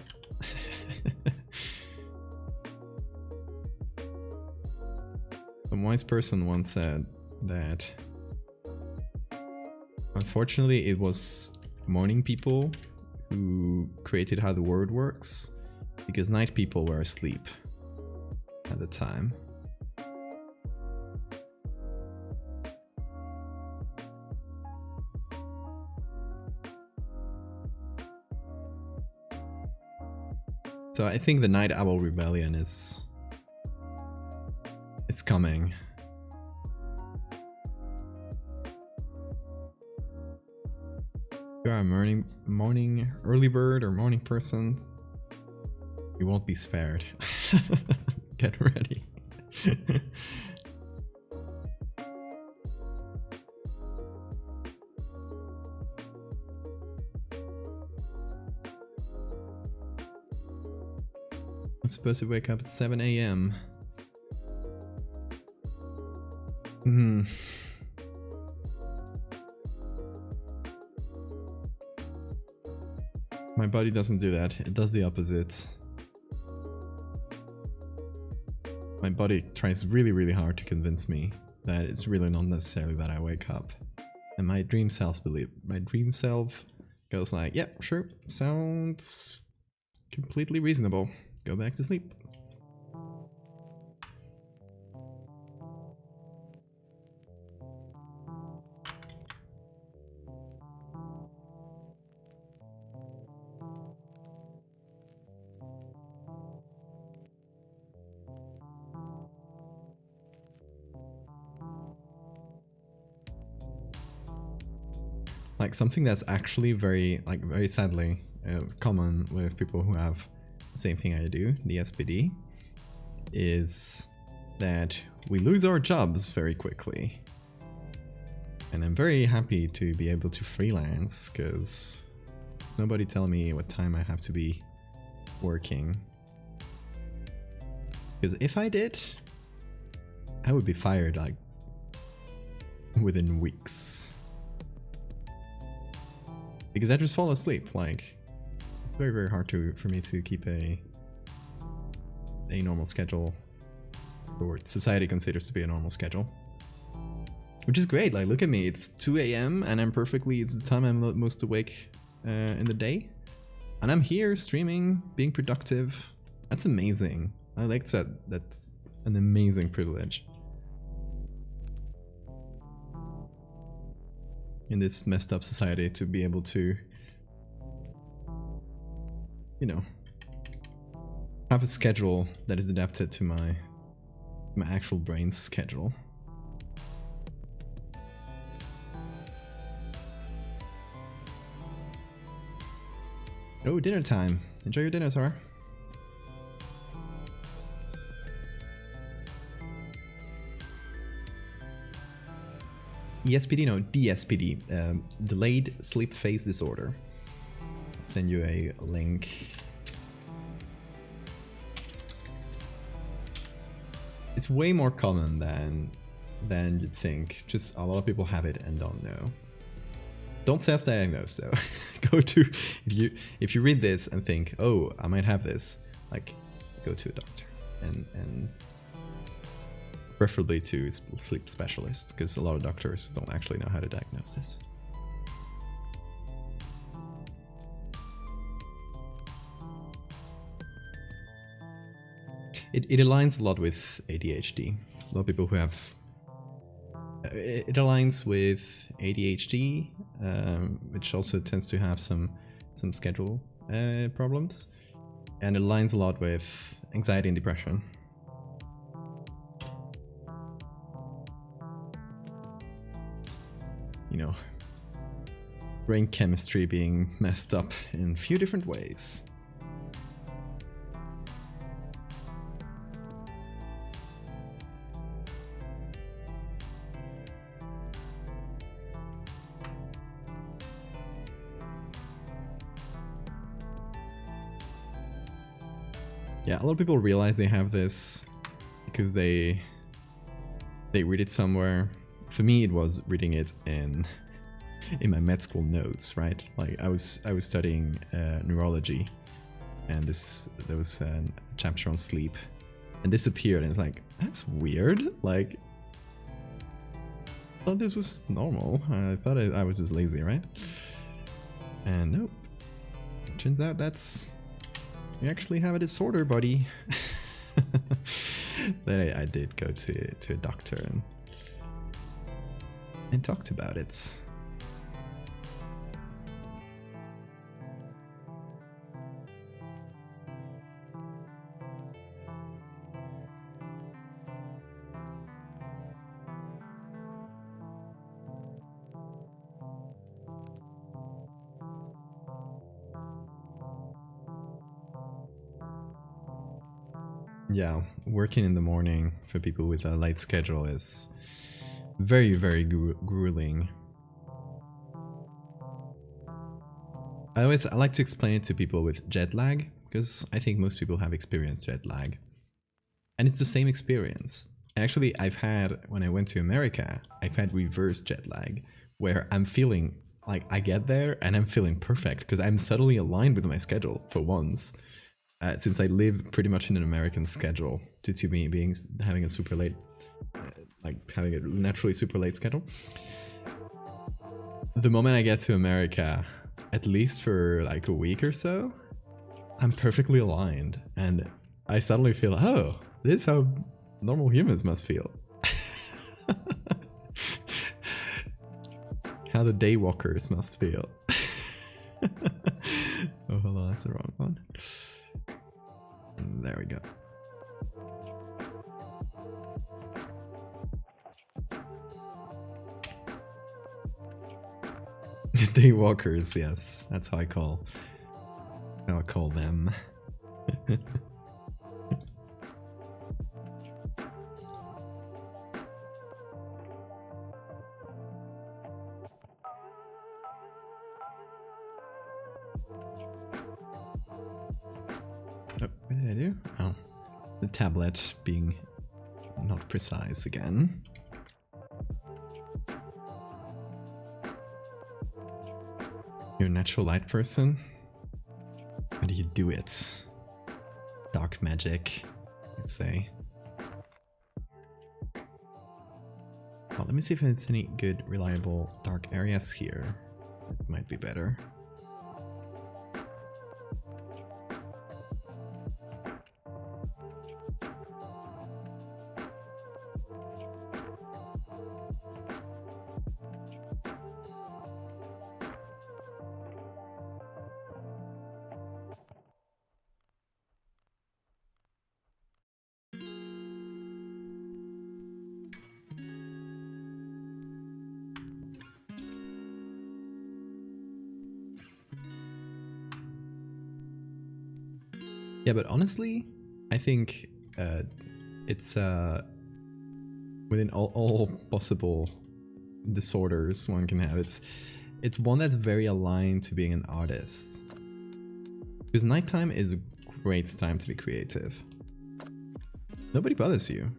Some wise person once said that unfortunately it was morning people who created how the world works, because night people were asleep at the time. So I think the Night Owl Rebellion is coming. If you are a morning early bird or morning person, you won't be spared. Get ready. I'm supposed to wake up at 7 a.m. My body doesn't do that. It does the opposite. My body tries really hard to convince me that it's really not necessary that I wake up. And my dream self goes like, yep, sure, sounds completely reasonable. Go back to sleep. like something that's actually very sadly common with people who have the same thing I do, the SPD, is that we lose our jobs very quickly. And I'm very happy to be able to freelance because there's nobody telling me what time I have to be working. Because if I did, I would be fired like within weeks. Because I just fall asleep. Like, it's very, very hard for me to keep a normal schedule, or what society considers to be a normal schedule. Which is great. Like, look at me. It's 2 a.m. and it's the time I'm most awake in the day. And I'm here streaming, being productive. That's amazing. I like that. That's an amazing privilege. In this messed up society, to be able to, you know, have a schedule that is adapted to my actual brain's schedule. Oh, dinner time. Enjoy your dinner, Sarah. ESPD, no, DSPD, delayed sleep phase disorder. I'll send you a link. It's way more common than you'd think. Just a lot of people have it and don't know. Don't self-diagnose though. Go to, if you read this and think, oh, I might have this, like, go to a doctor and preferably to sleep specialists, because a lot of doctors don't actually know how to diagnose this. It aligns a lot with ADHD. A lot of people who have it aligns with ADHD, which also tends to have some schedule problems, and it aligns a lot with anxiety and depression. You know, brain chemistry being messed up in a few different ways. Yeah, a lot of people realize they have this because they read it somewhere. For me, it was reading it in my med school notes, right? Like I was studying neurology, and there was a chapter on sleep, and this appeared, and it's like, that's weird. Like, I thought this was normal. I thought I was just lazy, right? And nope. Turns out you actually have a disorder, buddy. Then I did go to a doctor and talked about it. Yeah, working in the morning for people with a light schedule is very, very grueling. I like to explain it to people with jet lag, because I think most people have experienced jet lag. And it's the same experience. Actually, when I went to America, I've had reverse jet lag, where I'm feeling like I get there and I'm feeling perfect, because I'm subtly aligned with my schedule for once. Since I live pretty much in an American schedule, due to me having a super late, having a naturally super late schedule. The moment I get to America, at least for like a week or so, I'm perfectly aligned, and I suddenly feel, oh, this is how normal humans must feel. How the daywalkers must feel. Oh, hold on, that's the wrong one. There we go. Daywalkers, yes, that's how I call them. Oh, what did I do? Oh, the tablet being not precise again. You're a natural light person? How do you do it? Dark magic, you say. Well, let me see if there's any good, reliable dark areas here. It might be better. Yeah, but honestly, I think it's within all possible disorders one can have. It's one that's very aligned to being an artist. Because nighttime is a great time to be creative. Nobody bothers you.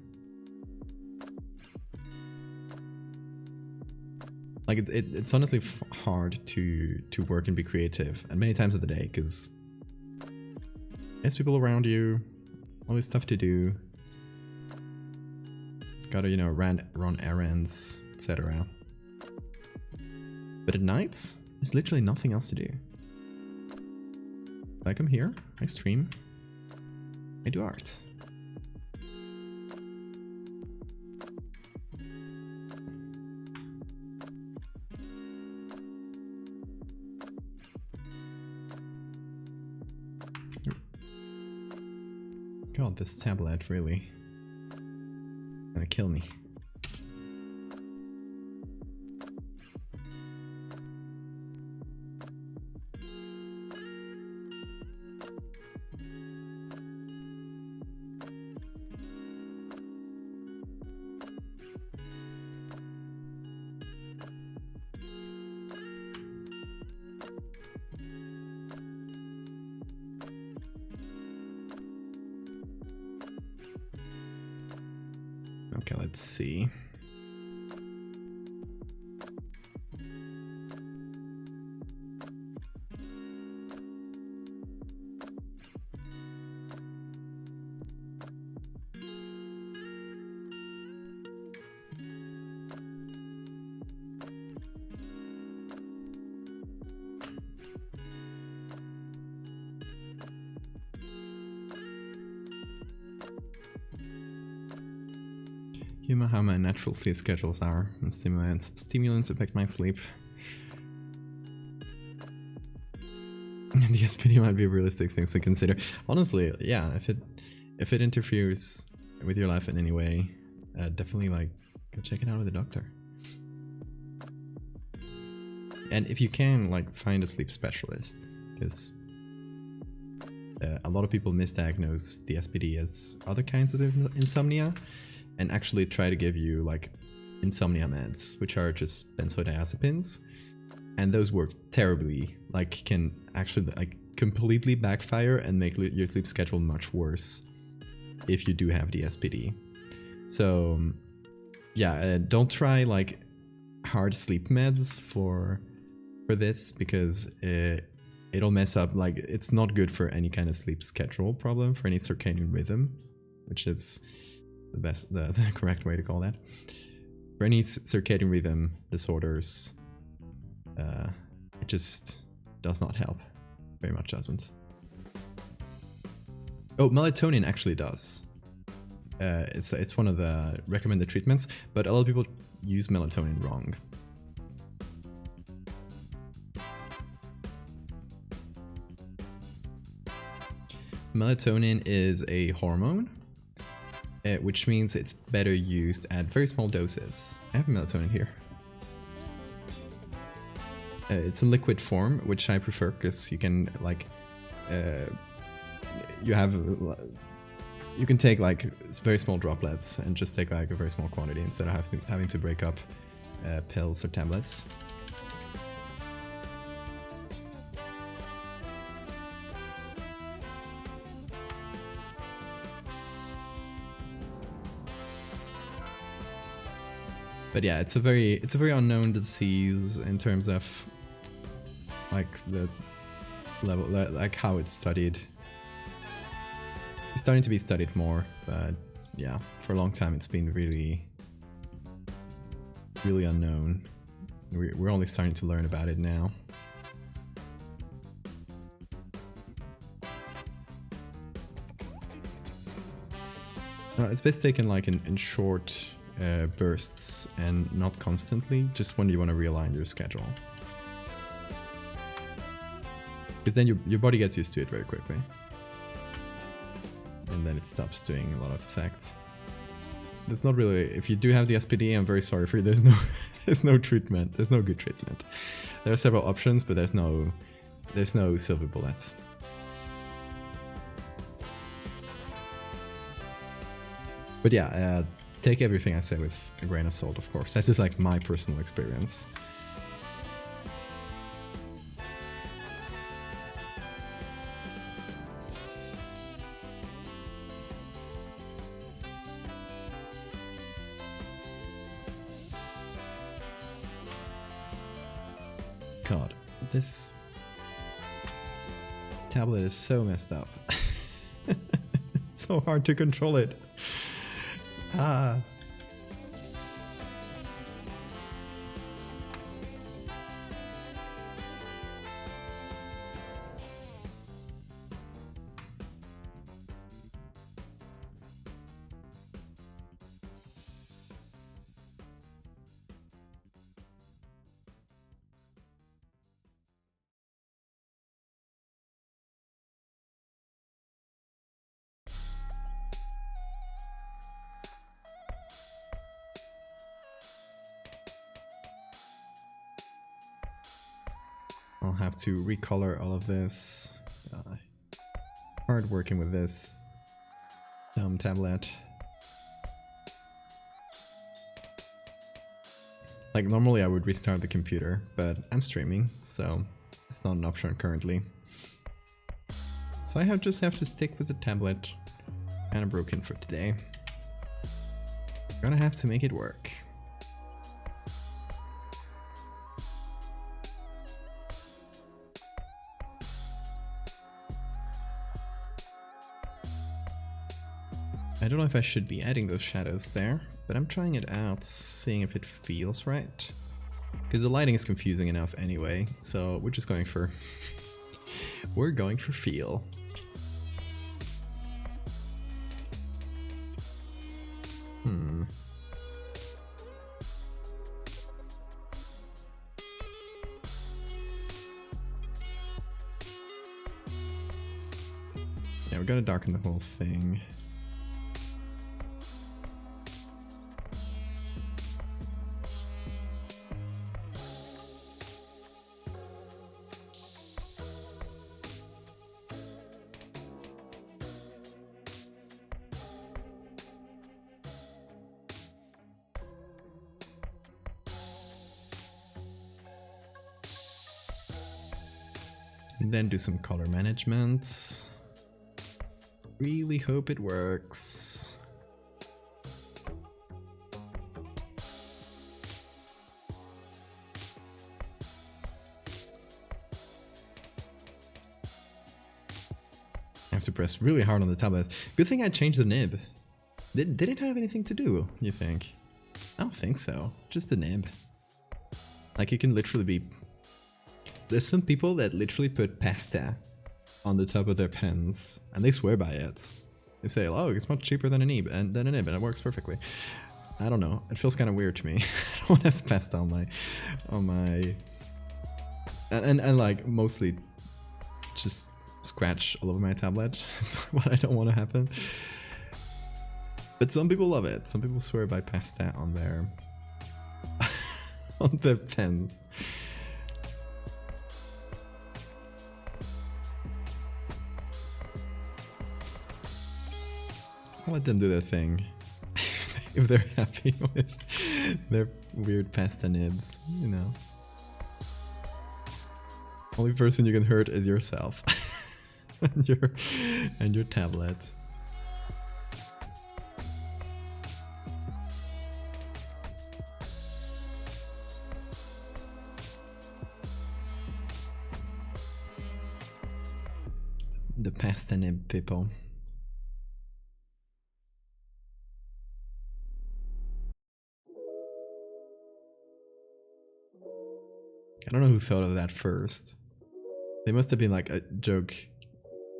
Like it's honestly hard to work and be creative, and many times of the day, because there's people around you, always stuff to do. Gotta, you know, run errands, etc. But at night, there's literally nothing else to do. Like, I'm here, I stream, I do art. God, this tablet really gonna kill me. Okay, let's see. You know how my natural sleep schedules are, and stimulants affect my sleep. The SPD might be realistic things to consider. Honestly, yeah, if it interferes with your life in any way, definitely like go check it out with a doctor. And if you can, like, find a sleep specialist, because a lot of people misdiagnose the SPD as other kinds of insomnia, and actually try to give you like insomnia meds, which are just benzodiazepines, and those work terribly. Like, can actually like completely backfire and make your sleep schedule much worse if you do have the SPD. So yeah, don't try like hard sleep meds for this, because it'll mess up. Like, it's not good for any kind of sleep schedule problem, for any circadian rhythm, which is the correct way to call that. For any circadian rhythm disorders, it just does not help. Very much doesn't. Oh, melatonin actually does. It's one of the recommended treatments, but a lot of people use melatonin wrong. Melatonin is a hormone, which means it's better used at very small doses. I have melatonin here. It's in liquid form, which I prefer because you can like you can take like very small droplets and just take like a very small quantity instead of having to break up pills or tablets. But yeah, it's a very unknown disease in terms of like the level, like how it's studied. It's starting to be studied more, but yeah, for a long time it's been really unknown. We're only starting to learn about it now. It's best taken like in short bursts and not constantly, just when you want to realign your schedule. Because then your body gets used to it very quickly. And then it stops doing a lot of effects. There's not really, if you do have the SPD, I'm very sorry for you, there's no treatment, there's no good treatment. There are several options, but there's no silver bullets. But yeah, take everything I say with a grain of salt, of course. That's just like my personal experience. God, this tablet is so messed up. It's so hard to control it. Ah. I'll have to recolor all of this. Hard working with this dumb tablet. Like normally I would restart the computer, but I'm streaming, so it's not an option currently. So I just have to stick with the tablet. Kinda broken for today. Gonna have to make it work. I don't know if I should be adding those shadows there, but I'm trying it out, seeing if it feels right. Because the lighting is confusing enough anyway, so we're just going for... we're going for feel. Yeah, we're gonna darken the whole thing. And then do some color management. Really hope it works. I have to press really hard on the tablet. Good thing I changed the nib. Did it have anything to do, you think? I don't think so. Just the nib. Like it can literally be... There's some people that literally put pasta on the top of their pens, and they swear by it. They say, "Oh, it's much cheaper than a nib, and it works perfectly." I don't know. It feels kind of weird to me. I don't want to have pasta on my, and like mostly just scratch all over my tablet. That's what I don't want to happen. But some people love it. Some people swear by pasta on their on their pens. I'll let them do their thing. If they're happy with their weird pasta nibs, you know. Only person you can hurt is yourself. and your tablet. The pasta nib people. I don't know who thought of that first. They must have been like a joke.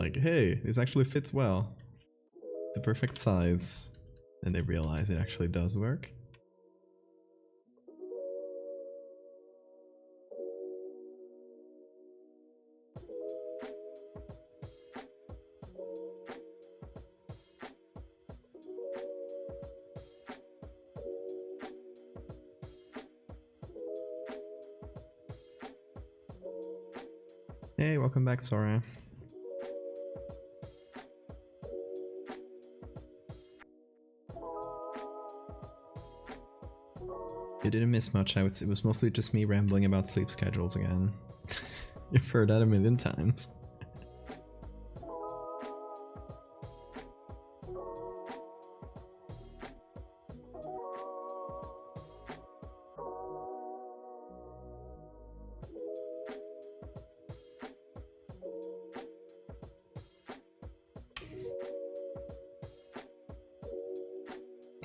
Like, hey, this actually fits well. It's the perfect size. And they realize it actually does work. Hey, welcome back, Sora. You didn't miss much. It was mostly just me rambling about sleep schedules again. You've heard that a million times.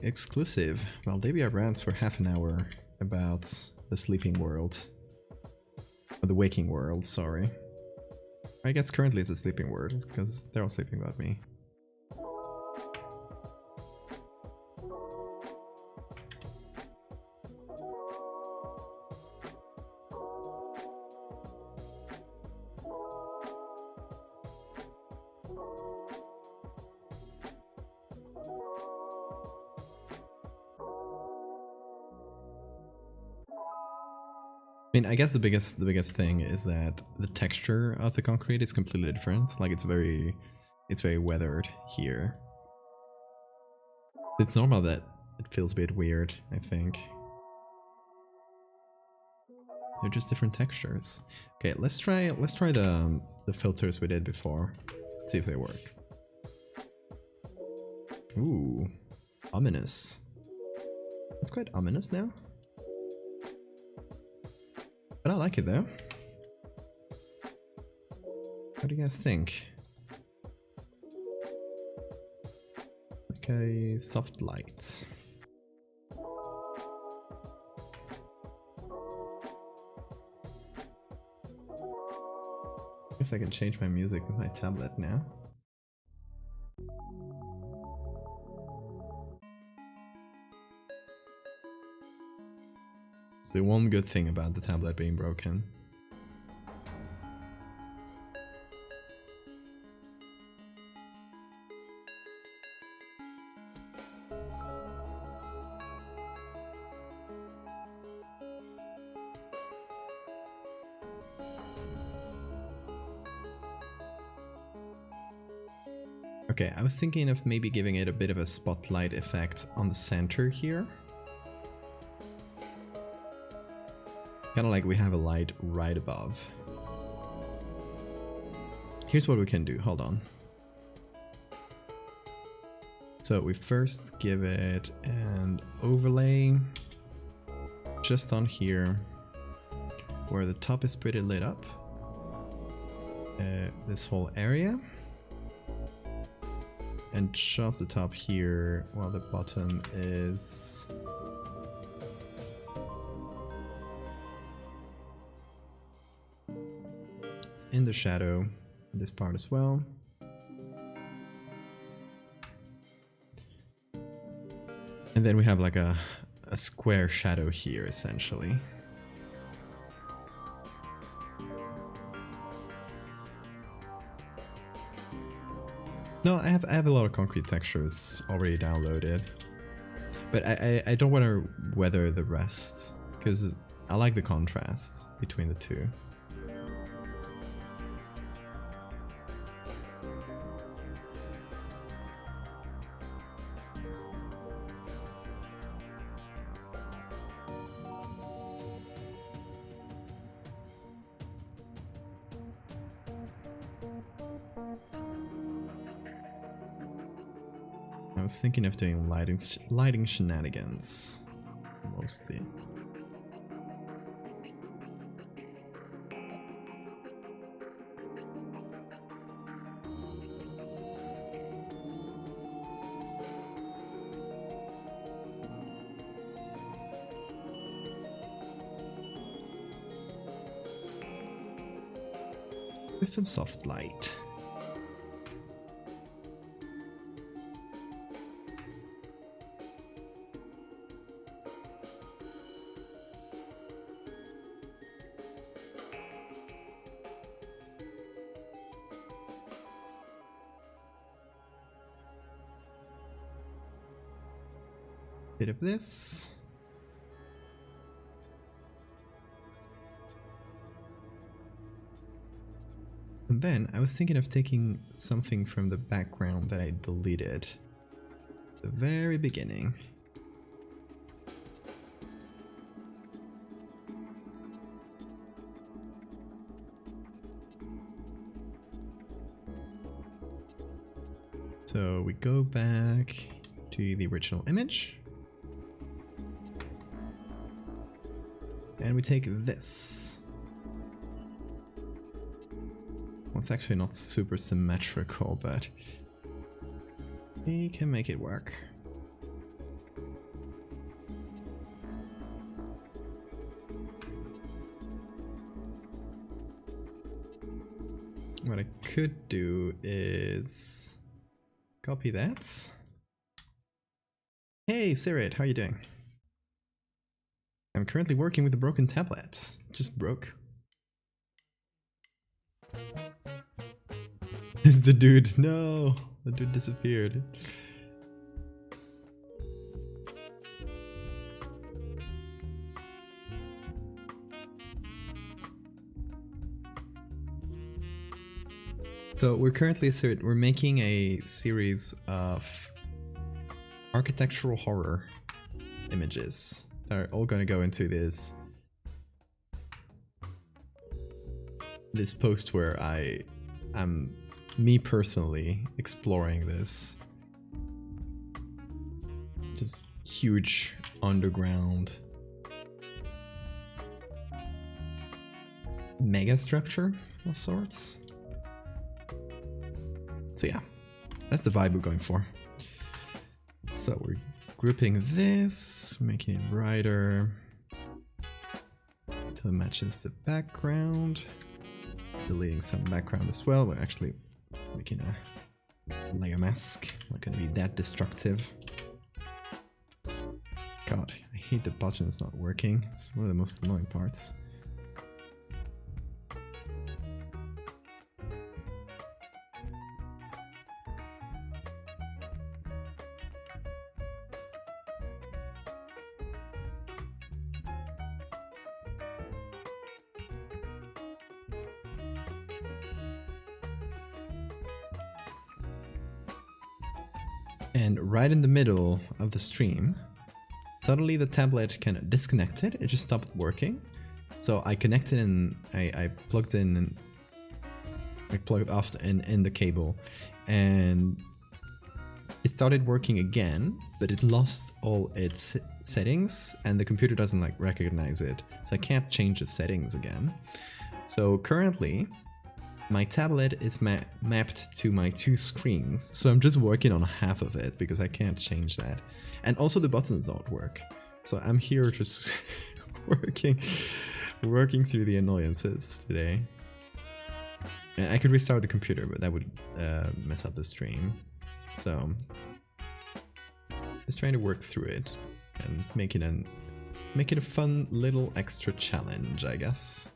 Exclusive. Valdevia rants for half an hour about the sleeping world. Or the waking world, sorry. I guess currently it's the sleeping world, because they're all sleeping about me. I mean, I guess the biggest thing is that the texture of the concrete is completely different. Like it's very weathered here. It's normal that it feels a bit weird, I think. They're just different textures. Okay, let's try the filters we did before. See if they work. Ooh, ominous. It's quite ominous now. But I like it though. What do you guys think? Okay, soft lights. Guess I can change my music with my tablet now. It's the one good thing about the tablet being broken. Okay, I was thinking of maybe giving it a bit of a spotlight effect on the center here. Kind of like we have a light right above. Here's what we can do, hold on. So we first give it an overlay just on here where the top is pretty lit up. This whole area. And just the top here while the bottom is in the shadow, this part as well. And then we have like a square shadow here essentially. No, I have a lot of concrete textures already downloaded. But I don't want to weather the rest because I like the contrast between the two. was thinking of doing lighting shenanigans, mostly. With some soft light. Bit of this. And then I was thinking of taking something from the background that I deleted at the very beginning. So we go back to the original image. And we take this. Well, it's actually not super symmetrical, but we can make it work. What I could do is copy that. Hey, Sirit, how are you doing? I'm currently working with a broken tablet. It just broke. It's the dude. No, the dude disappeared. So we're making a series of architectural horror images. They're all going to go into this post where I am, me personally, exploring this just huge underground mega structure of sorts. So yeah, that's the vibe we're going for. So we're grouping this, making it brighter until it matches the background. Deleting some background as well. We're actually making a layer mask. Not gonna be that destructive. God, I hate the buttons not working. It's one of the most annoying parts. And right in the middle of the stream, suddenly the tablet kind of disconnected. It just stopped working. So I connected and I plugged in and I plugged off in the cable, and it started working again, but it lost all its settings and the computer doesn't like recognize it. So I can't change the settings again. So currently my tablet is mapped to my two screens, so I'm just working on half of it because I can't change that. And also the buttons don't work. So I'm here just working through the annoyances today. And I could restart the computer, but that would mess up the stream. So just trying to work through it and make it a fun little extra challenge, I guess.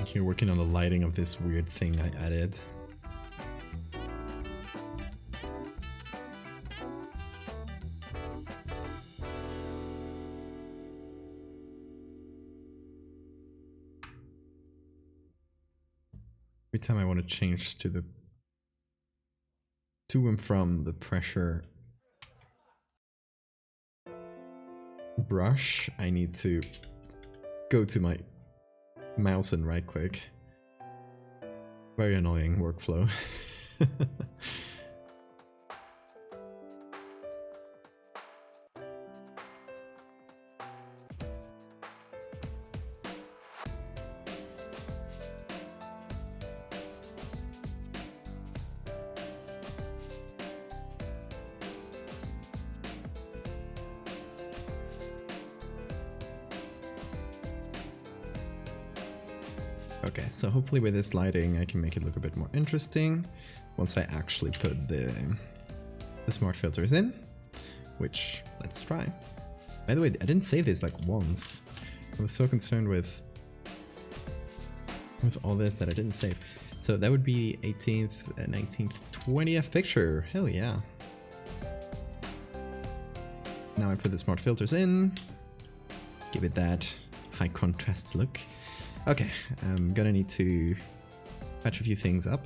Here working on the lighting of this weird thing I added. every time I want to change to and from the pressure brush, I need to go to my mouse and right click. Very annoying workflow. Okay, so hopefully with this lighting I can make it look a bit more interesting once I actually put the smart filters in, which let's try. By the way, I didn't save this like once. I was so concerned with all this that I didn't save. So that would be 18th, 19th, 20th picture. Hell yeah. Now I put the smart filters in, give it that high contrast look. Okay, I'm gonna need to patch a few things up,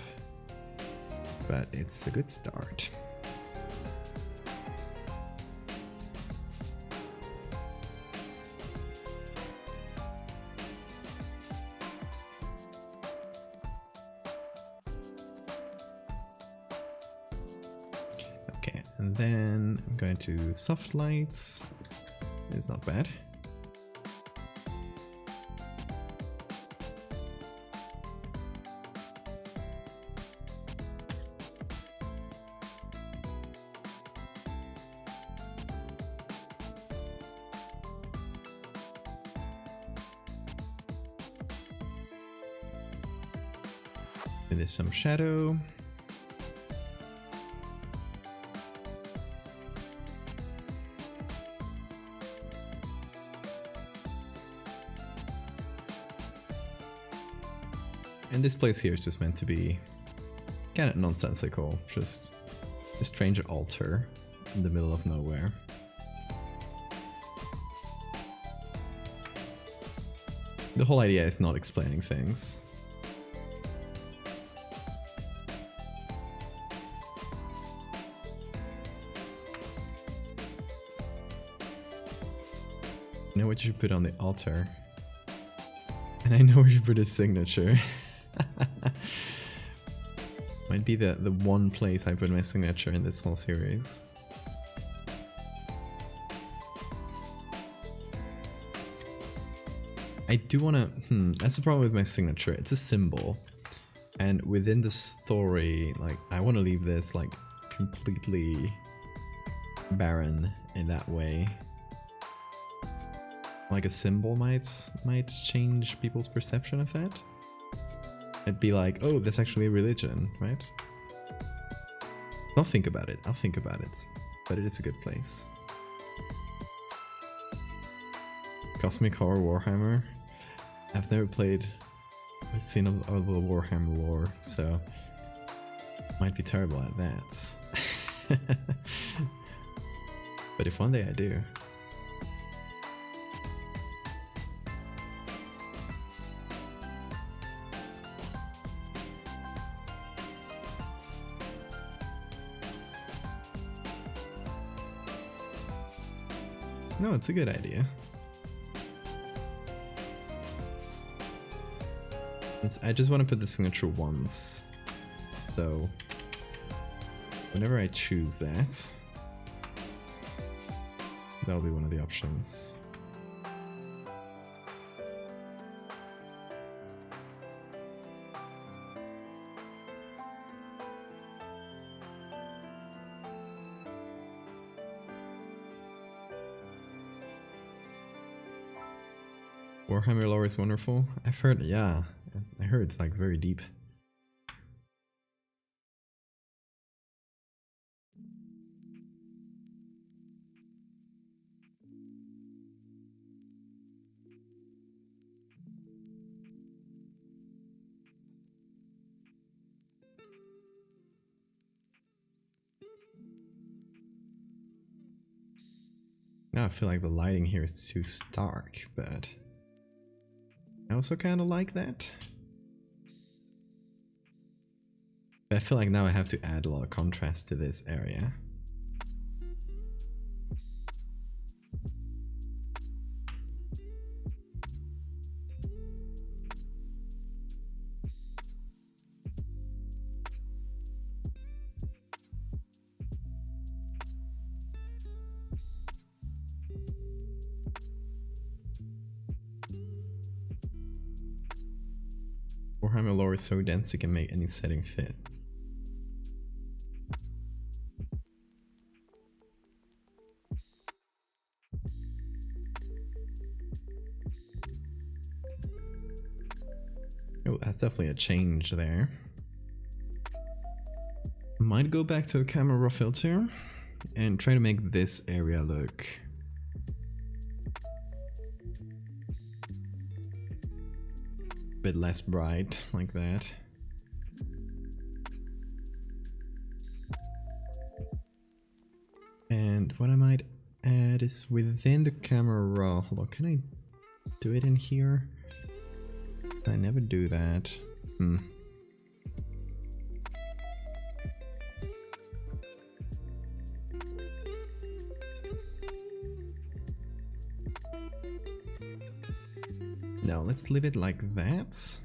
but it's a good start. Okay, and then I'm going to soft lights. It's not bad. There's some shadow. And this place here is just meant to be kind of nonsensical, just a strange altar in the middle of nowhere. The whole idea is not explaining things. I know what you put on the altar, and I know where you put his signature. Might be the one place I put my signature in this whole series. I do wanna, that's the problem with my signature. It's a symbol, and within the story, like, I wanna leave this like completely barren in that way. Like a symbol might change people's perception of that. It'd be like, oh, that's actually a religion, right? I'll think about it. I'll think about it. But it is a good place. Cosmic Horror Warhammer. I've never played a scene of the Warhammer lore, so might be terrible at that. But if one day I do. No, it's a good idea. I just want to put the signature once. So whenever I choose that, that'll be one of the options. Warhammer lore is wonderful. I've heard, yeah, I heard it's like very deep. Now I feel like the lighting here is too stark, but I also kind of like that. But I feel like now I have to add a lot of contrast to this area. Warhammer lore is so dense you can make any setting fit. Oh, that's definitely a change there. Might go back to a camera raw filter and try to make this area look a bit less bright, like that. And what I might add is within the camera raw. Hold on, can I do it in here? I never do that. No, let's leave it like that.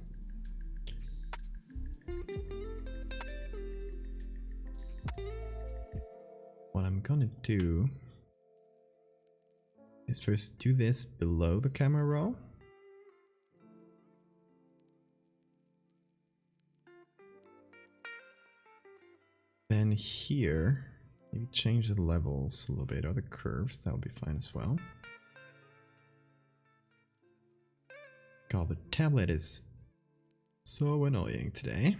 What I'm gonna do is first do this below the camera roll. Then here, maybe change the levels a little bit, or the curves, that would be fine as well. God, the tablet is so annoying today.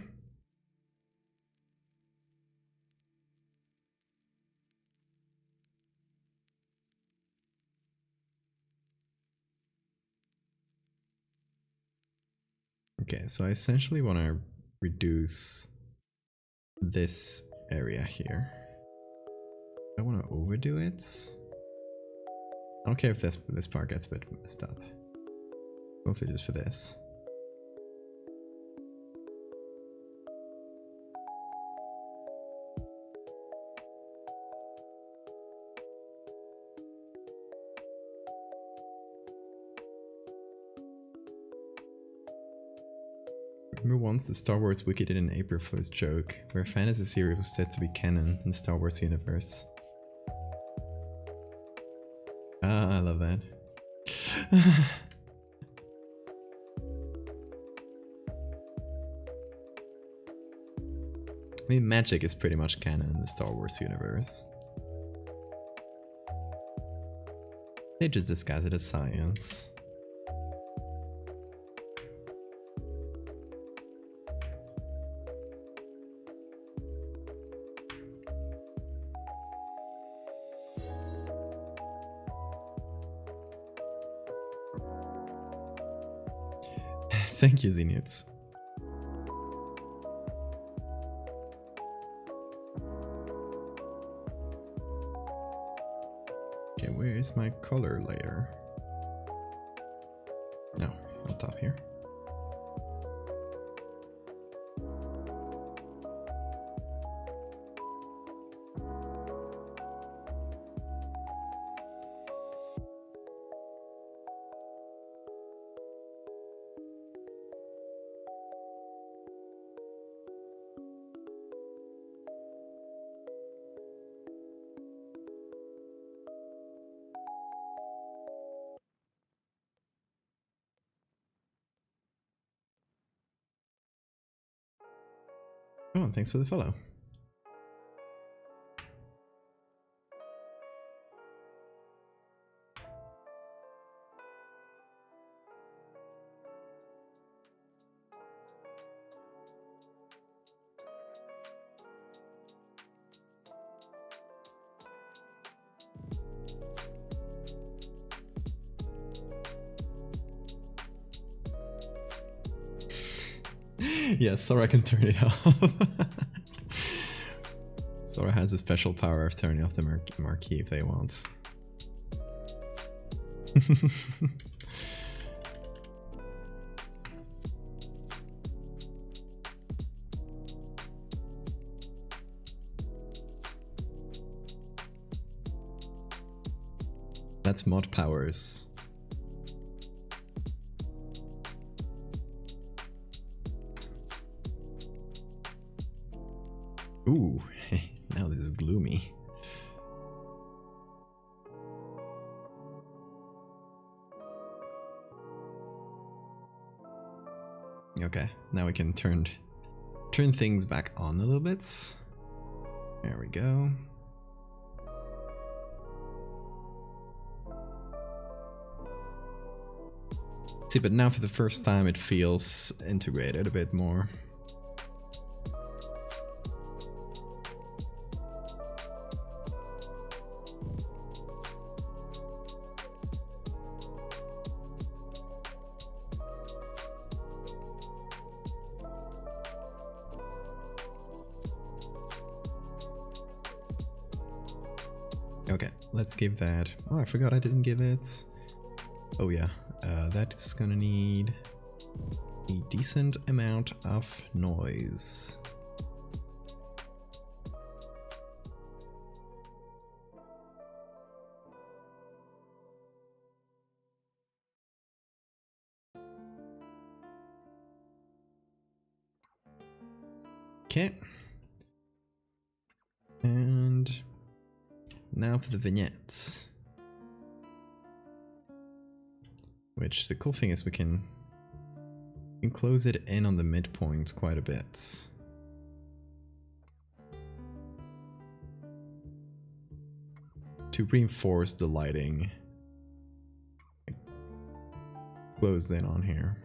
Okay, so I essentially want to reduce this area here. I don't want to overdo it. I don't care if this part gets a bit messed up. Mostly just for this. Remember once the Star Wars wiki did an April Fool's joke, where a fantasy series was said to be canon in the Star Wars universe. Ah, I love that. I mean, magic is pretty much canon in the Star Wars universe. They just disguise it as science. Thank you, Zeniths. Okay, where is my color layer? No, on top here. Oh, and thanks for the follow. Yes, Sora can turn it off. Sora has a special power of turning off the marquee if they want. That's mod powers. Ooh, now this is gloomy. Okay, now we can turn things back on a little bit. There we go. See, but now for the first time it feels integrated a bit more. Okay, let's give that... Oh, I forgot I didn't give it... Oh yeah, that's gonna need a decent amount of noise. Okay. And now for the vignettes. Which the cool thing is we can close it in on the midpoint quite a bit. To reinforce the lighting closed in on here.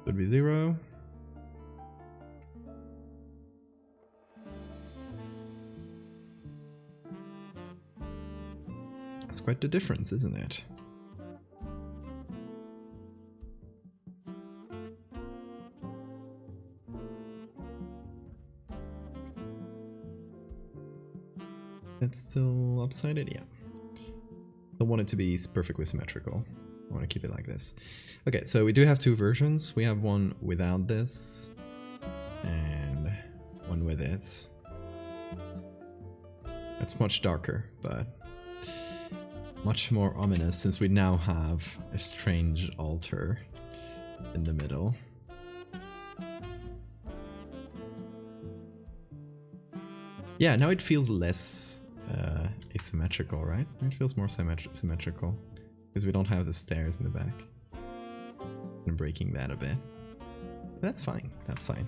Would be 0. That's quite the difference, isn't it? That's still lopsided? Yeah. Don't want it to be perfectly symmetrical. I want to keep it like this. Okay, so we do have two versions. We have one without this and one with it. It's much darker, but much more ominous since we now have a strange altar in the middle. Yeah, now it feels less asymmetrical, right? It feels more symmetrical because we don't have the stairs in the back. I'm breaking that a bit. That's fine, that's fine.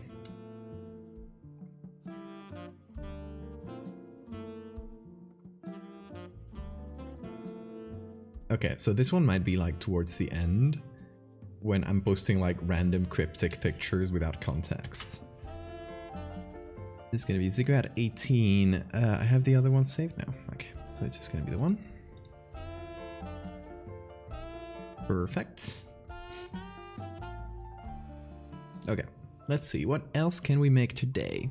Okay, so this one might be like towards the end when I'm posting like random cryptic pictures without context. This is gonna be Ziggurat 18. I have the other one saved now. Okay, so it's just gonna be the one. Perfect. Okay, let's see. What else can we make today?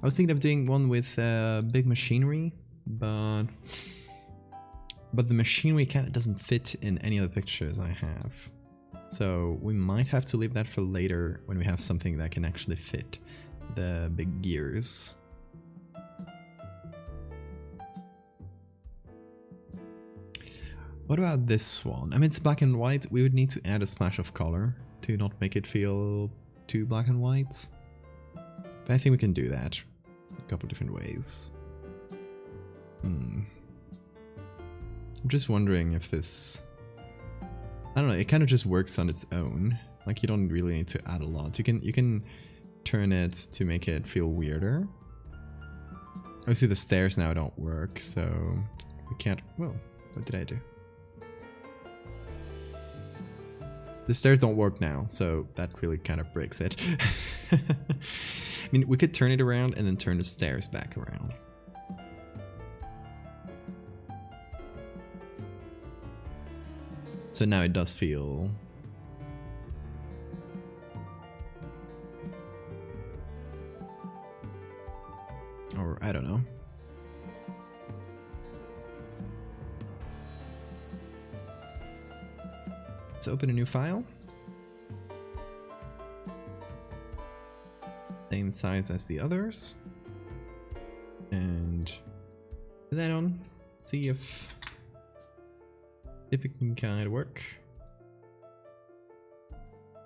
I was thinking of doing one with big machinery, but the machinery kind of doesn't fit in any of the pictures I have. So we might have to leave that for later when we have something that can actually fit the big gears. What about this one? I mean, it's black and white. We would need to add a splash of color to not make it feel too black and white. But I think we can do that a couple different ways. I'm just wondering if this... I don't know, it kind of just works on its own. Like, you don't really need to add a lot. You can turn it to make it feel weirder. Obviously the stairs now don't work, so we can't... Whoa, what did I do? The stairs don't work now, so that really kind of breaks it. I mean, we could turn it around and then turn the stairs back around. So now it does feel... Or, I don't know. Let's open a new file. Same size as the others. And then on, see if it can kind of work.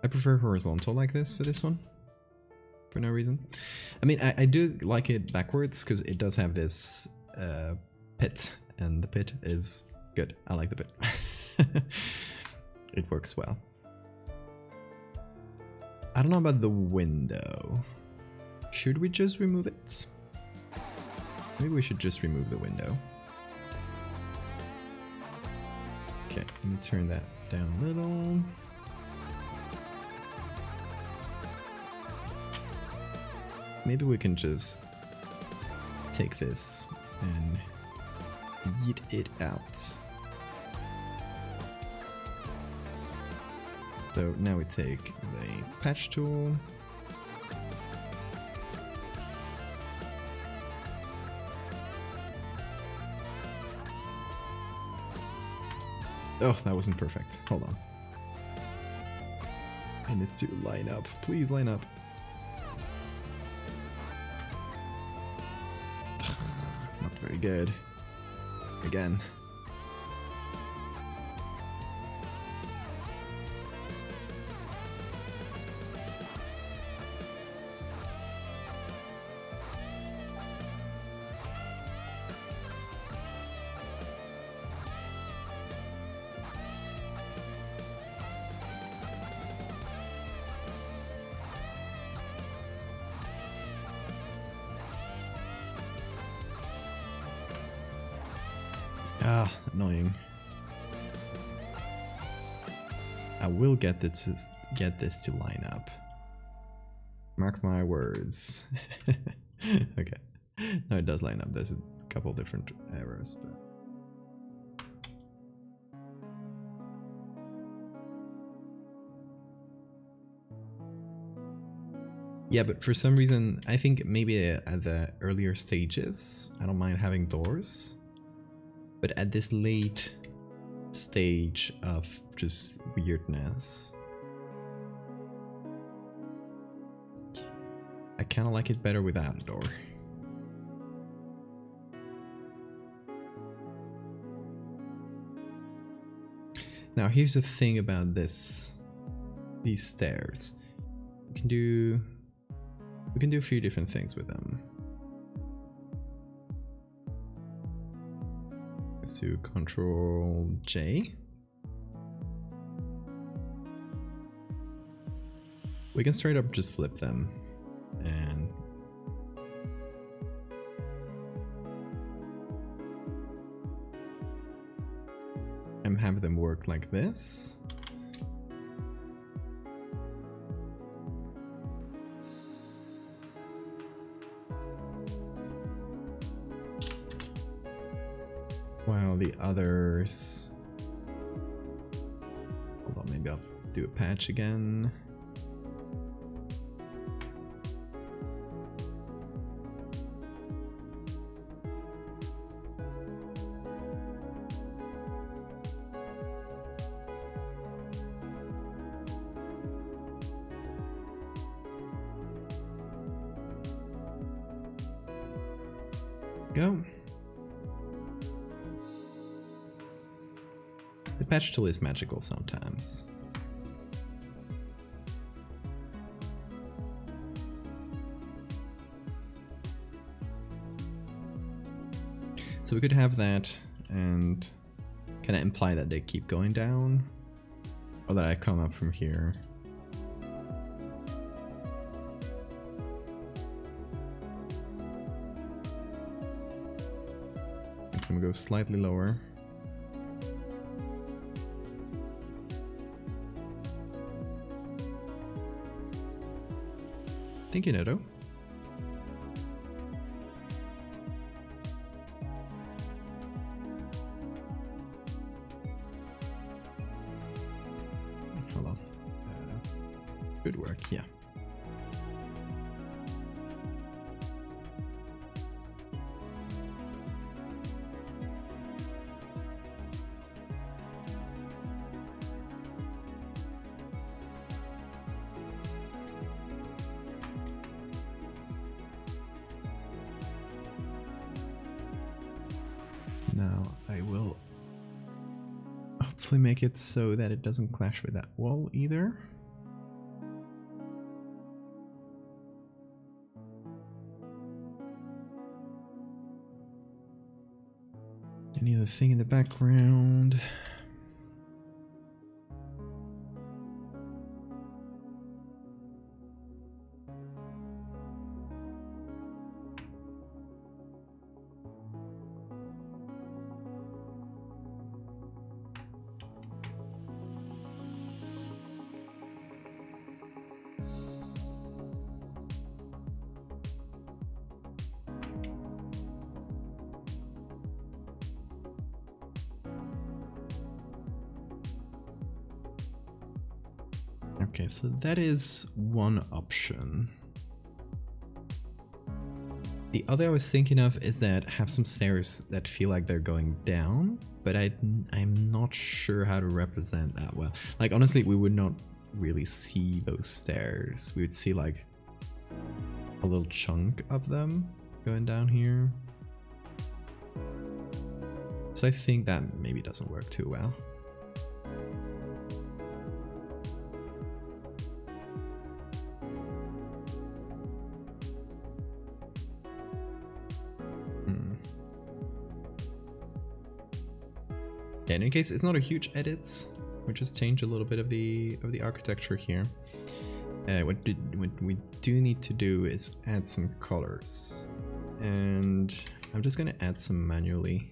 I prefer horizontal like this for this one, for no reason. I mean, I do like it backwards because it does have this pit, and the pit is good. I like the pit. It works well. I don't know about the window. Should we just remove it? Maybe we should just remove the window. Okay, let me turn that down a little. Maybe we can just take this and yeet it out. So now we take the patch tool. Oh, that wasn't perfect. Hold on. It needs to line up. Please line up. Not very good. Again. Ah, annoying. I will get this to line up. Mark my words. Okay. No, it does line up. There's a couple different errors, but yeah, but for some reason, I think maybe at the earlier stages, I don't mind having doors. But at this late stage of just weirdness, I kind of like it better without a door. Now here's the thing about these stairs. We can do a few different things with them. Let's do Control J. We can straight up just flip them and have them work like this. While the others... Hold on, maybe I'll do a patch again. Go. The patch tool is magical sometimes. So we could have that and kind of imply that they keep going down, or that I come up from here. I'm gonna go slightly lower. Thank you, Neto. Hold on. Good work, yeah. Now I will hopefully make it so that it doesn't clash with that wall either. Any other thing in the background? Okay, so that is one option. The other I was thinking of is that have some stairs that feel like they're going down, but I'm not sure how to represent that well. Like, honestly, we would not really see those stairs. We would see like a little chunk of them going down here. So I think that maybe doesn't work too well. Yeah, in any case, it's not a huge edit. We just change a little bit of the architecture here. What we do need to do is add some colors, and I'm just gonna add some manually.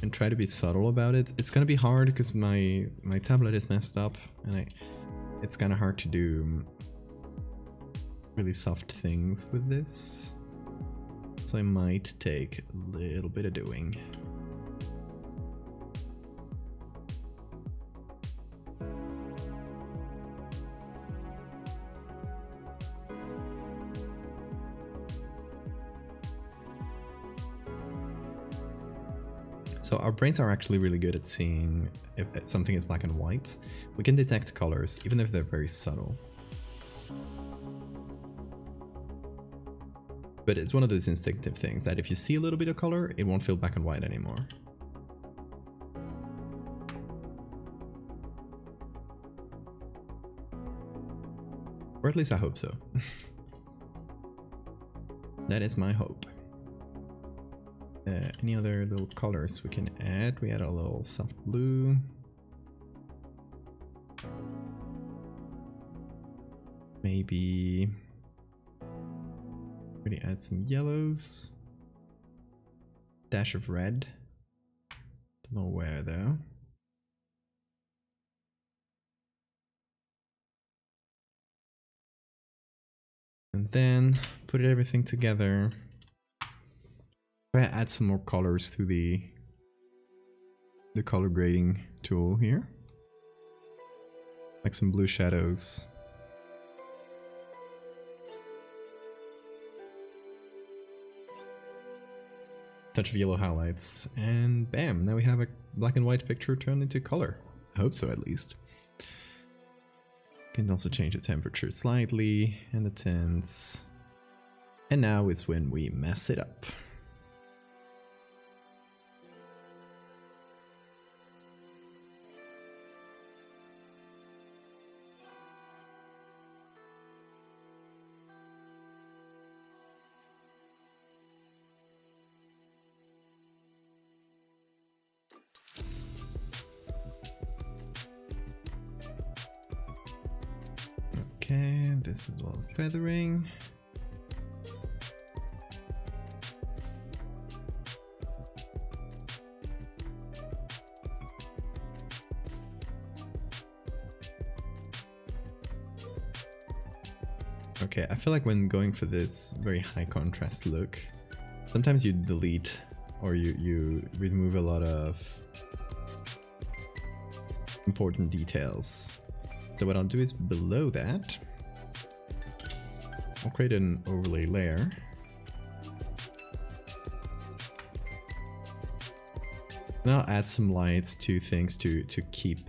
And try to be subtle about it. It's gonna be hard because my tablet is messed up, and it's kind of hard to do really soft things with this. So I might take a little bit of doing. So our brains are actually really good at seeing if something is black and white. We can detect colors, even if they're very subtle. But it's one of those instinctive things that if you see a little bit of color, it won't feel black and white anymore. Or at least I hope so. That is my hope. Any other little colors we can add? We add a little soft blue. Maybe really add some yellows. Dash of red. Don't know where though. And then put everything together. Try to add some more colors to the color grading tool here. Like some blue shadows. Touch of yellow highlights, and bam, now we have a black and white picture turned into color. I hope so, at least. Can also change the temperature slightly and the tints. And now is when we mess it up. Okay, this is all feathering. Okay, I feel like when going for this very high contrast look, sometimes you delete or you remove a lot of important details. So what I'll do is below that, I'll create an overlay layer. And I'll add some lights to things to keep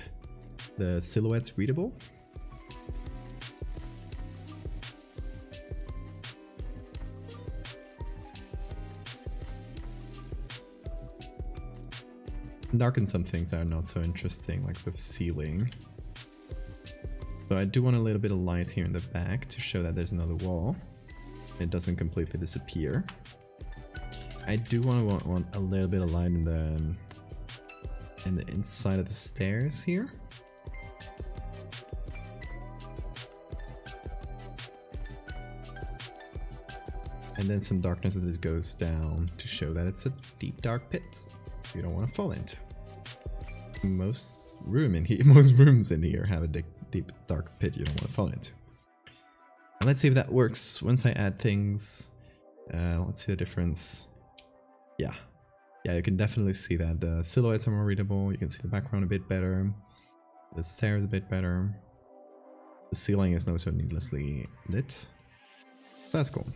the silhouettes readable. Darken some things that are not so interesting, like the ceiling. So I do want a little bit of light here in the back to show that there's another wall. It doesn't completely disappear. I do want a little bit of light in the inside of the stairs here. And then some darkness as this goes down to show that it's a deep dark pit you don't want to fall into. Most rooms in here have a deep dark pit you don't want to fall into. And let's see if that works once I add things. Let's see the difference. Yeah, you can definitely see that the silhouettes are more readable. You can see the background a bit better. The stairs a bit better. The ceiling is not so needlessly lit. So that's cool.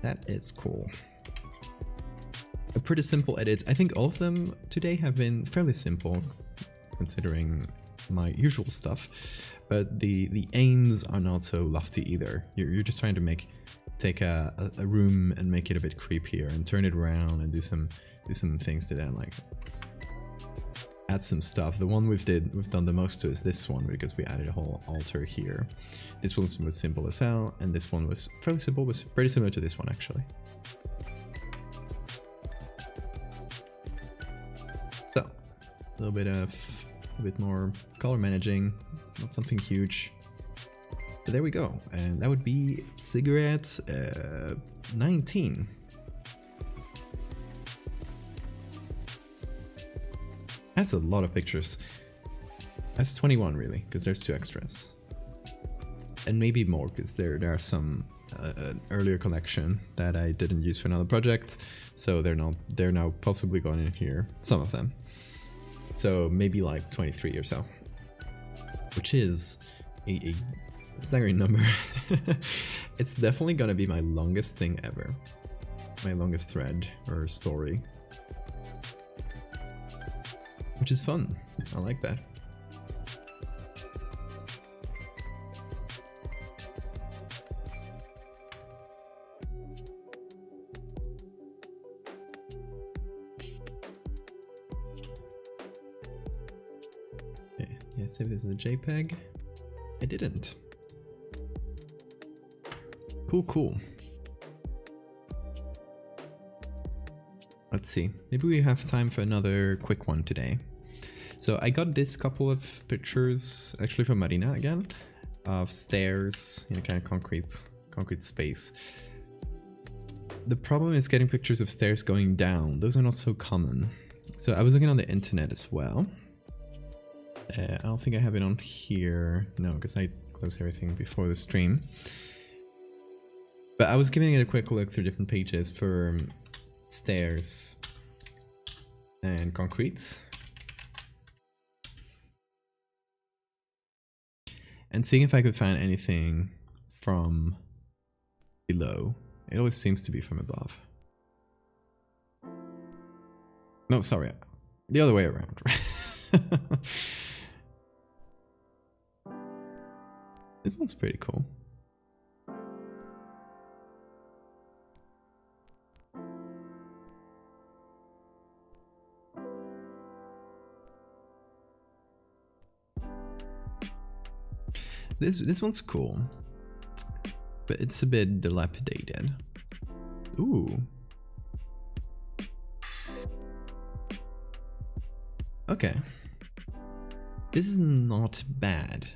That is cool. A pretty simple edit. I think all of them today have been fairly simple, considering my usual stuff. But the aims are not so lofty either. You're just trying to take a room and make it a bit creepier and turn it around and do some things to that, like add some stuff. The one we've done the most to is this one, because we added a whole altar here. This one was simple as hell, and this one was fairly simple, was pretty similar to this one actually. So a bit more color managing, not something huge. But there we go, and that would be cigarette 19. That's a lot of pictures. That's 21 really, because there's 2 extras. And maybe more, because there are some earlier collection that I didn't use for another project, so they're now possibly going in here, some of them. So maybe like 23 or so, which is a staggering number. It's definitely gonna be my longest thing ever, my longest thread or story, which is fun. I like that. Okay, yeah, save this as a JPEG. I didn't. Cool. Let's see. Maybe we have time for another quick one today. So I got this couple of pictures, actually from Marina again, of stairs in a kind of concrete space. The problem is getting pictures of stairs going down. Those are not so common. So I was looking on the internet as well. I don't think I have it on here. No, because I closed everything before the stream. But I was giving it a quick look through different pages for stairs and concrete, and seeing if I could find anything from below. It always seems to be from above. No, sorry, the other way around. This one's pretty cool. This one's cool, but it's a bit dilapidated. Ooh. Okay. This is not bad.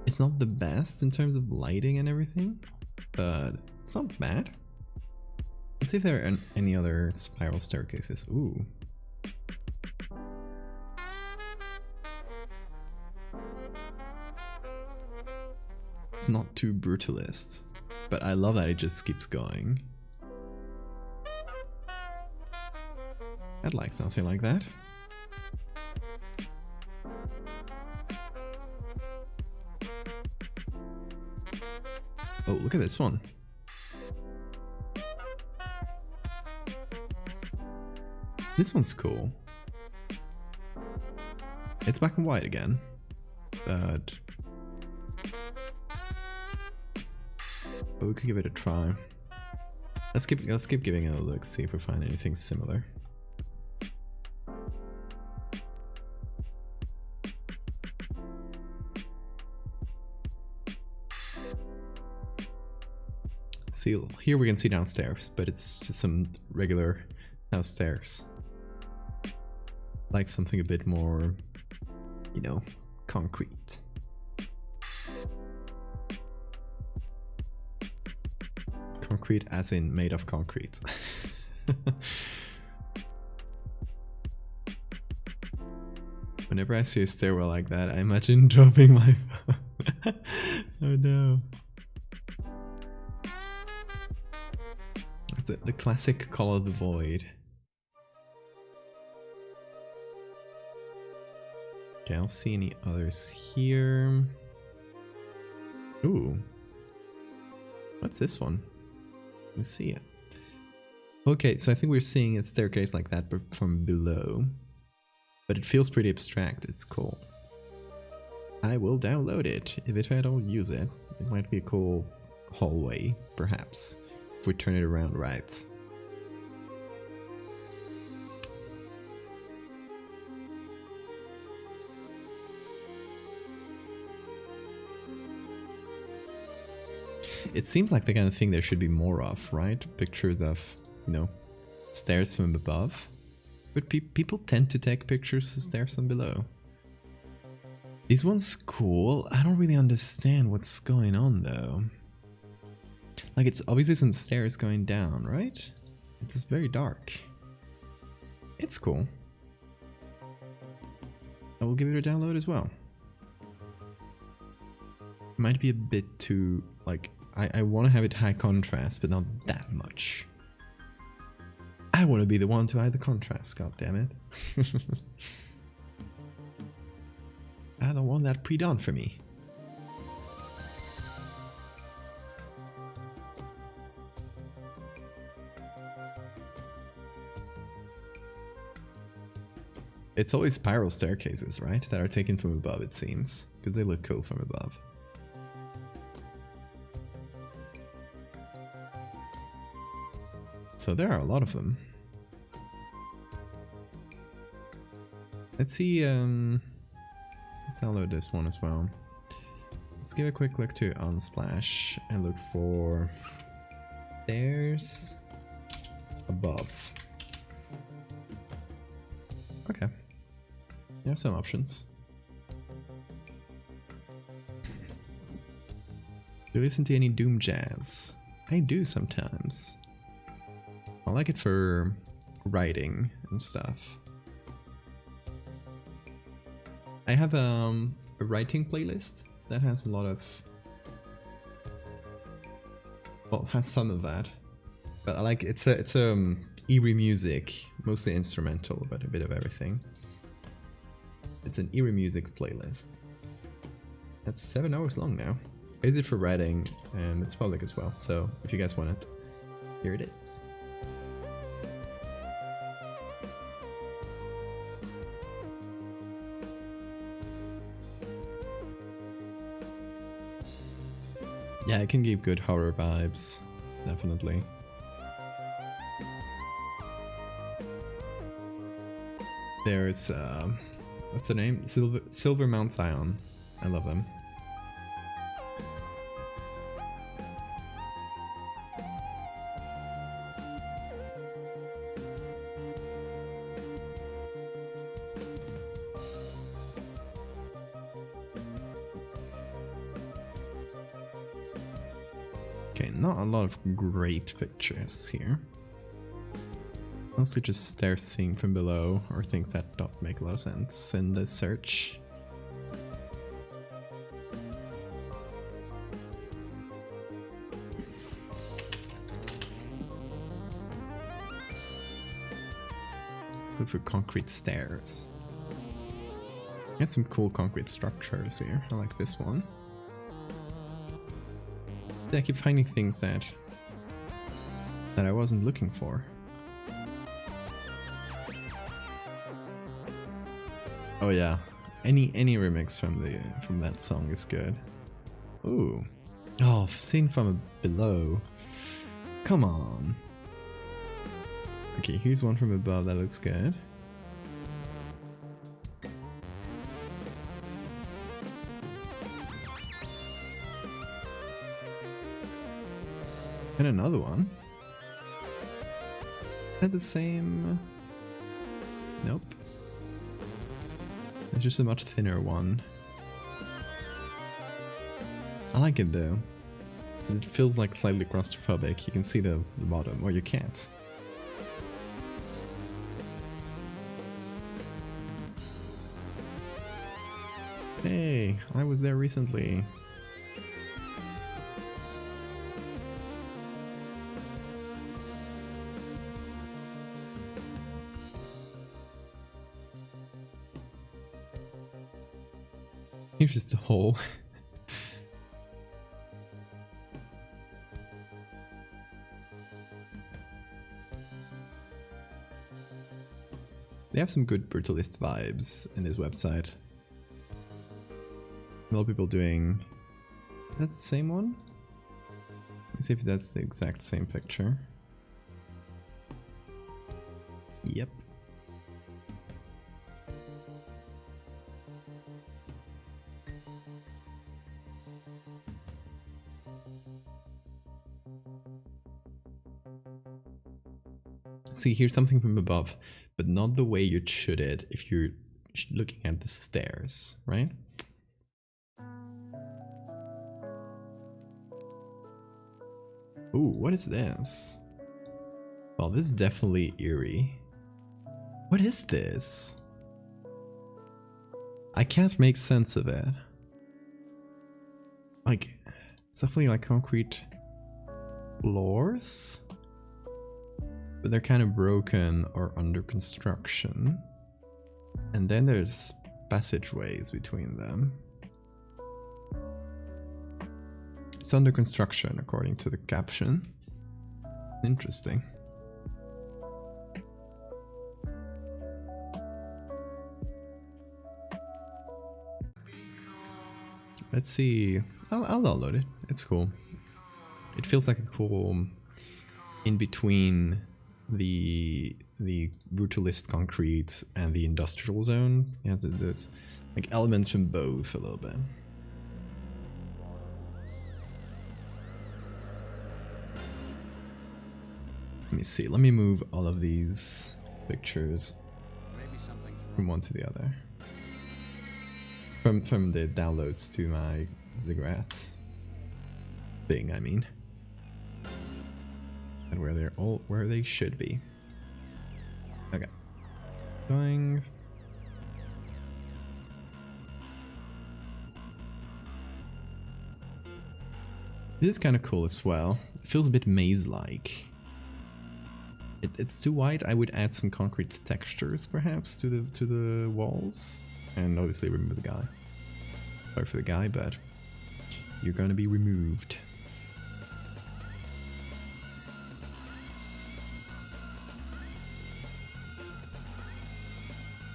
It's not the best in terms of lighting and everything, but it's not bad. Let's see if there are any other spiral staircases. Ooh. It's not too brutalist, but I love that it just keeps going. I'd like something like that. Oh, look at this one. This one's cool. It's black and white again, but we could give it a try. Let's keep giving it a look, see if we find anything similar. See, here we can see downstairs, but it's just some regular downstairs. Like something a bit more, you know, concrete. Concrete as in made of concrete. Whenever I see a stairwell like that, I imagine dropping my phone. Oh no. That's it, the classic Call of the Void. Okay, I don't see any others here. Ooh. What's this one? Let me see it. Okay, so I think we're seeing a staircase like that, but from below. But it feels pretty abstract. It's cool. I will download it. If I don't use it, it might be a cool hallway, perhaps, if we turn it around right. It seems like the kind of thing there should be more of, right? Pictures of, you know, stairs from above. But people tend to take pictures of stairs from below. This one's cool. I don't really understand what's going on though. Like, it's obviously some stairs going down, right? It's very dark. It's cool. I will give it a download as well. Might be a bit too, like, I want to have it high contrast, but not that much. I want to be the one to hide the contrast, god damn it. I don't want that pre-done for me. It's always spiral staircases, right? That are taken from above, it seems. Because they look cool from above. So there are a lot of them. Let's see, let's download this one as well. Let's give a quick look to Unsplash and look for stairs above. Okay. There are some options. Do you listen to any Doom Jazz? I do sometimes. I like it for writing and stuff. I have a writing playlist that has a lot of, well, has some of that, but I like it's eerie music, mostly instrumental, but a bit of everything. It's an eerie music playlist. That's 7 hours long now. I use it for writing, and it's public as well. So if you guys want it, here it is. Yeah, it can give good horror vibes, definitely. There's, what's the name? Silver Mount Zion. I love them. Okay, not a lot of great pictures here. Mostly just stairs seen from below, or things that don't make a lot of sense in the search. Let's look for concrete stairs. Got some cool concrete structures here. I like this one. I keep finding things that I wasn't looking for. Oh yeah, any remix from that song is good. Ooh, oh, seen from below. Come on. Okay, here's one from above that looks good. And another one. Is that the same? Nope. It's just a much thinner one. I like it though. It feels like slightly claustrophobic. You can see the bottom, or you can't. Hey, I was there recently. Here's just a hole. They have some good Brutalist vibes in this website. A lot of people doing... Is that the same one? Let's see if that's the exact same picture. Yep. See, here's something from above, but not the way you'd shoot it if you're looking at the stairs, right? Ooh, what is this? Well, this is definitely eerie. What is this? I can't make sense of it. Like, it's definitely like concrete floors? But they're kind of broken or under construction. And then there's passageways between them. It's under construction according to the caption. Interesting. Let's see. I'll download it. It's cool. It feels like a cool in between the brutalist concrete and the industrial zone. Yeah, there's like elements from both a little bit. Let me see. Let me move all of these pictures from one to the other. From the downloads to my cigarettes thing, I mean. And where they're all where they should be. Okay. Going. This is kind of cool as well. It feels a bit maze-like. It's too white. I would add some concrete textures perhaps to the walls. And obviously remove the guy. Sorry for the guy, but you're gonna be removed.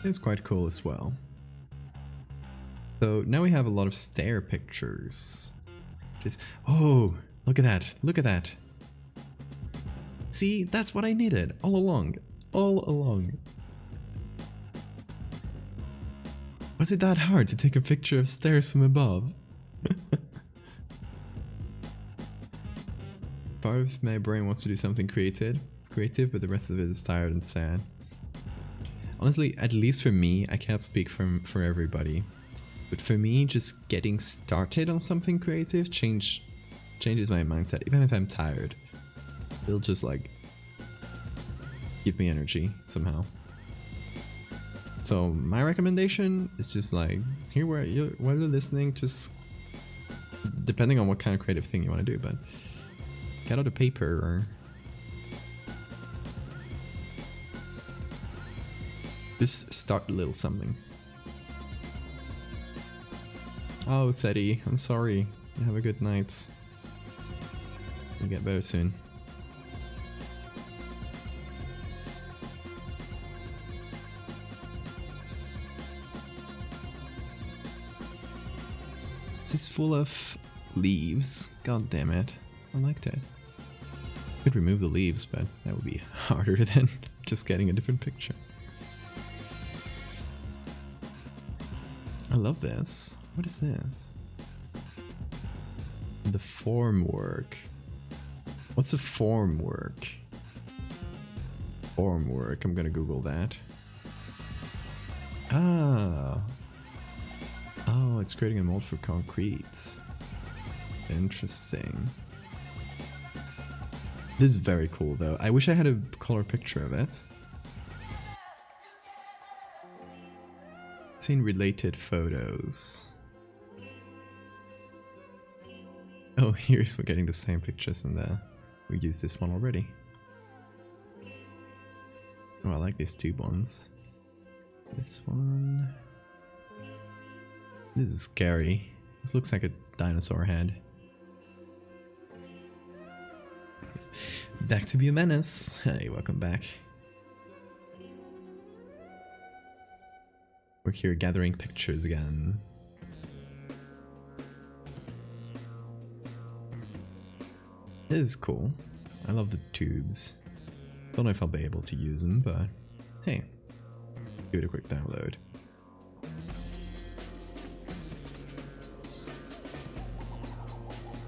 It's quite cool as well. So now we have a lot of stair pictures. Just, oh, look at that, look at that. See, that's what I needed all along, all along. Was it that hard to take a picture of stairs from above? Part of my brain wants to do something creative, but the rest of it is tired and sad. Honestly, at least for me, I can't speak for everybody, but for me, just getting started on something creative changes my mindset. Even if I'm tired, it'll just like give me energy somehow. So my recommendation is just like, here while you're listening, just depending on what kind of creative thing you want to do, but get out a paper or just start a little something. Oh, Seti, I'm sorry. You have a good night. You'll get better soon. This is full of leaves. God damn it. I like that. I could remove the leaves, but that would be harder than just getting a different picture. I love this. What is this? The formwork. What's a form work? Form work, I'm gonna Google that. Ah. Oh, it's creating a mold for concrete. Interesting. This is very cool though. I wish I had a color picture of it. Seen related photos. Oh, here's we're getting the same pictures from there. We used this one already. Oh, I like these two ones. This one. This is scary. This looks like a dinosaur head. Back to be a menace. Hey, welcome back. We're here gathering pictures again. This is cool. I love the tubes. Don't know if I'll be able to use them, but hey, give it a quick download.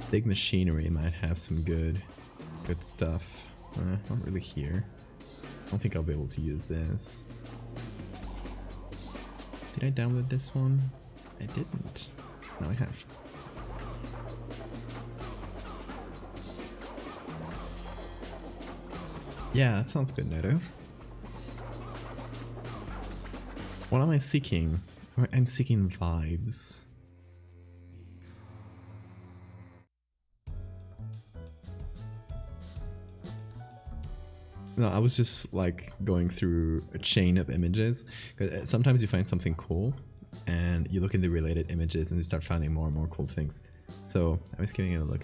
Big machinery might have some good stuff. Not really here. I don't think I'll be able to use this. Did I download this one? I didn't. No, I have. Yeah, that sounds good, Neto. What am I seeking? I'm seeking vibes. No, I was just like going through a chain of images. Because sometimes you find something cool and you look in the related images and you start finding more and more cool things. So I was giving it a look.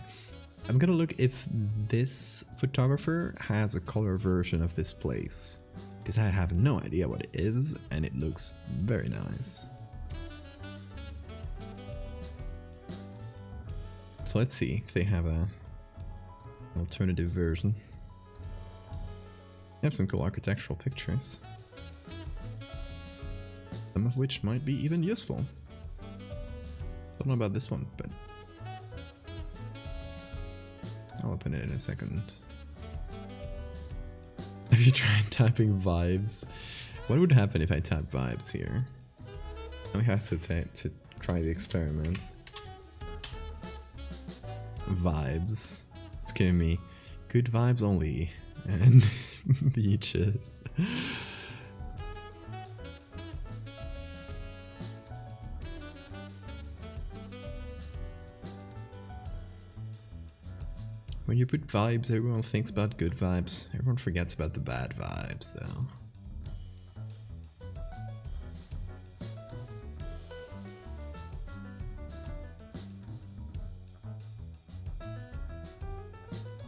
I'm gonna look if this photographer has a color version of this place. Because I have no idea what it is and it looks very nice. So let's see if they have an alternative version. They have some cool architectural pictures. Some of which might be even useful. Don't know about this one, but I'll open it in a second. Have you tried typing vibes? What would happen if I type vibes here? I have to try the experiment. Vibes. It's giving me good vibes only and beaches. When you put vibes, everyone thinks about good vibes. Everyone forgets about the bad vibes, though.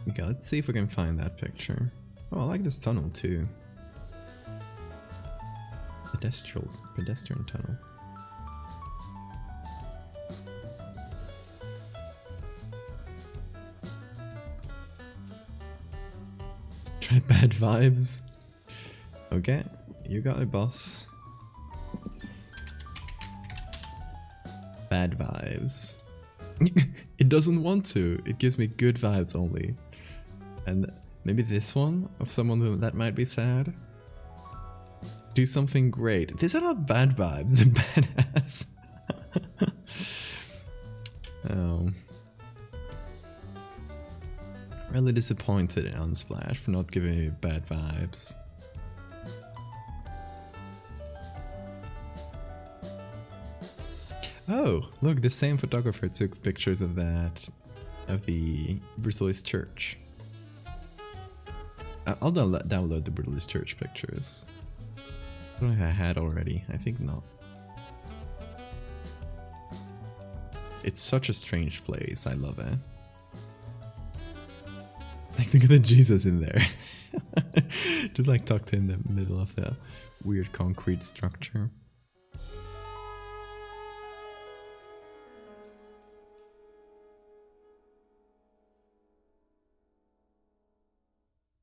Okay, let's see if we can find that picture. Oh, I like this tunnel, too. Pedestrian tunnel. Try bad vibes. Okay, you got it, boss. Bad vibes. It doesn't want to. It gives me good vibes only. And maybe this one of someone that might be sad. Do something great. These are not bad vibes. They're badass. Oh. Really disappointed in Unsplash for not giving me bad vibes. Oh, look, the same photographer took pictures of that, of the Brutalist church. I'll download the Brutalist church pictures. I don't know if I had already. I think not. It's such a strange place. I love it. Like, look at the Jesus in there. Just like tucked in the middle of the weird concrete structure.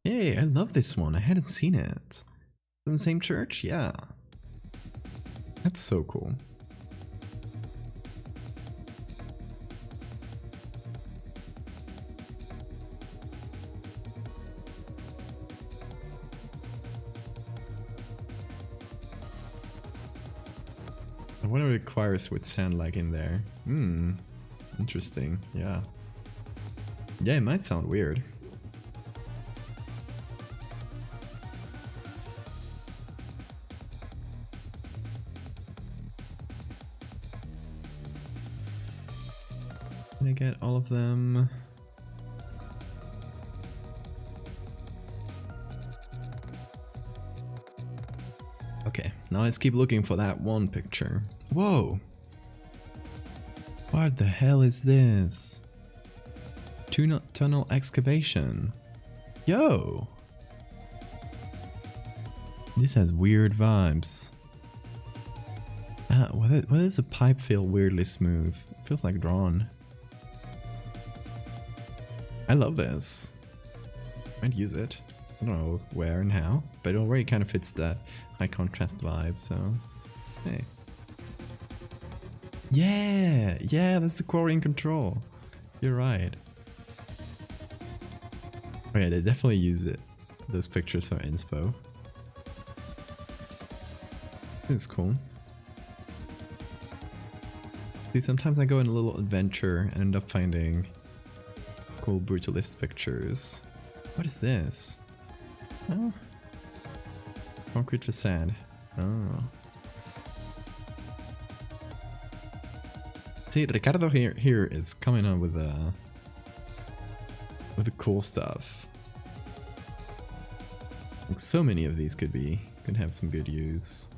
Hey, I love this one. I hadn't seen it. From the same church? Yeah. That's so cool. what are the choirs would sound like in there? Interesting. Yeah. Yeah, it might sound weird. Can I get all of them? Okay, now let's keep looking for that one picture. Whoa! What the hell is this? Tunnel excavation. Yo! This has weird vibes. Why does the pipe feel weirdly smooth? It feels like drawn. I love this. I'd use it. I don't know where and how, but it already kind of fits that high contrast vibe, so hey. Yeah, that's the quarry in control. You're right. Oh yeah, they definitely use it. Those pictures for inspo. This is cool. See, sometimes I go on a little adventure and end up finding cool Brutalist pictures. What is this? Oh. Concrete facade. Oh. See, Ricardo here is coming up with the cool stuff. Like so many of these could have some good use.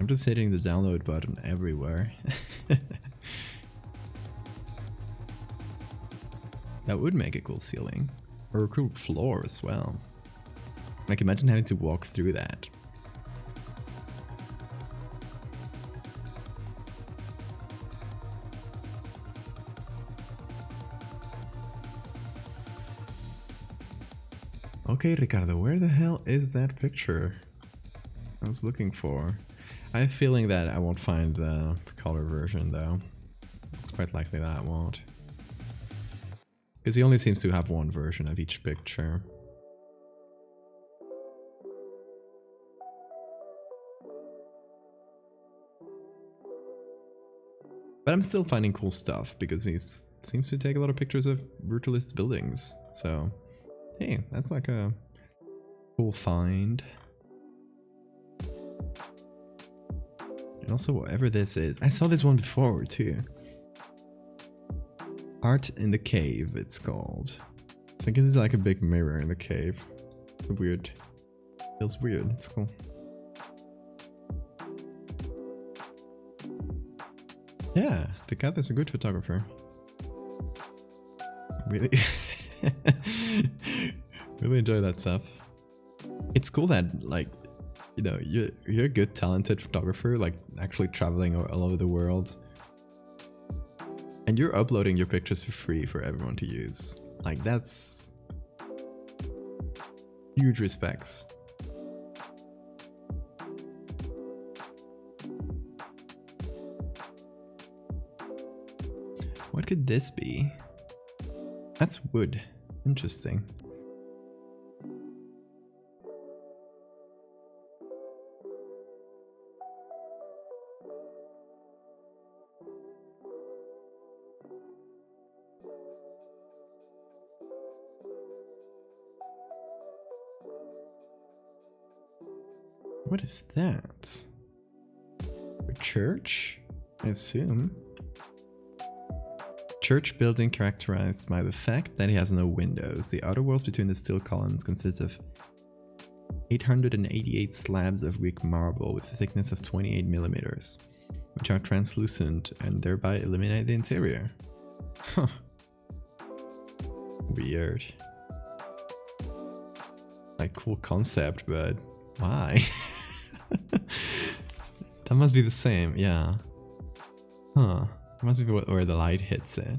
I'm just hitting the download button everywhere. That would make a cool ceiling. Or a cool floor as well. Like imagine having to walk through that. Okay, Ricardo, where the hell is that picture I was looking for? I have a feeling that I won't find the color version though. It's quite likely that I won't. Because he only seems to have one version of each picture. But I'm still finding cool stuff because he seems to take a lot of pictures of Brutalist buildings. So, hey, that's like a cool find. And also whatever this is. I saw this one before too. Art in the Cave, it's called. So I guess it's like a big mirror in the cave. It's weird. Feels weird. It's cool. Yeah, the cat is a good photographer. Really, really enjoy that stuff. It's cool that, like, you know, you're a good, talented photographer, like actually traveling all over the world. And you're uploading your pictures for free for everyone to use. Like, that's huge respects. What could this be? That's wood. Interesting. What is that? A church? I assume. Church building characterized by the fact that it has no windows. The outer walls between the steel columns consists of 888 slabs of Greek marble with a thickness of 28 millimeters, which are translucent and thereby illuminate the interior. Huh. Weird. Like, cool concept, but why? That must be the same, yeah. Huh. It must be where the light hits it.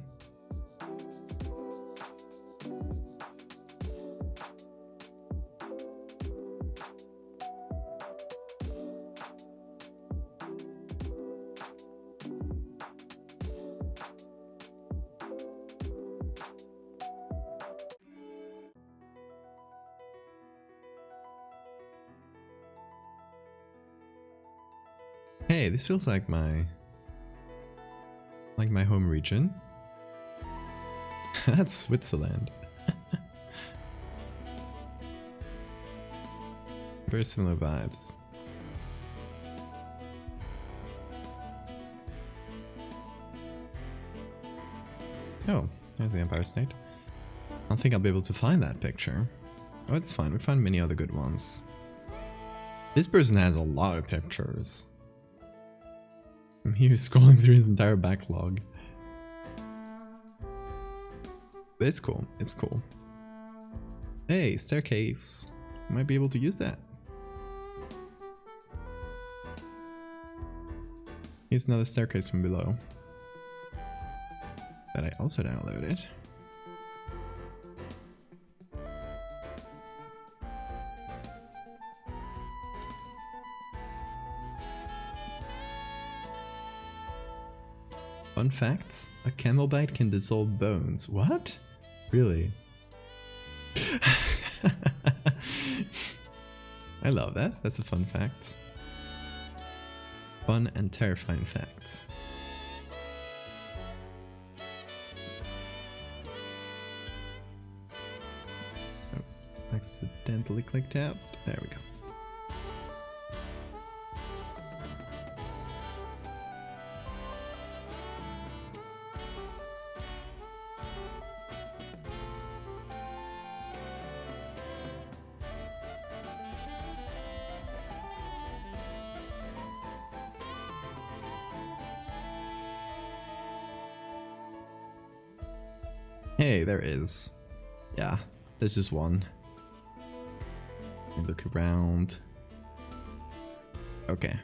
Hey, this feels like my home region. That's Switzerland. Very similar vibes. Oh, there's the Empire State. I don't think I'll be able to find that picture. Oh, it's fine. We found many other good ones. This person has a lot of pictures. I'm here scrolling through his entire backlog. But it's cool. It's cool. Hey, staircase. Might be able to use that. Here's another staircase from below that I also downloaded. Fun fact, a camel bite can dissolve bones. What? Really? I love that. That's a fun fact. Fun and terrifying facts. Oh, accidentally clicked out. There we go. Hey, there is. Yeah, there's just one. Look around. Okay.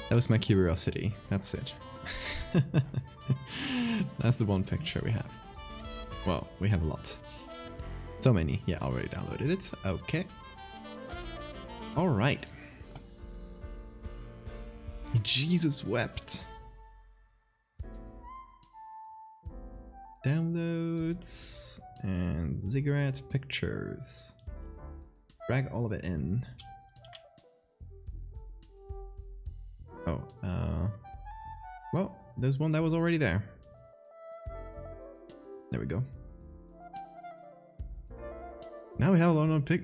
That was my curiosity. That's it. That's the one picture we have. Well, we have a lot. So many. Yeah, already downloaded it. Okay. Alright. Jesus wept. Downloads and ziggurat pictures. Drag all of it in. Oh, well, there's one that was already there. There we go. Now we have a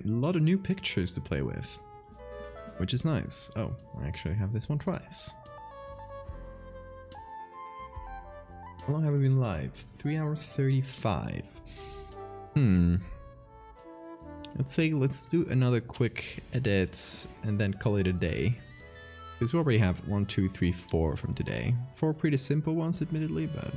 lot of new pictures to play with, which is nice. Oh, I actually have this one twice. How long have we been live? 3 hours 35. Let's do another quick edit and then call it a day. Because we already have 1, 2, 3, 4 from today. 4 pretty simple ones, admittedly, but...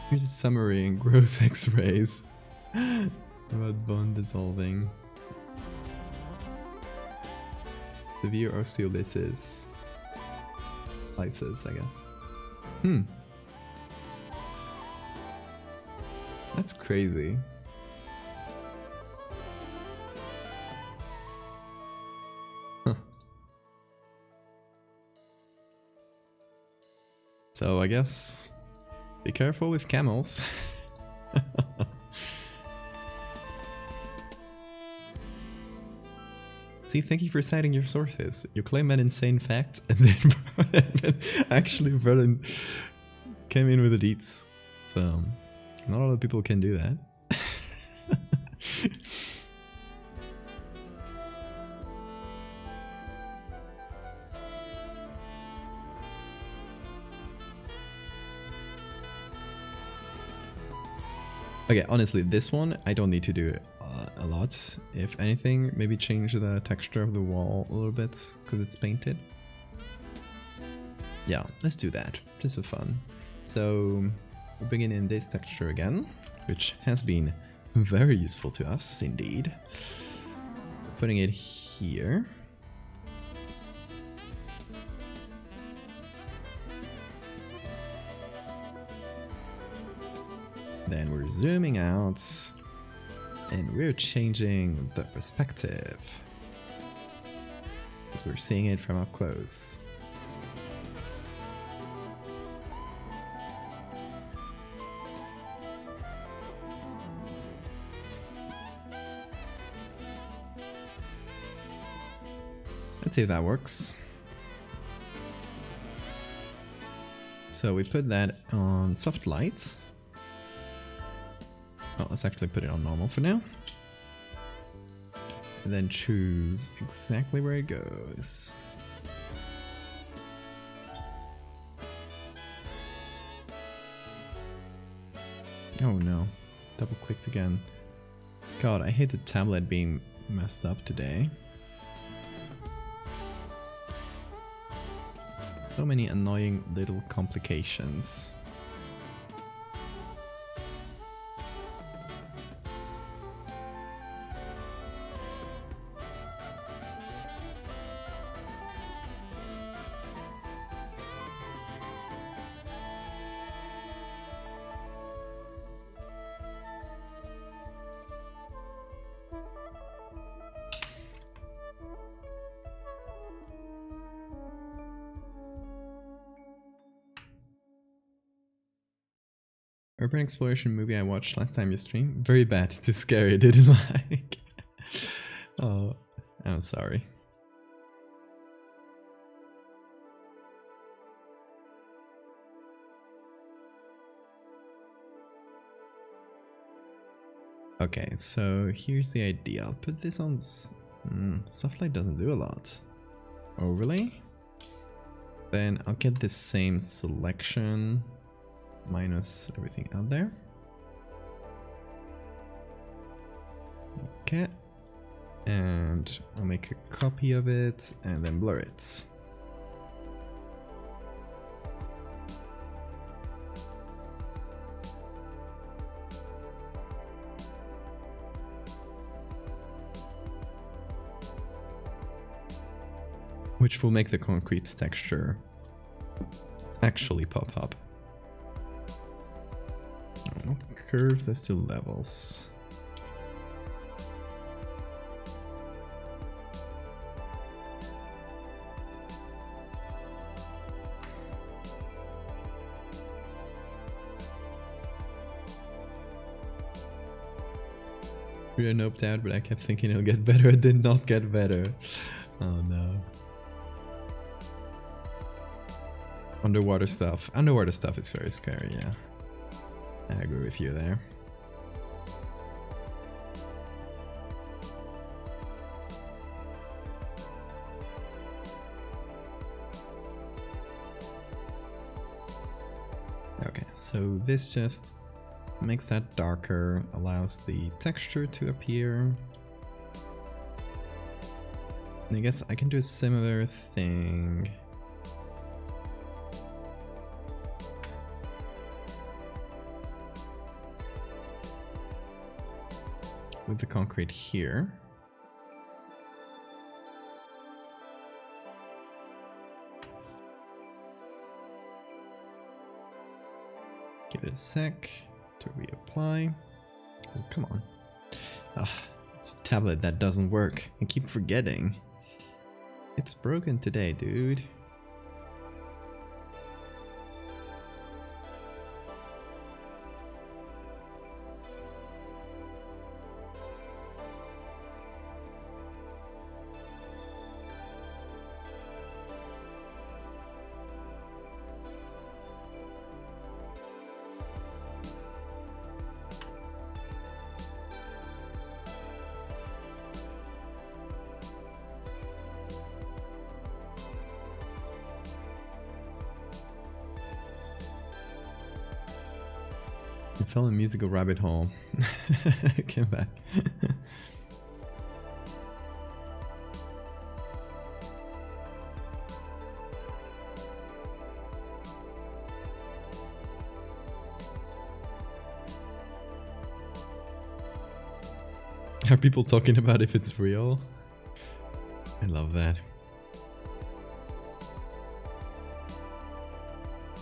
Here's a summary and growth x-rays about bone dissolving. Severe osteolysis. Lysis, I guess. That's crazy. Huh. So I guess be careful with camels. See, thank you for citing your sources. You claim an insane fact and then actually Verlin came in with the deets. So, not a lot of people can do that. Okay, honestly, this one, I don't need to do a lot. If anything, maybe change the texture of the wall a little bit, because it's painted. Yeah, let's do that, just for fun. So, we're bringing in this texture again, which has been very useful to us, indeed. Putting it here. Then we're zooming out and we're changing the perspective because we're seeing it from up close. Let's see if that works. So we put that on soft light. Well, let's actually put it on normal for now. And then choose exactly where it goes. Oh no, double clicked again. God, I hate the tablet being messed up today. So many annoying little complications. Urban exploration movie I watched last time you streamed. Very bad, too scary, didn't like. Oh, I'm sorry. Okay, so here's the idea. I'll put this on... Softlight doesn't do a lot. Overlay. Then I'll get the same selection. Minus everything out there. Okay. And I'll make a copy of it and then blur it. Which will make the concrete texture actually pop up. Oh, curves, let's do levels. We are noped out, but I kept thinking it'll get better. It did not get better. Oh no. Underwater stuff. Underwater stuff is very scary, yeah. I agree with you there. Okay, so this just makes that darker, allows the texture to appear. And I guess I can do a similar thing. With the concrete here. Give it a sec to reapply. Oh, come on. Ah, it's a tablet that doesn't work. I keep forgetting. It's broken today, dude. I fell in a musical rabbit hole. Came back. Are people talking about if it's real? I love that.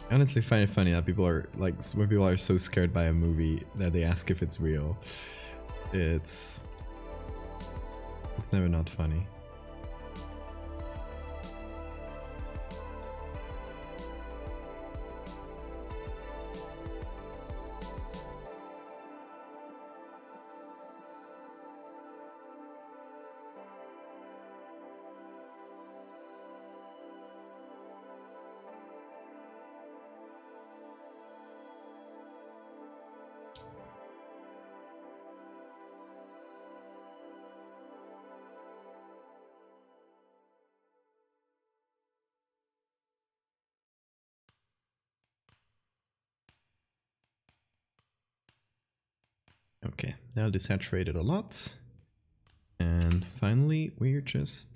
I honestly find it funny that people are like, when people are so scared by a movie that they ask if it's real. It's never not funny. Okay, that'll desaturate it a lot. And finally, we're just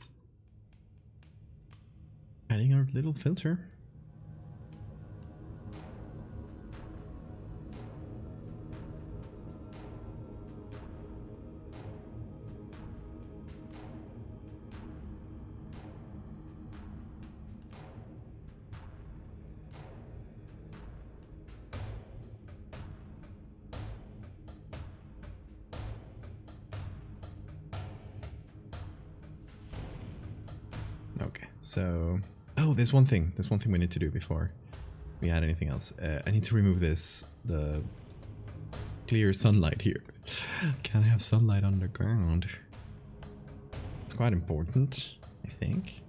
adding our little filter. Okay, so... Oh, there's one thing. There's one thing we need to do before we add anything else. I need to remove the clear sunlight here. Can't have sunlight underground. It's quite important, I think.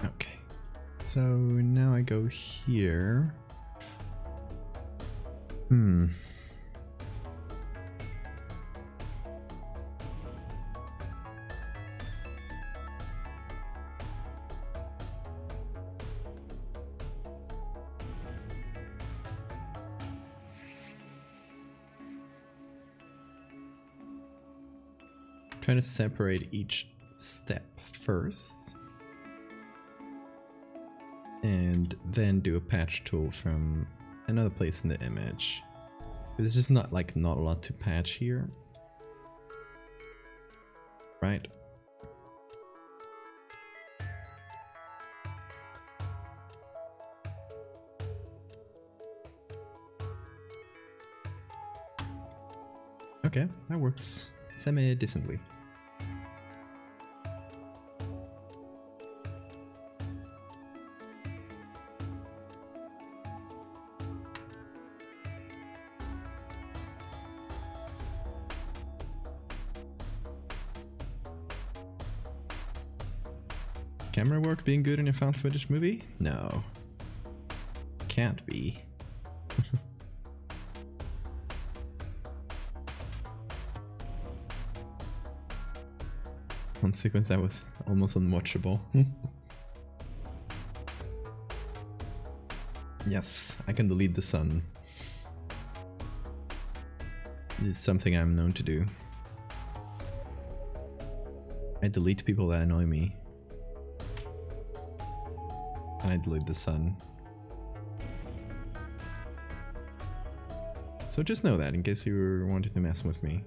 Okay, so now I go here. Try to separate each step first. And then do a patch tool from another place in the image. There's just not a lot to patch here. Right? Okay, that works semi-decently. Camera work being good in a found footage movie? No. Can't be. One sequence that was almost unwatchable. Yes, I can delete the sun. This is something I'm known to do. I delete people that annoy me. And I delete the sun. So just know that in case you were wanting to mess with me.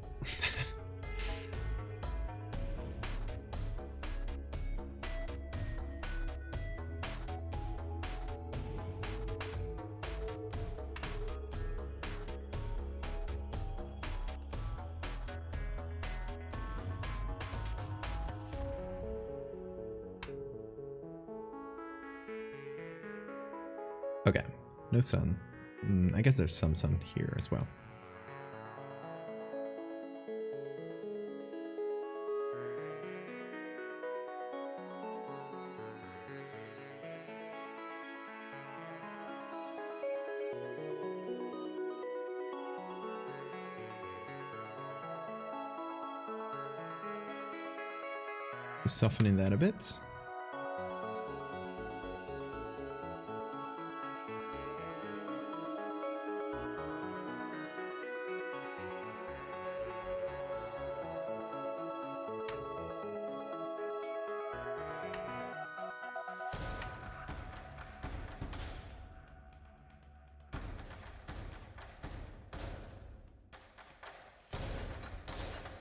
Okay, no sun. I guess there's some sun here as well. Softening that a bit.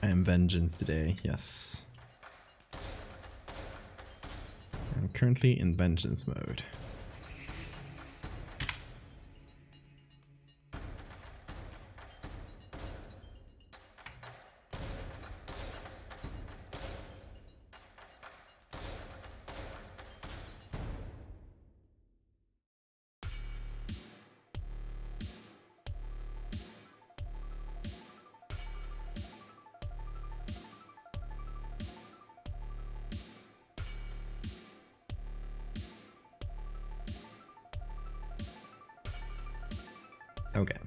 I am vengeance today, yes. I'm currently in vengeance mode. Okay,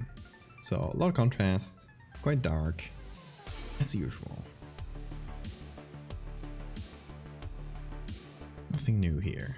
so a lot of contrasts, quite dark, as usual. Nothing new here.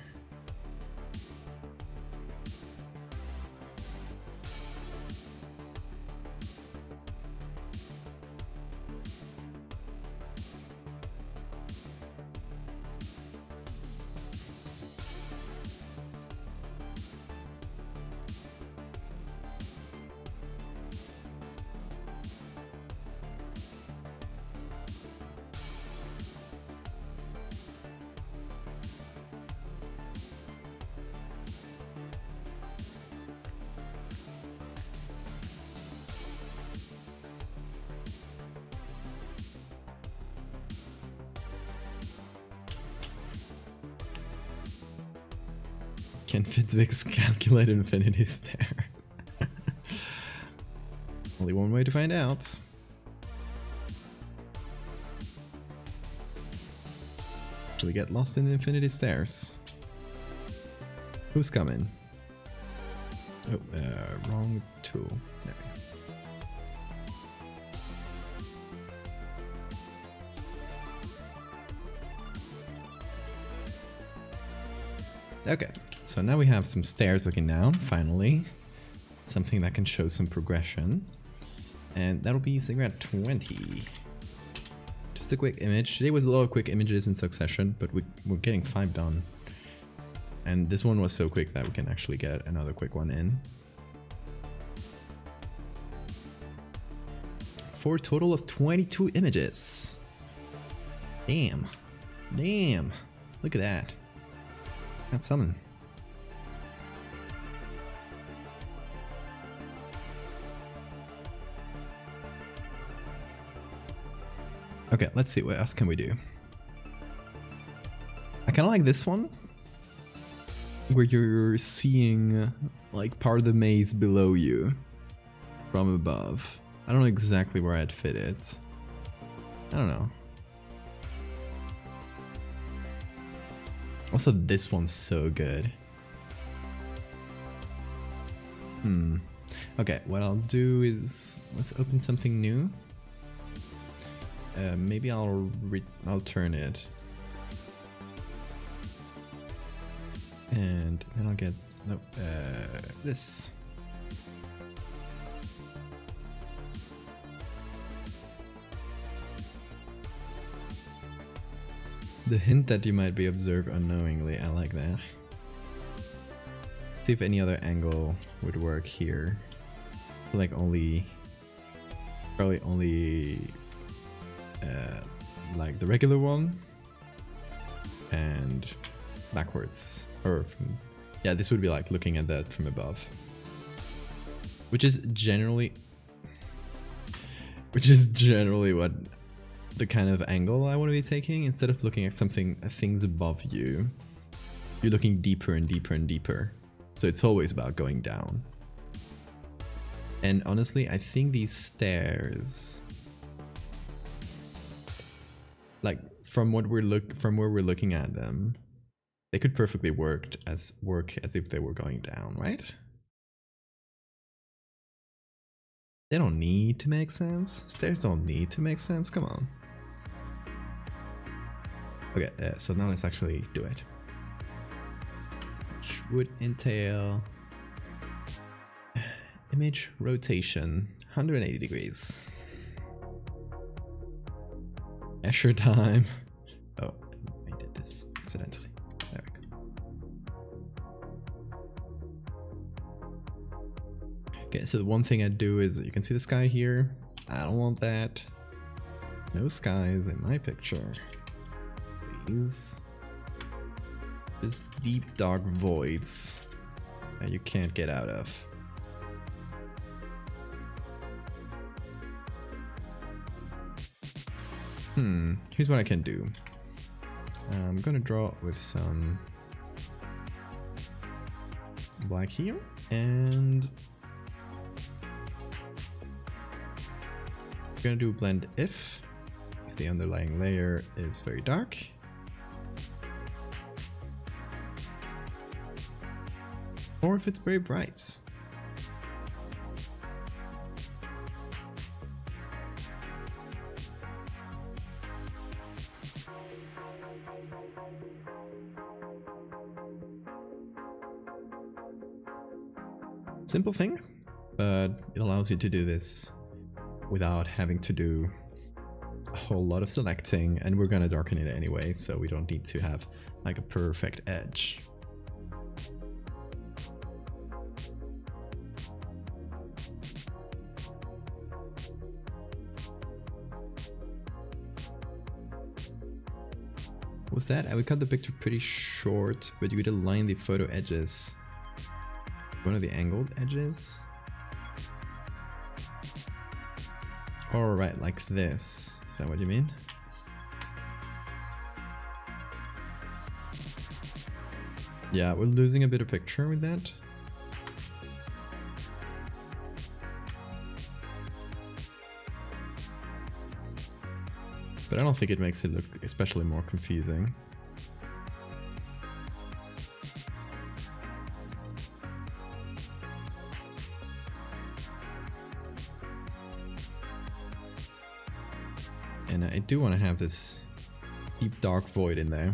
Can Fitzbix calculate infinity stairs? Only one way to find out. Actually get lost in the infinity stairs. Who's coming? Oh, wrong tool. There we go. Okay. So now we have some stairs looking down, finally. Something that can show some progression. And that'll be cigarette 20. Just a quick image. Today was a lot of quick images in succession, but we're getting 5 done. And this one was so quick that we can actually get another quick one in. For a total of 22 images. Damn. Damn. Look at that. That's something. Okay, let's see, what else can we do? I kind of like this one, where you're seeing like part of the maze below you from above. I don't know exactly where I'd fit it. I don't know. Also, this one's so good. Okay, what I'll do is, let's open something new. Maybe I'll turn it, and then I'll get this. The hint that you might be observed unknowingly. I like that. See if any other angle would work here. Like probably only. Like the regular one and backwards, or from, yeah, this would be like looking at that from above, which is generally what the kind of angle I want to be taking. Instead of looking at things above you, you're looking deeper and deeper and deeper, so it's always about going down. And honestly, I think these stairs, like from where we're looking at them, they could perfectly work as if they were going down, right? They don't need to make sense. Stairs don't need to make sense. Come on. Okay, so now let's actually do it. Which would entail image rotation, 180 degrees. Escher time. Oh, I did this accidentally. There we go. Okay, so the one thing I do is, you can see the sky here. I don't want that. No skies in my picture. Please. Just deep dark voids that you can't get out of. Here's what I can do. I'm gonna draw with some black here, and I'm gonna do blend if the underlying layer is very dark. Or if it's very bright. Simple thing, but it allows you to do this without having to do a whole lot of selecting, and we're gonna darken it anyway, so we don't need to have like a perfect edge. Was that? I would cut the picture pretty short, but you could align the photo edges. One of the angled edges. Alright, like this. Is that what you mean? Yeah, we're losing a bit of picture with that. But I don't think it makes it look especially more confusing. And I do want to have this deep dark void in there.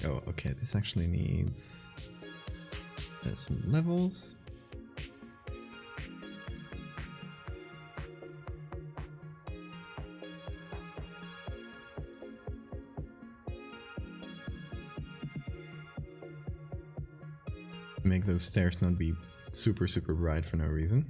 Oh, okay, this actually needs some levels. Make those stairs not be super bright for no reason.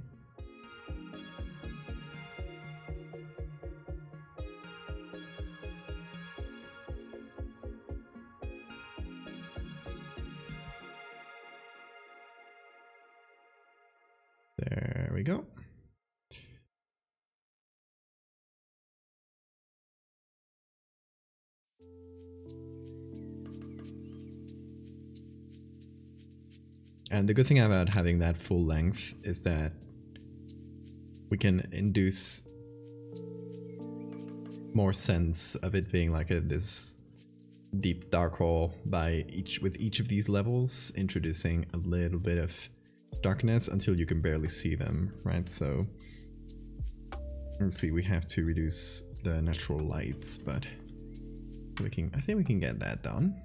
There we go. And the good thing about having that full length is that we can induce more sense of it being like this deep dark hole with each of these levels, introducing a little bit of darkness until you can barely see them, right? So let's see, we have to reduce the natural lights, but I think we can get that done.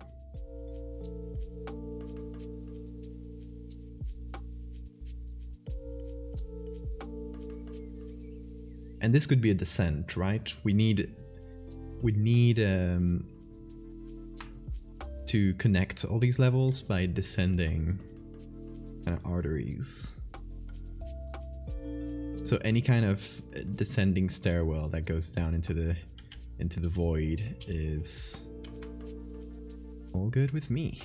And this could be a descent, right? We need to connect all these levels by descending arteries. So any kind of descending stairwell that goes down into the void is all good with me.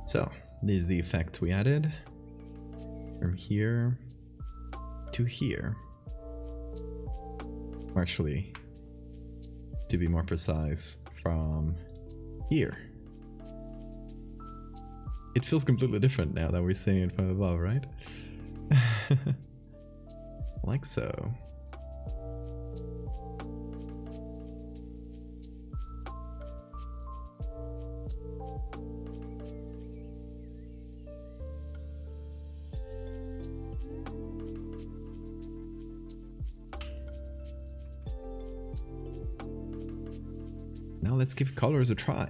So, this is the effect we added from here to here. Or actually, to be more precise, from here. It feels completely different now that we're seeing it from above, right? Like so. Now let's give colors a try.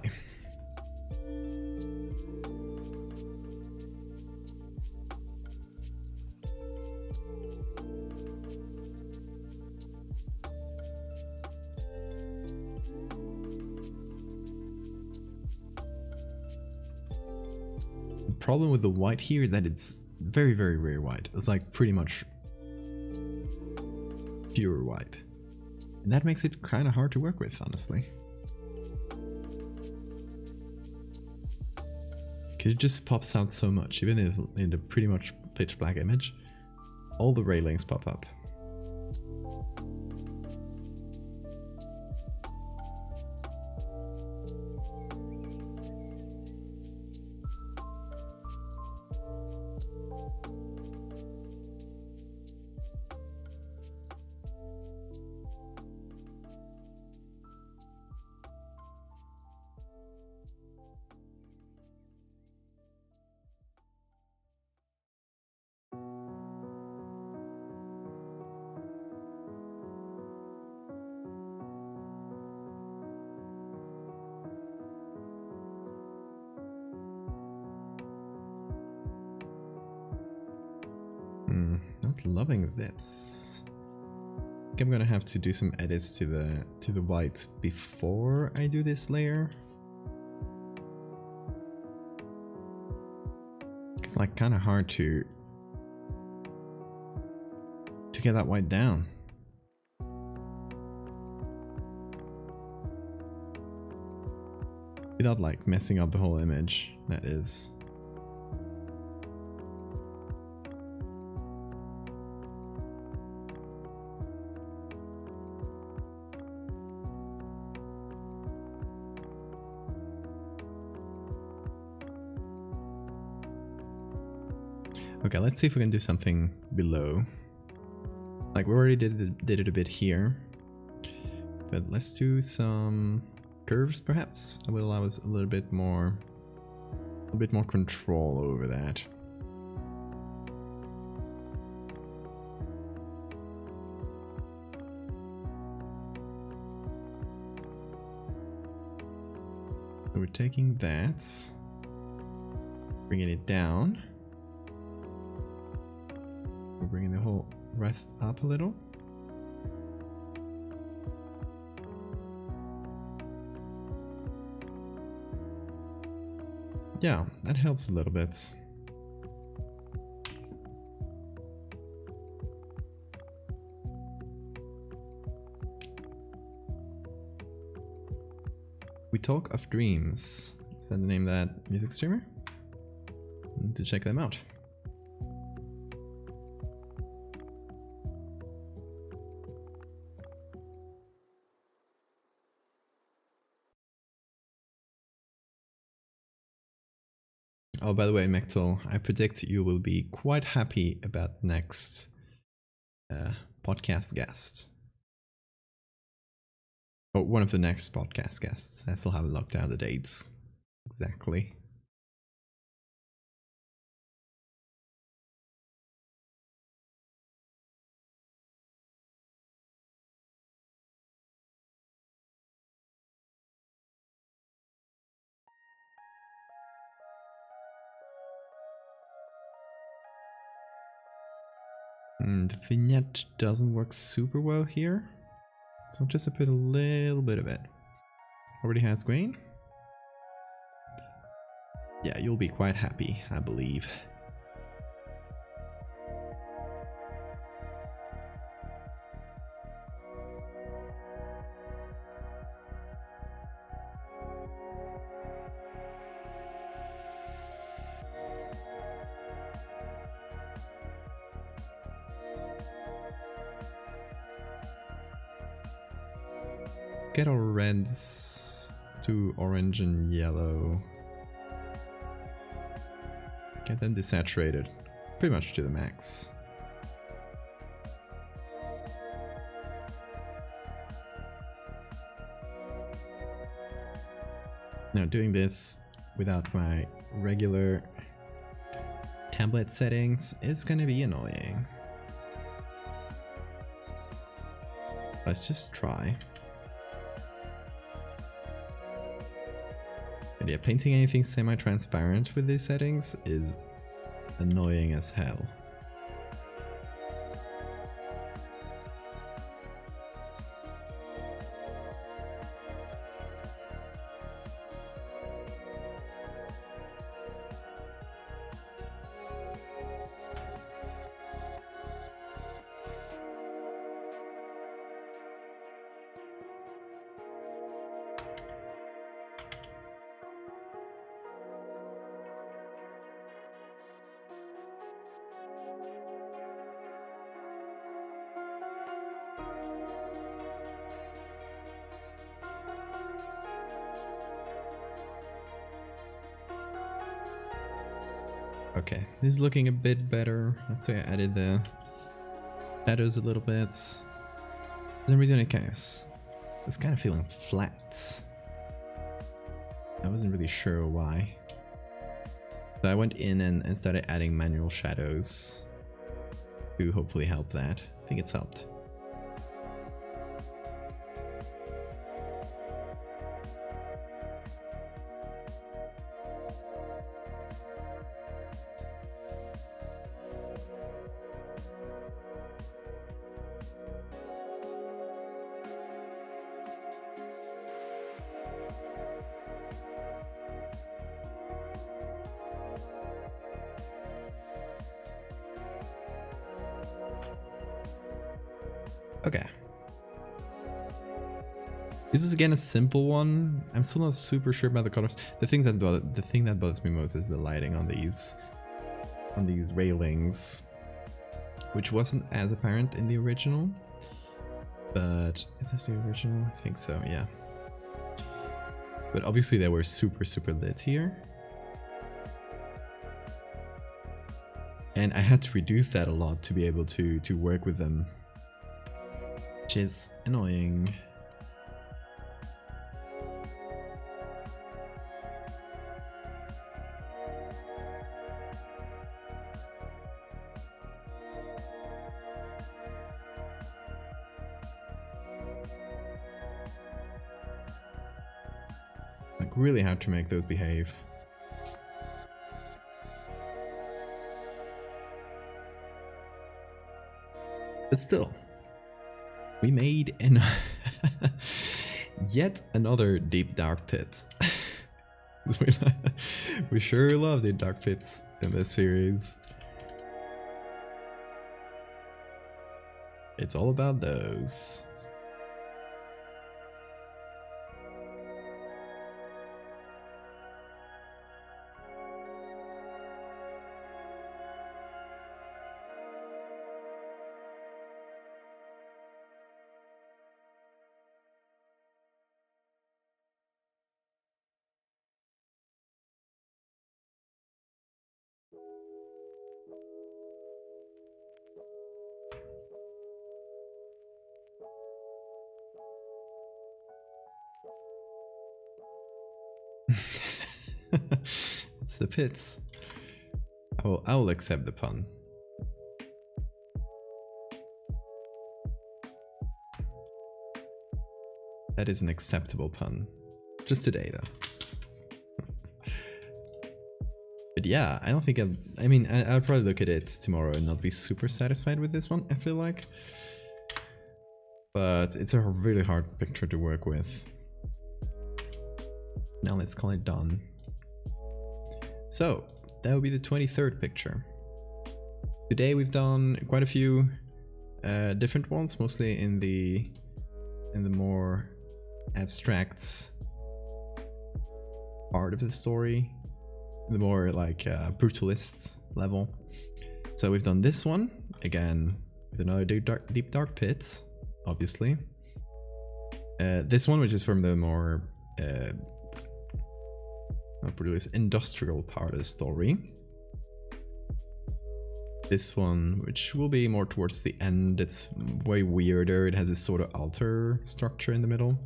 The problem with the white here is that it's very, very rare white. It's like pretty much pure white. And that makes it kind of hard to work with, honestly. Because it just pops out so much, even in the pretty much pitch black image. All the railings pop up. Not loving this. I think I'm gonna have to do some edits to the white before I do this layer. It's like kind of hard to get that white down. Without like messing up the whole image, that is. Okay, let's see if we can do something below. Like we already did it a bit here, but let's do some curves perhaps. That will allow us a little bit more control over that. So we're taking that, bringing it down. We're bringing the whole rest up a little. Yeah, that helps a little bit. We Talk of Dreams. Is that the name of that music streamer? Need to check them out. Oh, by the way, Mektel, I predict you will be quite happy about the next podcast guest. Or one of the next podcast guests. I still haven't locked down the dates. Exactly. The vignette doesn't work super well here, so I'll just put a little bit of it. Already has grain? Yeah, you'll be quite happy, I believe. Get our reds to orange and yellow. Get them desaturated pretty much to the max. Now doing this without my regular template settings is gonna be annoying. Let's just try. And yeah, painting anything semi-transparent with these settings is annoying as hell. Okay, this is looking a bit better after I added the shadows a little bit. For some reason it's kind of feeling flat. I wasn't really sure why. So I went in and started adding manual shadows to hopefully help that. I think it's helped. Okay. This is again a simple one. I'm still not super sure about the colors. The thing that bothers me most is the lighting on these railings, which wasn't as apparent in the original. But is this the original? I think so, yeah. But obviously they were super lit here. And I had to reduce that a lot to be able to work with them, which is annoying. Like really hard to make those behave. But still, we made yet another deep dark pit. We sure love the dark pits in this series. It's all about those. It's the pits. I will accept the pun. That is an acceptable pun. Just today, though. But yeah, I don't think I mean, I'll probably look at it tomorrow and not be super satisfied with this one, I feel like. But it's a really hard picture to work with. Now let's call it done. So, that would be the 23rd picture. Today we've done quite a few different ones, mostly in the more abstract part of the story, the more like Brutalist level. So we've done this one, again, with another deep dark pit, obviously. This one, which is from the more Brutalist industrial part of the story. This one, which will be more towards the end, it's way weirder. It has this sort of altar structure in the middle.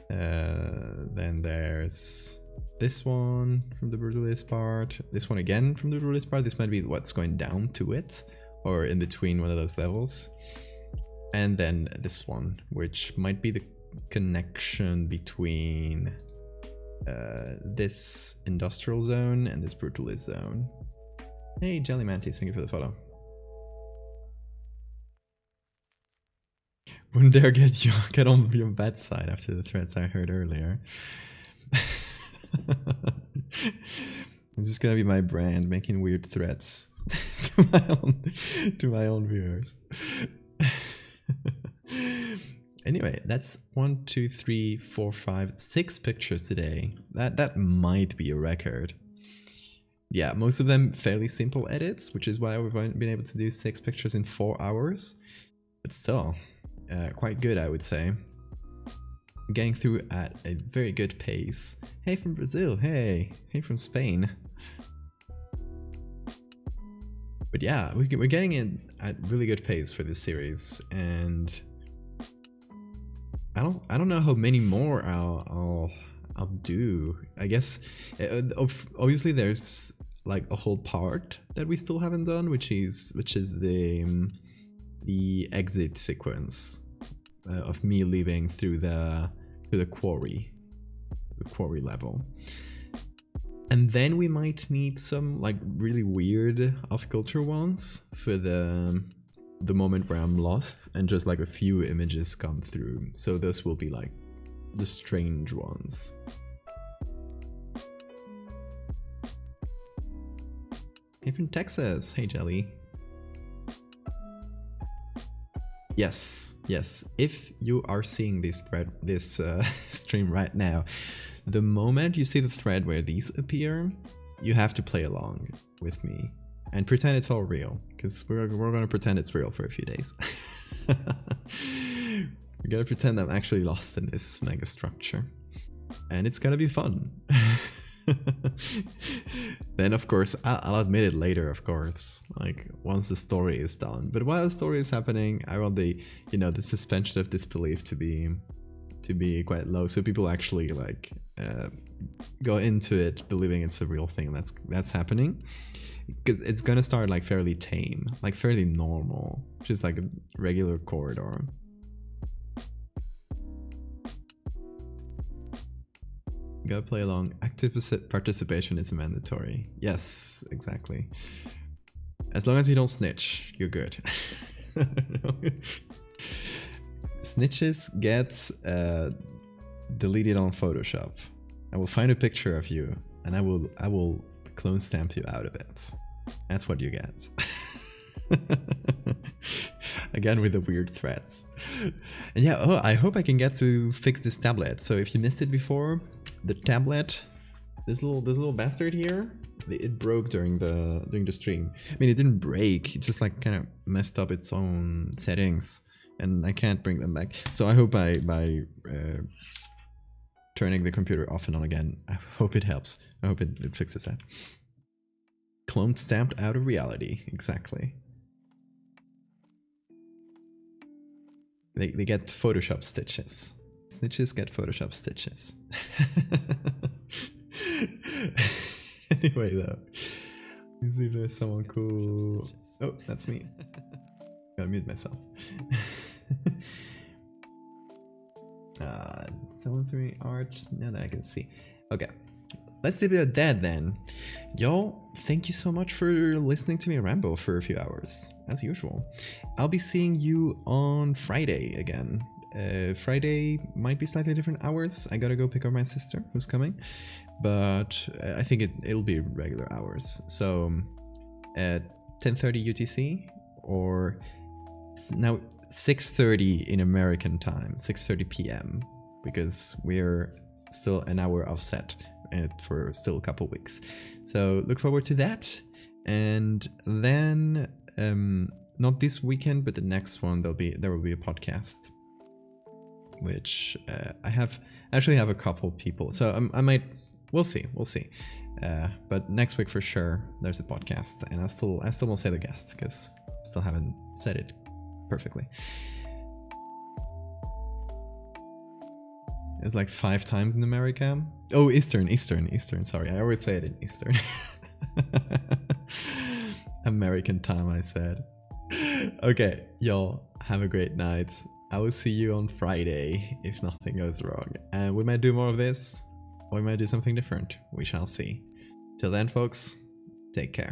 Then there's this one from the Brutalist part. This one again from the Brutalist part. This might be what's going down to it, or in between one of those levels. And then this one, which might be the connection between this industrial zone and this Brutalist zone. Hey, Jelly Mantis, thank you for the follow. Wouldn't dare get on your bad side after the threats I heard earlier. This is gonna be my brand, making weird threats to my own viewers. Anyway, that's 1, 2, 3, 4, 5, 6 pictures today. That might be a record. Yeah, most of them fairly simple edits, which is why we've been able to do 6 pictures in 4 hours. But still, quite good, I would say. Getting through at a very good pace. Hey from Brazil, hey from Spain. But yeah, we're getting in at really good pace for this series, and I don't know how many more I'll do. I guess obviously there's like a whole part that we still haven't done, which is the exit sequence of me leaving through the quarry level. And then we might need some like really weird off-kilter ones for the moment where I'm lost and just like a few images come through. So those will be like the strange ones. Hey from Texas, hey Jelly. Yes, yes. If you are seeing this stream right now, the moment you see the thread where these appear, you have to play along with me and pretend it's all real, because we're gonna pretend it's real for a few days. We're gonna pretend I'm actually lost in this mega structure, and it's gonna be fun. Then of course I'll admit it later, of course, like once the story is done. But while the story is happening, I want the the suspension of disbelief to be quite low, so people actually like go into it believing it's a real thing that's happening, because it's gonna start like fairly tame, like fairly normal, just like a regular corridor. Gotta play along. Active participation is mandatory. Yes, exactly. As long as you don't snitch, you're good. Snitches get deleted on Photoshop. I will find a picture of you and I will clone stamp you out of it. That's what you get. Again with the weird threats. And yeah, oh, I hope I can get to fix this tablet. So if you missed it before, the tablet, this little bastard here, it broke during the stream. I mean, it didn't break, it just like kind of messed up its own settings, and I can't bring them back. So I hope by turning the computer off and on again, I hope it helps. I hope it fixes that. Clone stamped out of reality, exactly. They get Photoshop stitches. Snitches get Photoshop stitches. Anyway, though, let's see if there's someone cool. Oh, that's me. Gotta mute myself. Someone's doing art now that I can see. Okay, let's leave it at that then. Y'all, thank you so much for listening to me ramble for a few hours, as usual. I'll be seeing you on Friday again. Friday might be slightly different hours. I gotta go pick up my sister who's coming, but I think it'll be regular hours. So at 10:30 UTC, or now 6:30 in American time, 6:30 PM, because we're still an hour offset for still a couple weeks. So look forward to that. And then not this weekend, but the next one, there will be a podcast, which I actually have a couple people. So I might, we'll see. But next week for sure, there's a podcast, and I still won't say the guests because I still haven't said it perfectly. It's like 5 times in America. Oh, Eastern. Sorry, I always say it in Eastern. American time, I said. Okay, y'all, have a great night. I will see you on Friday if nothing goes wrong. And we might do more of this, or we might do something different. We shall see. Till then, folks, take care.